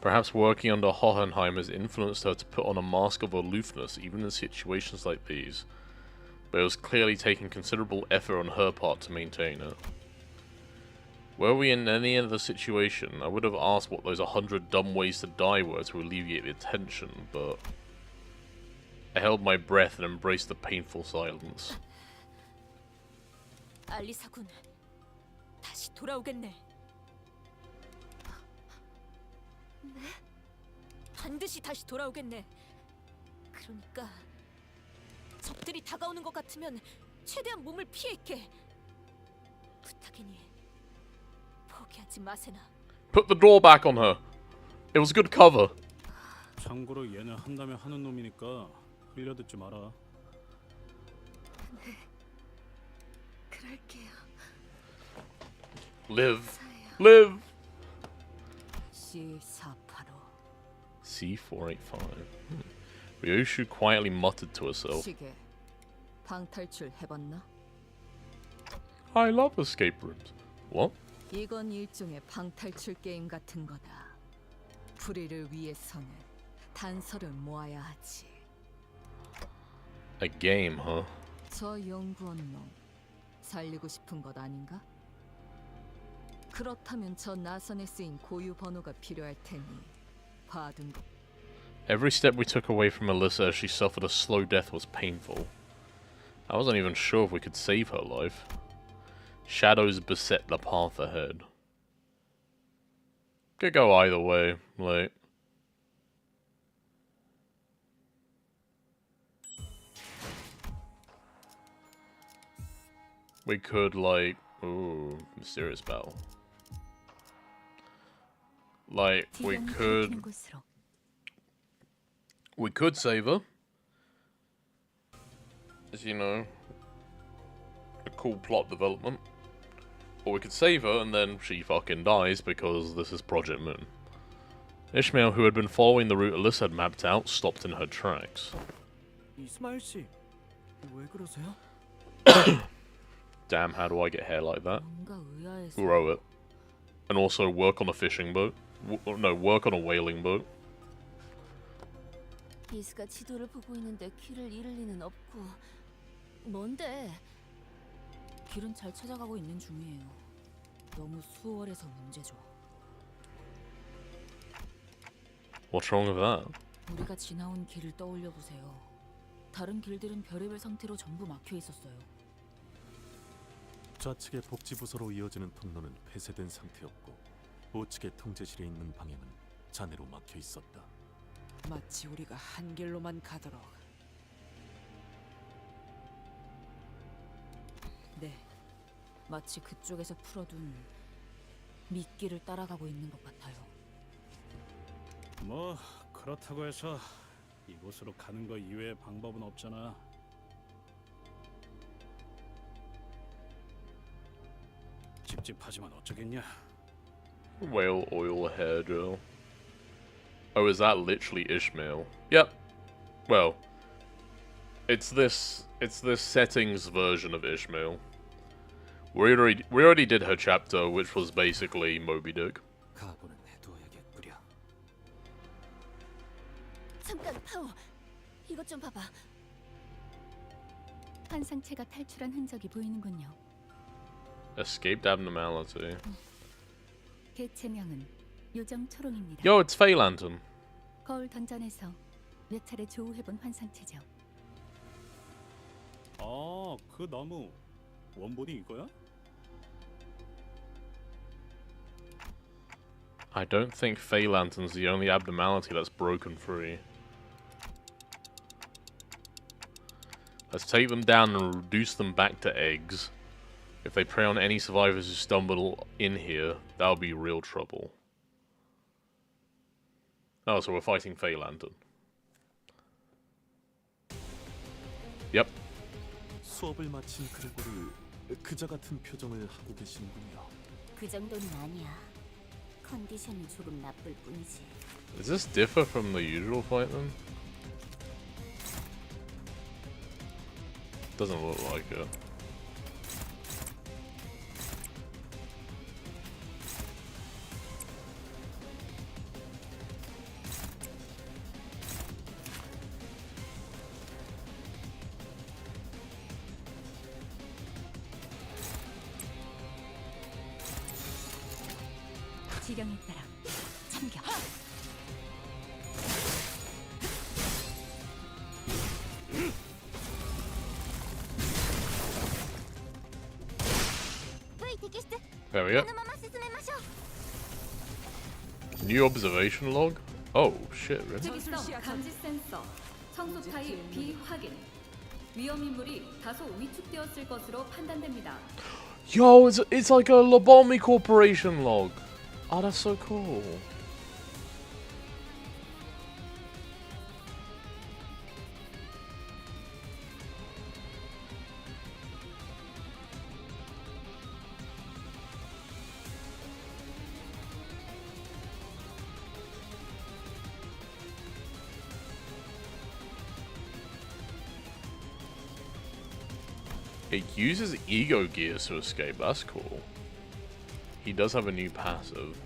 Perhaps working under Hohenheim has influenced her to put on a mask of aloofness even in situations like these, but it was clearly taking considerable effort on her part to maintain it. Were we in any other situation, I would have asked what those 100 dumb ways to die were to alleviate the tension, but I held my breath and embraced the painful silence. 알리사군 다시 돌아오겠네. 네? 반드시 다시 돌아오겠네. 그러니까 적들이 다가오는 것 같으면 최대한 몸을 피해있게. 부탁이니 포기하지 마세나. Put the door back on her. It was good cover. 참고로 얘는 한다면 하는 놈이니까 흘려듣지 마라. 네, 그럴게요. Live. Live. C485. C485. Ryoshu quietly muttered to herself. 시계. 방탈출 해봤나? I love escape rooms. What? 이건 일종의 방탈출 게임 같은 거다. 불의를 위해서는 단서를 모아야 하지. A game, huh? 저 연구원 놈 살리고 싶은 것 아닌가? 그렇다면 저 나선에 쓰인 고유 번호가 필요할 테니 봐둔 거. Every step we took away from Alyssa as she suffered a slow death was painful. I wasn't even sure if we could save her life. Shadows beset the path ahead. Could go either way, like... We could, like... Ooh, mysterious battle. Like, we could... We could save her. As you know, a cool plot development. Or we could save her and then she fucking dies because this is Project Moon. Ishmael, who had been following the route Alyssa had mapped out, stopped in her tracks. 이스마일 씨, 왜 그러세요? Damn, how do I get hair like that? 뭔가 의아해서. Grow it. And also work on a fishing boat. No, work on a whaling boat. 기스가 지도를 보고 있는데 길을 잃을 리는 없고. 뭔데? 길은 잘 찾아가고 있는 중이에요. 너무 수월해서 문제죠. What's wrong with that? 우리가 지나온 길을 떠올려 보세요. 다른 길들은 별의별 상태로 전부 막혀 있었어요. 좌측의 복지부서로 이어지는 통로는 폐쇄된 상태였고 우측의 통제실에 있는 방향은 잔해로 막혀 있었다. 마치 우리가 한 길로만 가도록. 네, 마치 그쪽에서 풀어둔 미끼를 따라가고 있는 것 같아요. 뭐 그렇다고 해서 이곳으로 가는 거 이외의 방법은 없잖아. 찝찝하지만 어쩌겠냐. Whale oil hair gel. Oh, is that literally Ishmael? Yep. Well, it's this settings version of Ishmael. We already did her chapter, which was basically Moby Dick. 각오는 해두어야겠구려. 잠깐, 파오. 이것 좀 봐봐. 환상체가 탈출한 흔적이 보이는군요. Escaped abnormality. 개체명은 요정 초롱입니다. Yo, it's Faye Lantern. 거울 던전에서 몇 차례 조우해본 환상체죠. 아, 그 나무 원본이 이거야? I don't think Fey Lantern's the only abnormality that's broken free. Let's take them down and reduce them back to eggs. If they prey on any survivors who stumble in here, that'll be real trouble. Oh, so we're fighting Fey Lantern. Yep. 수업을 마친 그레고르 그자 같은 표정을 하고 계시는군요. 그 정도는 아니야. 컨디션이 조금 나쁠 뿐이지. Does this differ from the usual fight then? Doesn't look like it. 지령에 따라 참격. There we go. New observation log? Oh shit, really? 특이성 감지 센서, 청소 타입 비확인. 위험 인물이 다소 위축되었을 것으로 판단됩니다. Yo, it's like a Lobotomy Corporation log. Oh, that's so cool. It uses ego gears to escape, that's cool. He does have a new passive.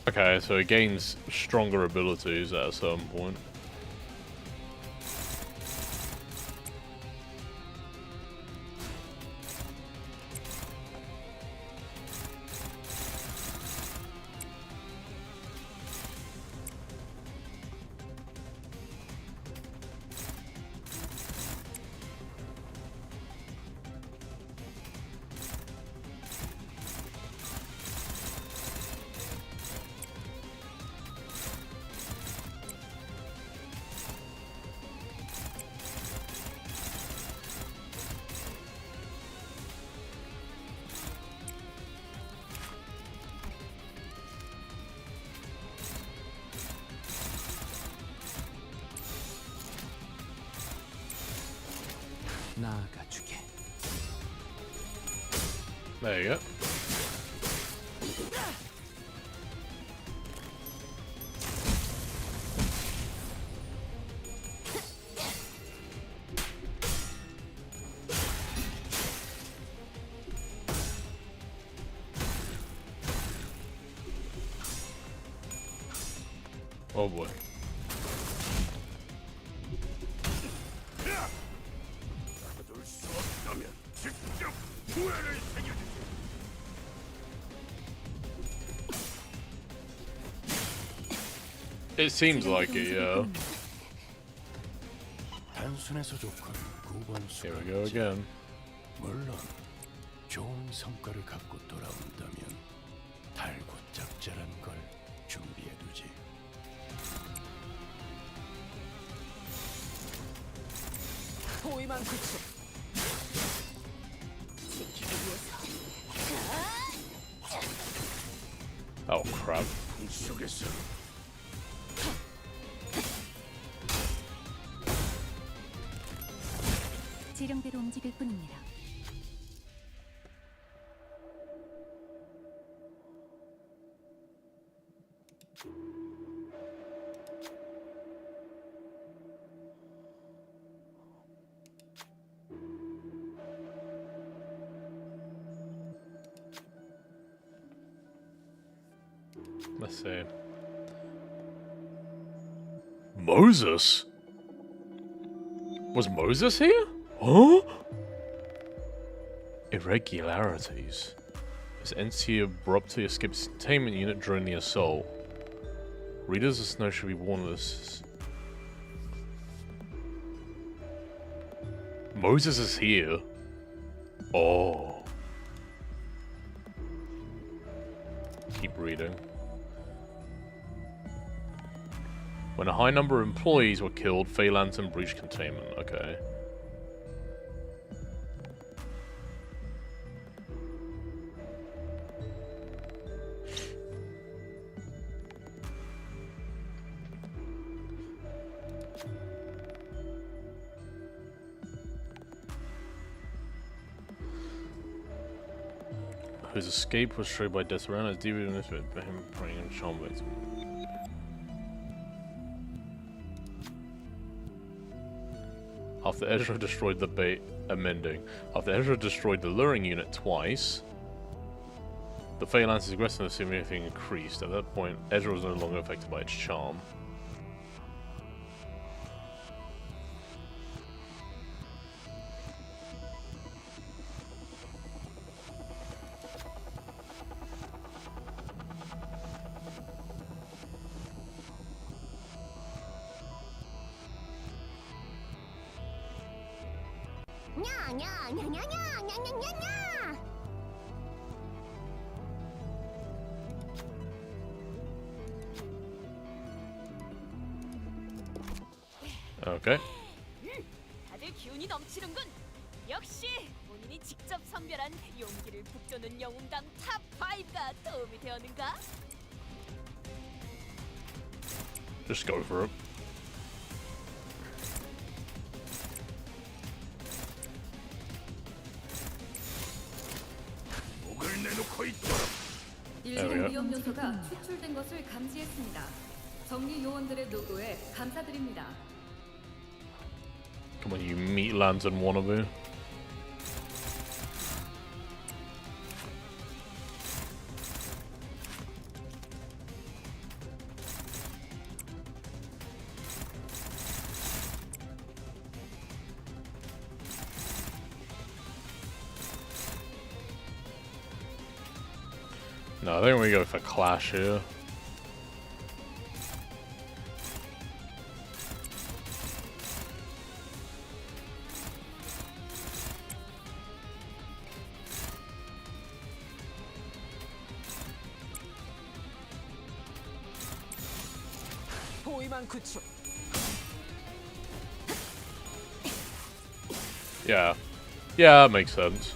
Okay, so it gains stronger abilities at a certain point. 나아가주게. There you go. Oh boy. It seems like it, yeah. 단순해서 좋군. 9번 Here we go again. 물론 좋은 성과를 갖고 돌아온다면 달고 짭짤한 걸 준비해두지. 호위만 구축. Oh crap. 속에서 지령대로 움직일 뿐입니다. Let's see. Moses? Was Moses here? Huh? Irregularities. This entity abruptly escaped its containment unit during the assault. Readers of Snow should be warned of this. Moses is here. Oh. Keep reading. When a high number of employees were killed, Phalanton breached containment. Okay. Whose escape was triggered by Desperado as deviated in this bit by him praying in charm victim. After Ezra destroyed the bait, amending. After Ezra destroyed the luring unit twice, the Phalanx's aggressiveness significantly increased. At that point, Ezra was no longer affected by its charm. Okay. 다들 기운이 넘치는군. 역시 본인이 직접 선별한 용기를 북돋는 영웅당 탑 5가 도움이 되었는가? Just go for it. 일부 위험 요소가 추출된 것을 감지했습니다. 정리 요원들의 노고에 감사드립니다. Come on, you meat lantern wannabe. No, I think we go for Clash here. Yeah. Yeah, that makes sense.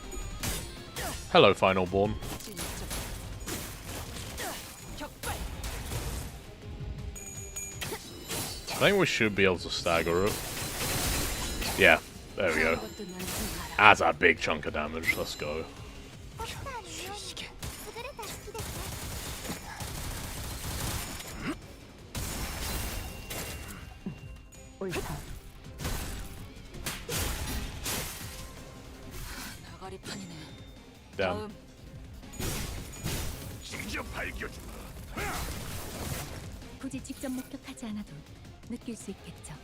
Hello, Final Born. I think we should be able to stagger it. Yeah, there we go. That's a big chunk of damage. Let's go. Damn. 굳이 직접 목격하지 않아도 느낄 수 있겠죠.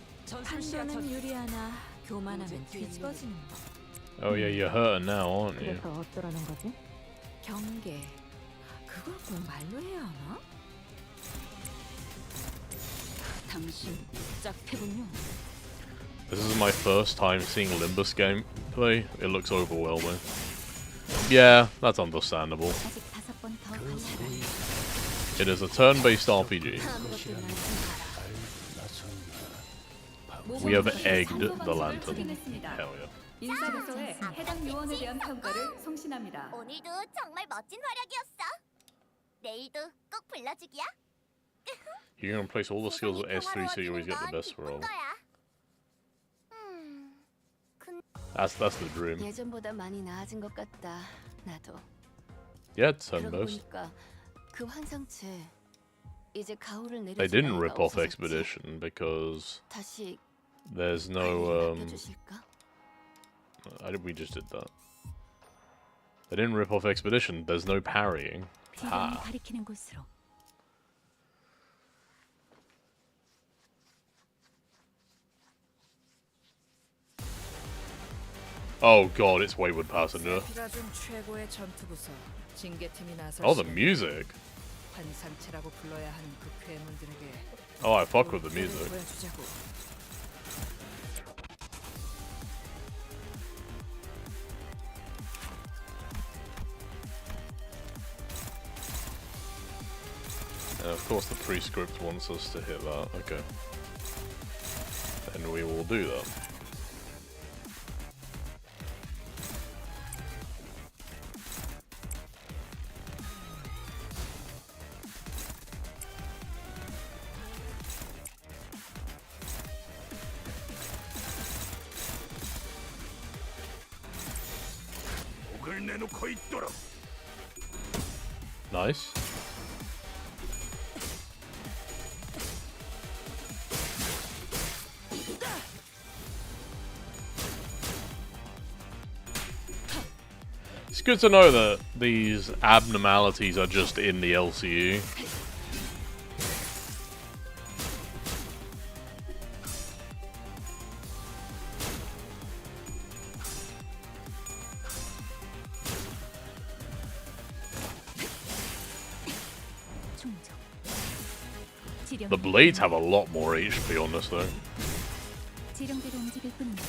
판도는 유리하나 교만하면 뒤집어지는 법. Oh yeah, you're hurting now, aren't you? 그래서 어쩌라는 거지? 경계. 그걸 꼭 말로 해야 하나? 당신 짝패군요. This is my first time seeing Limbus gameplay. It looks overwhelming. Yeah, that's understandable. It is a turn-based RPG. We have egged the lantern. Hell yeah. 인사부서에 해당 요원에 대한 평가를 송신합니다. 오늘도 정말 멋진 활약이었어. 내일도 꼭 불러주기야. You can replace all the skills with S3 so you always get the best roll. That's the dream. 예전보다 많이 나아진 것 같다. 나도. Yeah, turn-based. 그 환상체 이제 가오를 내리지. They didn't rip off Expedition because there's no we just did that. They didn't rip off Expedition. There's no parrying. Ha. Oh god, it's Wayward Passenger. 피가 준 최고의 전투부서 징계팀이 나설 Oh, the 시간이다. music. 환상체라고 불러야 하는 그 괴물들에게 Oh, I fuck with the 무대를 music. 보여주자고. And of course the prescript wants us to hit that. Okay. Then we will do that. 목을 내놓고 있도록. Nice. It's good to know that these abnormalities are just in the LCU. 충족. 지령. The blades have a lot more HP on this though. 지령대로 움직일 뿐입니다.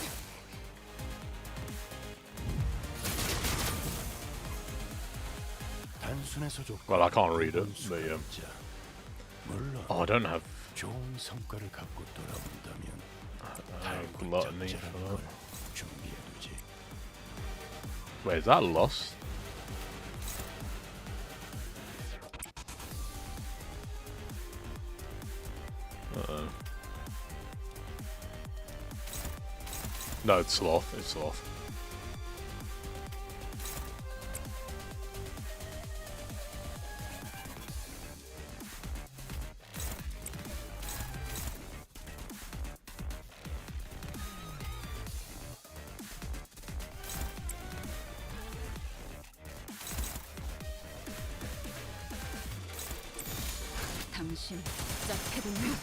단순해서 좋고. Well, I can't read it, but yeah. 물론 Oh, I don't have 좋은 성과를 갖고 돌아온다면 gluttony for that. 준비해두지. Wait, is that lost? Uh-oh. No, it's sloth. It's sloth. 당신 짝해보니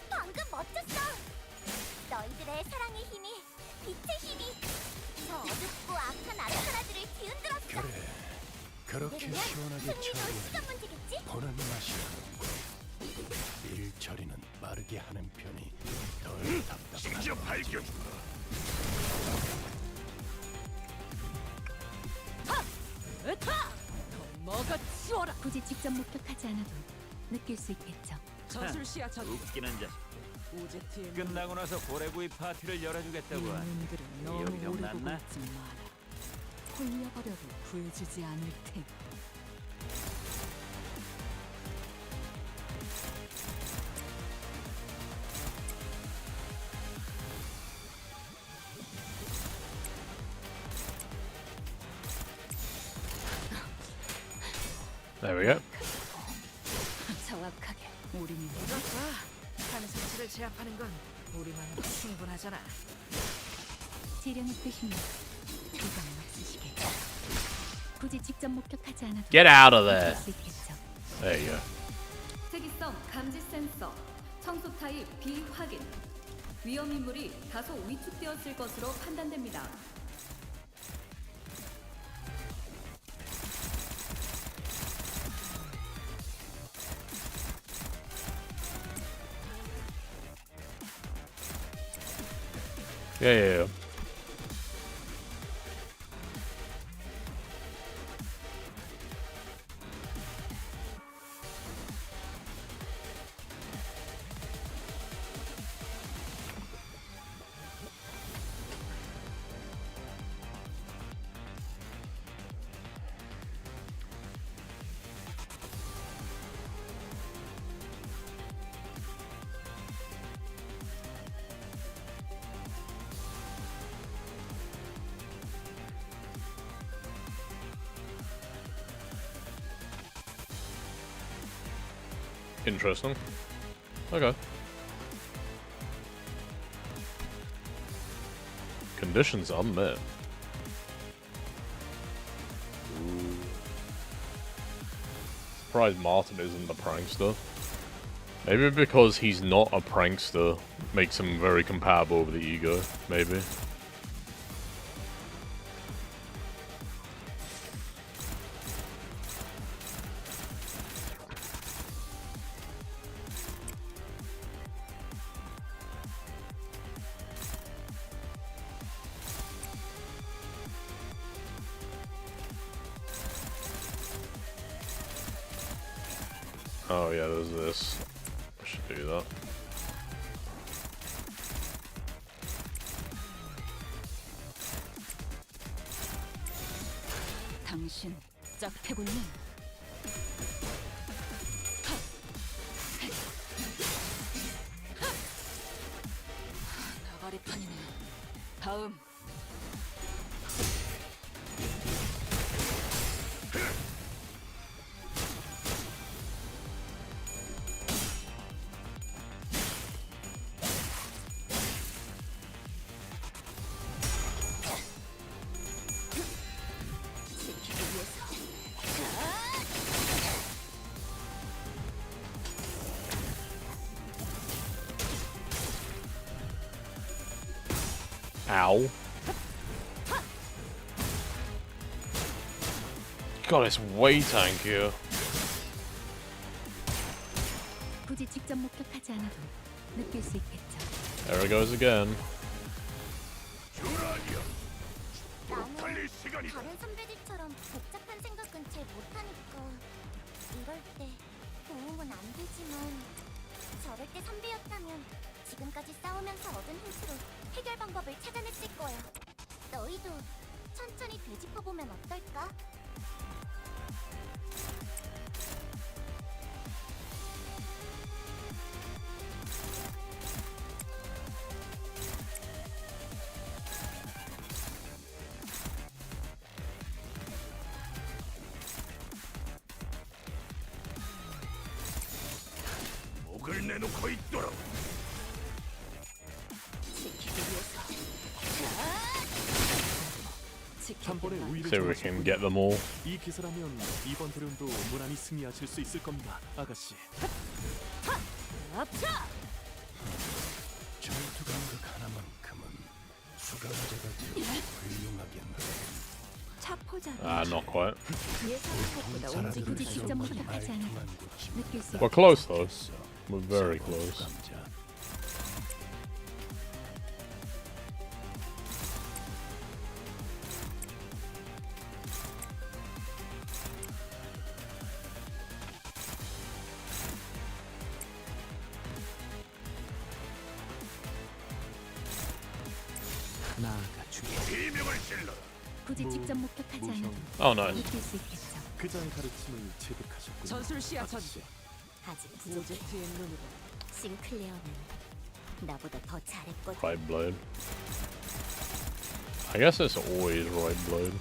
방금 멋졌어. 너희들의 사랑의 힘이 빛의 힘이 저 어둡고 악한 아르카나들을 뒤흔들었어. 그래. 그렇게 이대로면 시원하게 승리도 처리하니 시간 문제겠지? 보는 맛이야. 일 처리는 빠르게 하는 편이 덜 답답하다. 직접 밝혀주마. 뭐가 치워라. 굳이 직접 목격하지 않아도 느낄 수 있겠죠. 저술시야 저 웃기는 자식. 우제트의 끝나고 나서 고래구이 파티를 열어주겠다고. 놈들은 너무 기억이 좀 오래 보고 났나? 있지 마라. 홀려버려도 구해주지 않을 테니. There we go. 정확하게 우리는 이것 봐. 환상체를 제압하는 건 우리만으로 충분하잖아. 지령의 뜻이면 비방 없으시겠죠. 굳이 직접 목격하지 않아도 Get out of there. 느낄 수 있겠죠. There you go. 특이성 감지 센서 청소 타입 비확인. 위험 인물이 다소 위축되었을 것으로 판단됩니다. Yeah. Interesting. Okay. Conditions unmet. Ooh. Surprised Martin isn't the prankster. Maybe because he's not a prankster makes him very compatible with the ego, maybe. Oh yeah, there's this. I should do that. 당신 짝패군요. 나가리판이네. 다음. Ow. God, it's way tankier. 굳이 직접 목격하지 않아도 느낄 수 있겠죠. There it goes again. 나는 다른 선배들처럼 복잡한 생각은 잘 못하니까 이럴 때 도움은 안 되지만 저럴 때 선배였다면 지금까지 싸우면서 얻은 힌트로 해결 방법을 찾아냈을 거야. 너희도 천천히 되짚어보면 어떨까? 목을 내놓고 있도록. 한 번에 우위를 So we can get them all. 이 기세라면 이번 대련도 무난히 승리하실 수 있을 겁니다, 아가씨. 전투 감각 하나만큼은 수감자가 되어 훌륭하겠네. Not quite. 굳이 직접 목격하지 않아도 느낄 수 We're close though. We're very close. 굳이 직접 목격하지 않아도 Oh no. 느낄 수 있겠죠. 그자의 가르침을 체득하셨군요. 전술 시야 전. 아직 부족해. 싱클레어는 나보다 더 잘했거든. Right blade. I guess it's always right blade.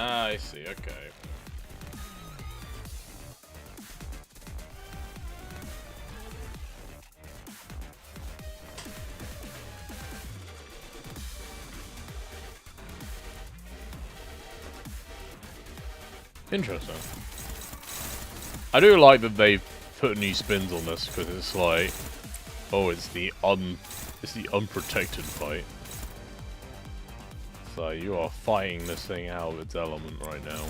Ah, I see, okay. Interesting. I do like that they put new spins on this because it's like, oh, it's the unprotected fight. So you are fighting this thing out of its element right now.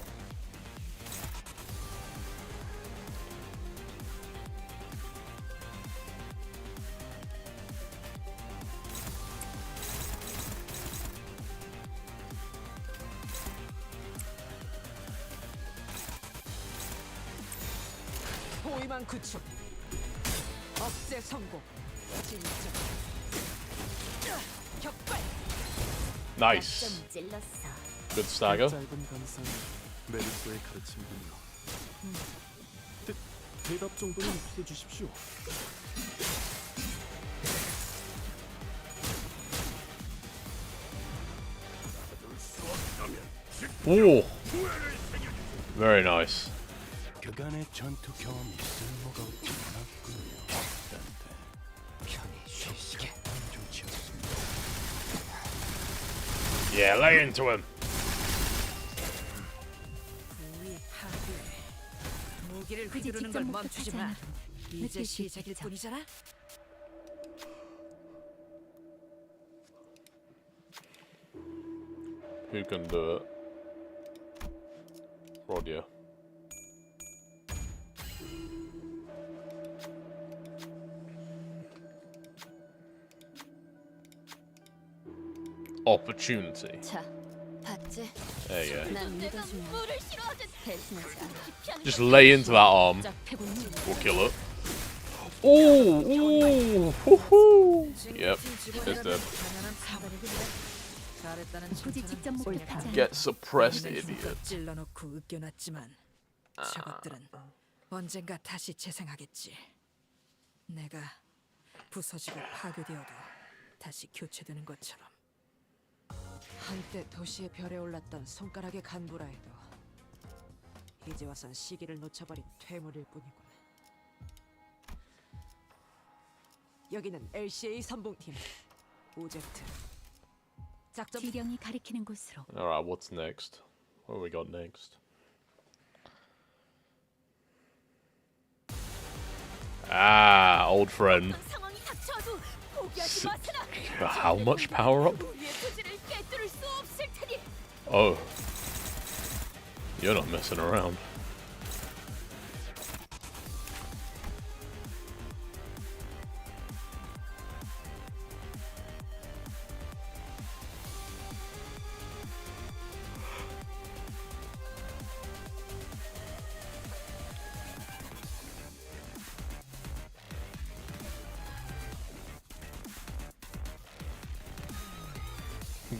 포위만 구축. 억제 성공. 진짜. 격발. Nice. Good stagger. 짧은 감상, 메르소의 가르침군요. 대답 정도는 해주십시오. Ooh. Very nice. 그간의 전투 경험이 쓸모가 없지 않았군요. 편히 쉬시게 좋지 않습니다. Yeah, lay into him. 무기를 휘두르는 걸 멈추지 마. 이제 시작일 뿐이잖아. Who can do it? Rodia. Opportunity. 자, 봤지? There you go. 난 믿어주면 배신하지 않아. Just lay into that arm. We'll kill it. Ooh, ooh, hoo-hoo. Yep, it's dead. 굳이 직접 목격하지 Get suppressed, idiot. 찔러놓고 으겨놨지만 저것들은 언젠가 다시 재생하겠지. 내가 부서지고 파괴되어도 다시 교체되는 것처럼. 한때 도시의 별에 올랐던 손가락의 간부라 해도 이제 와선 시기를 놓쳐버린 퇴물일 뿐이군. 여기는 LCA 선봉팀 오젝트. 작전 지령이 가리키는 곳으로. Alright, what's next? What have we got next? Ah, old friend. How much power up? Oh. You're not messing around.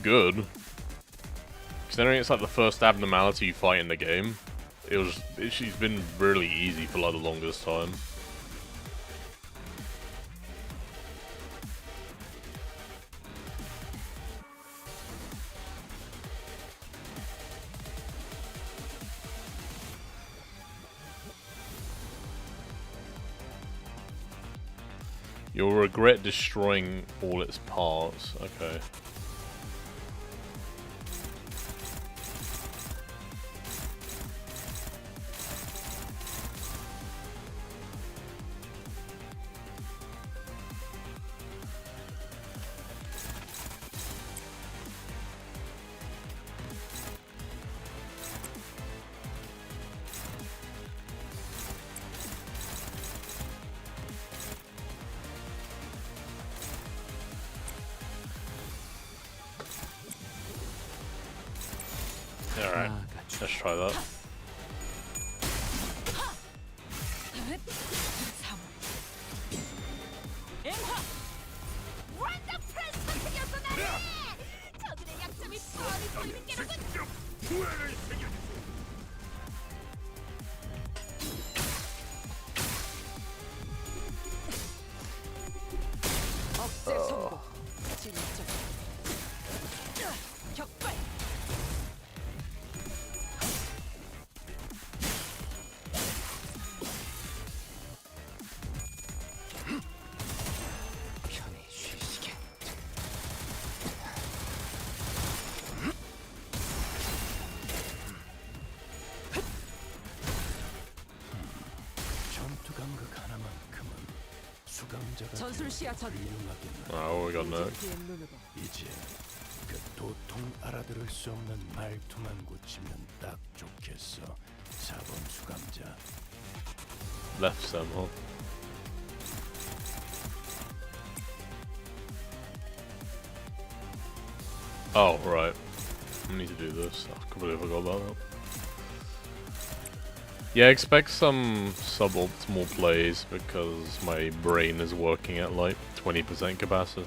Good. Considering it's like the first abnormality you fight in the game, she's been really easy for like the longest time. You'll regret destroying all its parts. Okay. Alright, let's try that. 전술 시야전. Oh, we got next. 이제 그 도통 알아들을 수 없는 말투만 고치면 딱 좋겠어. 4번 수감자. Left some, huh? Oh, right. I need to do this. I completely forgot about that. Yeah, expect some suboptimal plays because my brain is working at like 20% capacity.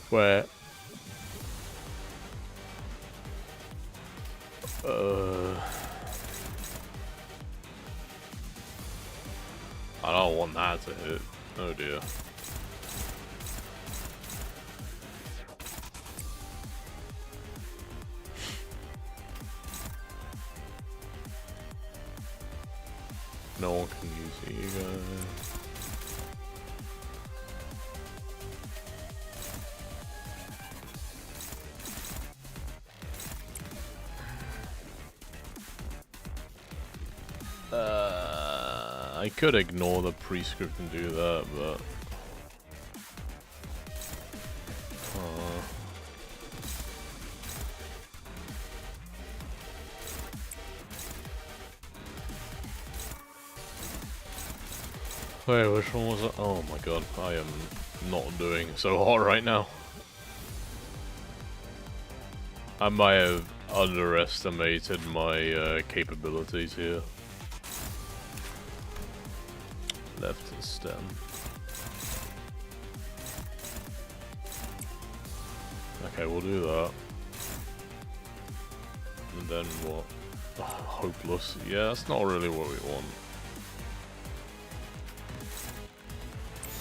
Where I don't want that to hit. Oh dear. No one can use you guys. I could ignore the prescript and do that, but wait, which one was it? Oh my god, I am not doing so hot right now. I might have underestimated my capabilities here. Left stem. Okay, we'll do that. And then what? Oh, hopeless. Yeah, that's not really what we want.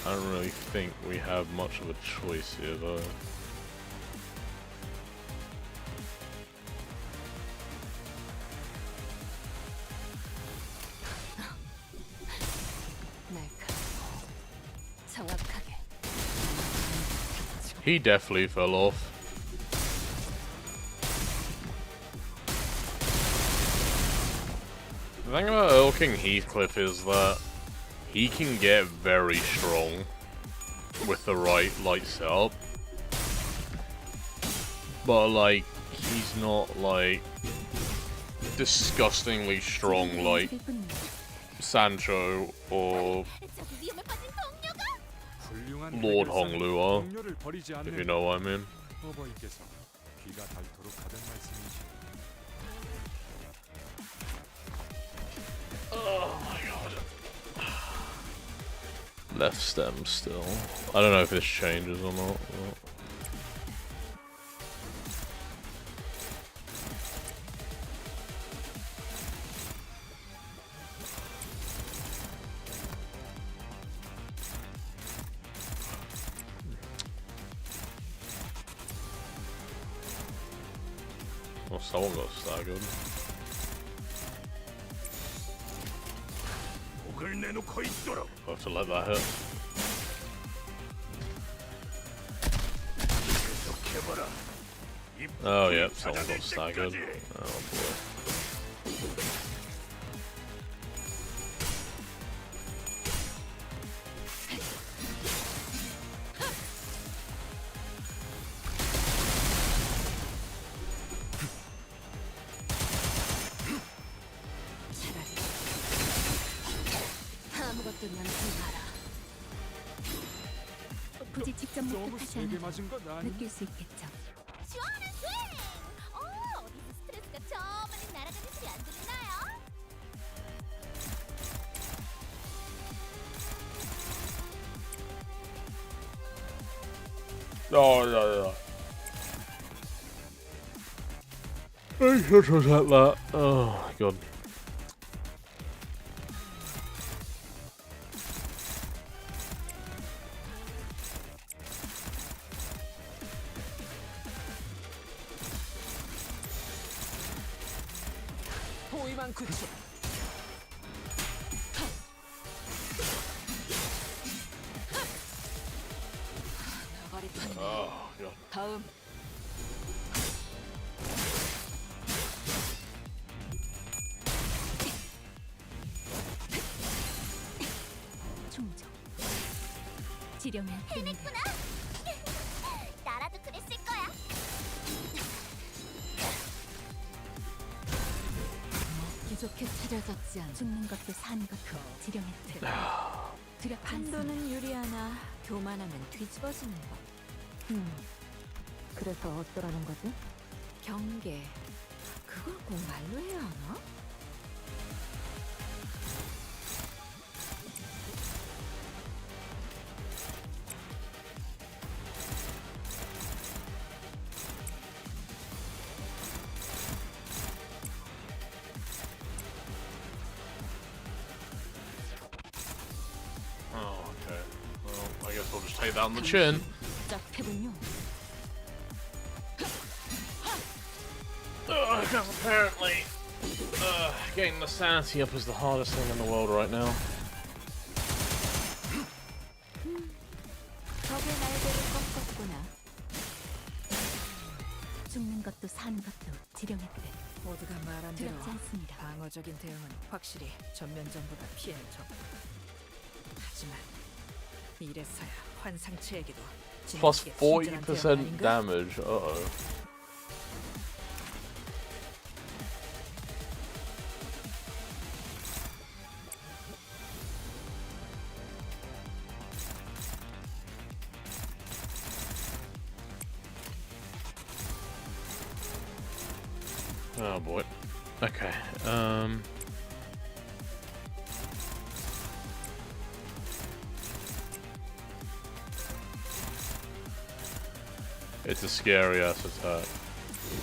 I don't really think we have much of a choice here, though. He definitely fell off. The thing about Earl King Heathcliff is that he can get very strong with the right light setup, but like he's not like disgustingly strong like Sancho or Lord Honglu are, if you know what I mean. Oh my god. Left stem still. I don't know if this changes or not. Well, someone got staggered. I have to let that hit. Oh yeah, someone got staggered. Oh boy. 굳이 직접 목격하지 않아도 느낄 수 있겠죠. 시원한 스윙! 어디서 스트레스가 저 멀리 날아가는 소리 안 들리나요? No. I should have had that. Oh god. 보이만 그치. 다음. 충족. 지령을 해냈구나. 나라도 그랬을 거야. 기좋게 차려졌지 않아. 죽는 것도 사는 것도 지령의 뜻. 판도는 유리하나 교만하면 뒤집어지는 법. 그래서 어떠라는 거지? 경계. 그걸 꼭 말로 해야 하나? Oh, okay. Well, I guess I'll just take that on the chin. 복잡해군요. Because apparently, getting the sanity up is the hardest thing in the world right now. 적의 날개를 꺾었구나. 죽는 것도 사는 것도 지령의 뜻. 모두가 말한 대로 두렵지 않습니다. 방어적인 대응은 확실히 전면전보다 피해는 적고. 하지만 이래서야 환상체에게도 Plus 진흙의 친절한 대응 40% 아닌가? damage. Uh-oh. Oh boy. Okay. It's a scary ass attack.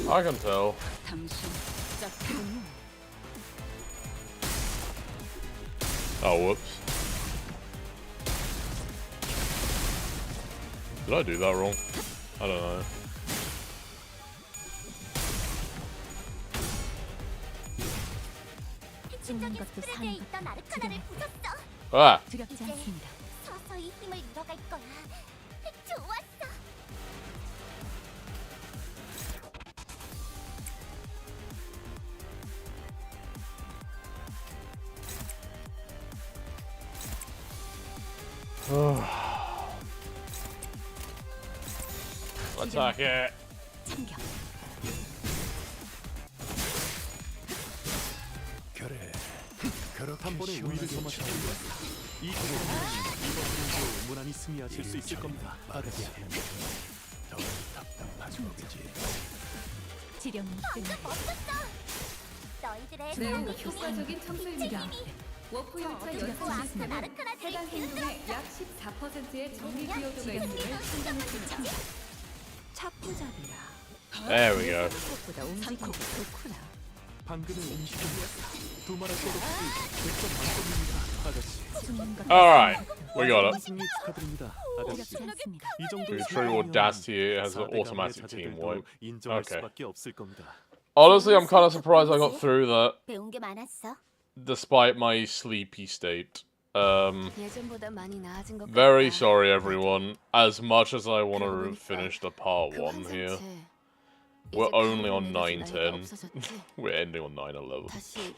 I can tell. 당신 짝꿍. Oh, whoops. Did I do that wrong? I don't know. 죽는 것도 사는 것도 Ah! 두렵지 않습니다. 서서히 힘을 잃어갈 거야. 좋았어. Attack it! 참격. 그래. 한 번에 우위를 점하시는 이 이번 무난히 승리하실 수 있을 겁니다. 빠르게 하는 게 더 답답하지 보겠지. 지령이 너희들의 매우 사랑이 효과적인 청소입니다. 워프 열차 연산 시스템은 해당 행동의 약 14%의 정리 비용도가 있음을 판단했습니다. 척부잡이라. There we go. 보다 움직임이 좋구나. 방금의 움직임이 두말할 것 없이 100점 만점입니다, 아가씨. Alright, we got it. 승리 축하드립니다, 아가씨. 이 정도 Dude, through audacity, it has an automatic team wipe. 인정할 Okay. 수밖에 없을 겁니다. Honestly, I'm kind of surprised I got through that, 배운 게 많았어. despite my sleepy state. 예전보다 많이 나아진 것 Very sorry, everyone. As much as I want to finish the part 1 here, we're only on 9:10. We're ending on 9:11. 다시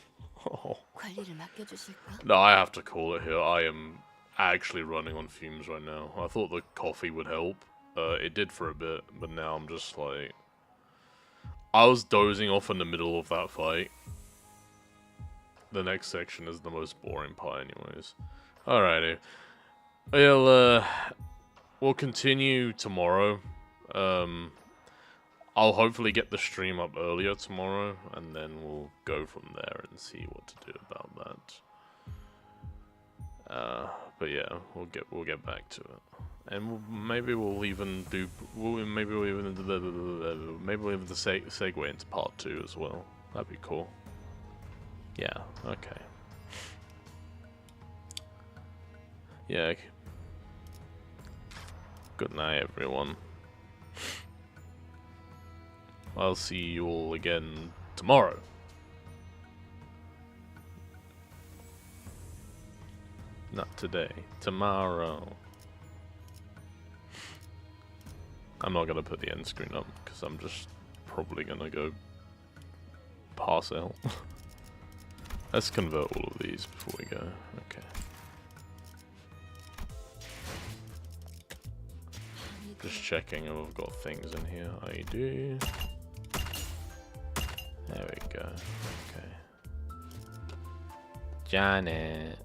관리를 맡겨주실까? No, I have to call it here. I am actually running on fumes right now. I thought the coffee would help. It did for a bit, but now I'm just like... I was dozing off in the middle of that fight. The next section is the most boring part anyways. Alrighty. We'll continue tomorrow. I'll hopefully get the stream up earlier tomorrow, and then we'll go from there and see what to do about that. But yeah, we'll get back to it, and maybe we'll even segue into part 2 as well. That'd be cool. Yeah. Okay. Yeah. Good night, everyone. I'll see you all again tomorrow. Not today. Tomorrow. I'm not gonna put the end screen up because I'm just probably gonna go pass out. Let's convert all of these before we go. Okay. Just checking if I've got things in here. I do. There we go. Okay. Janet.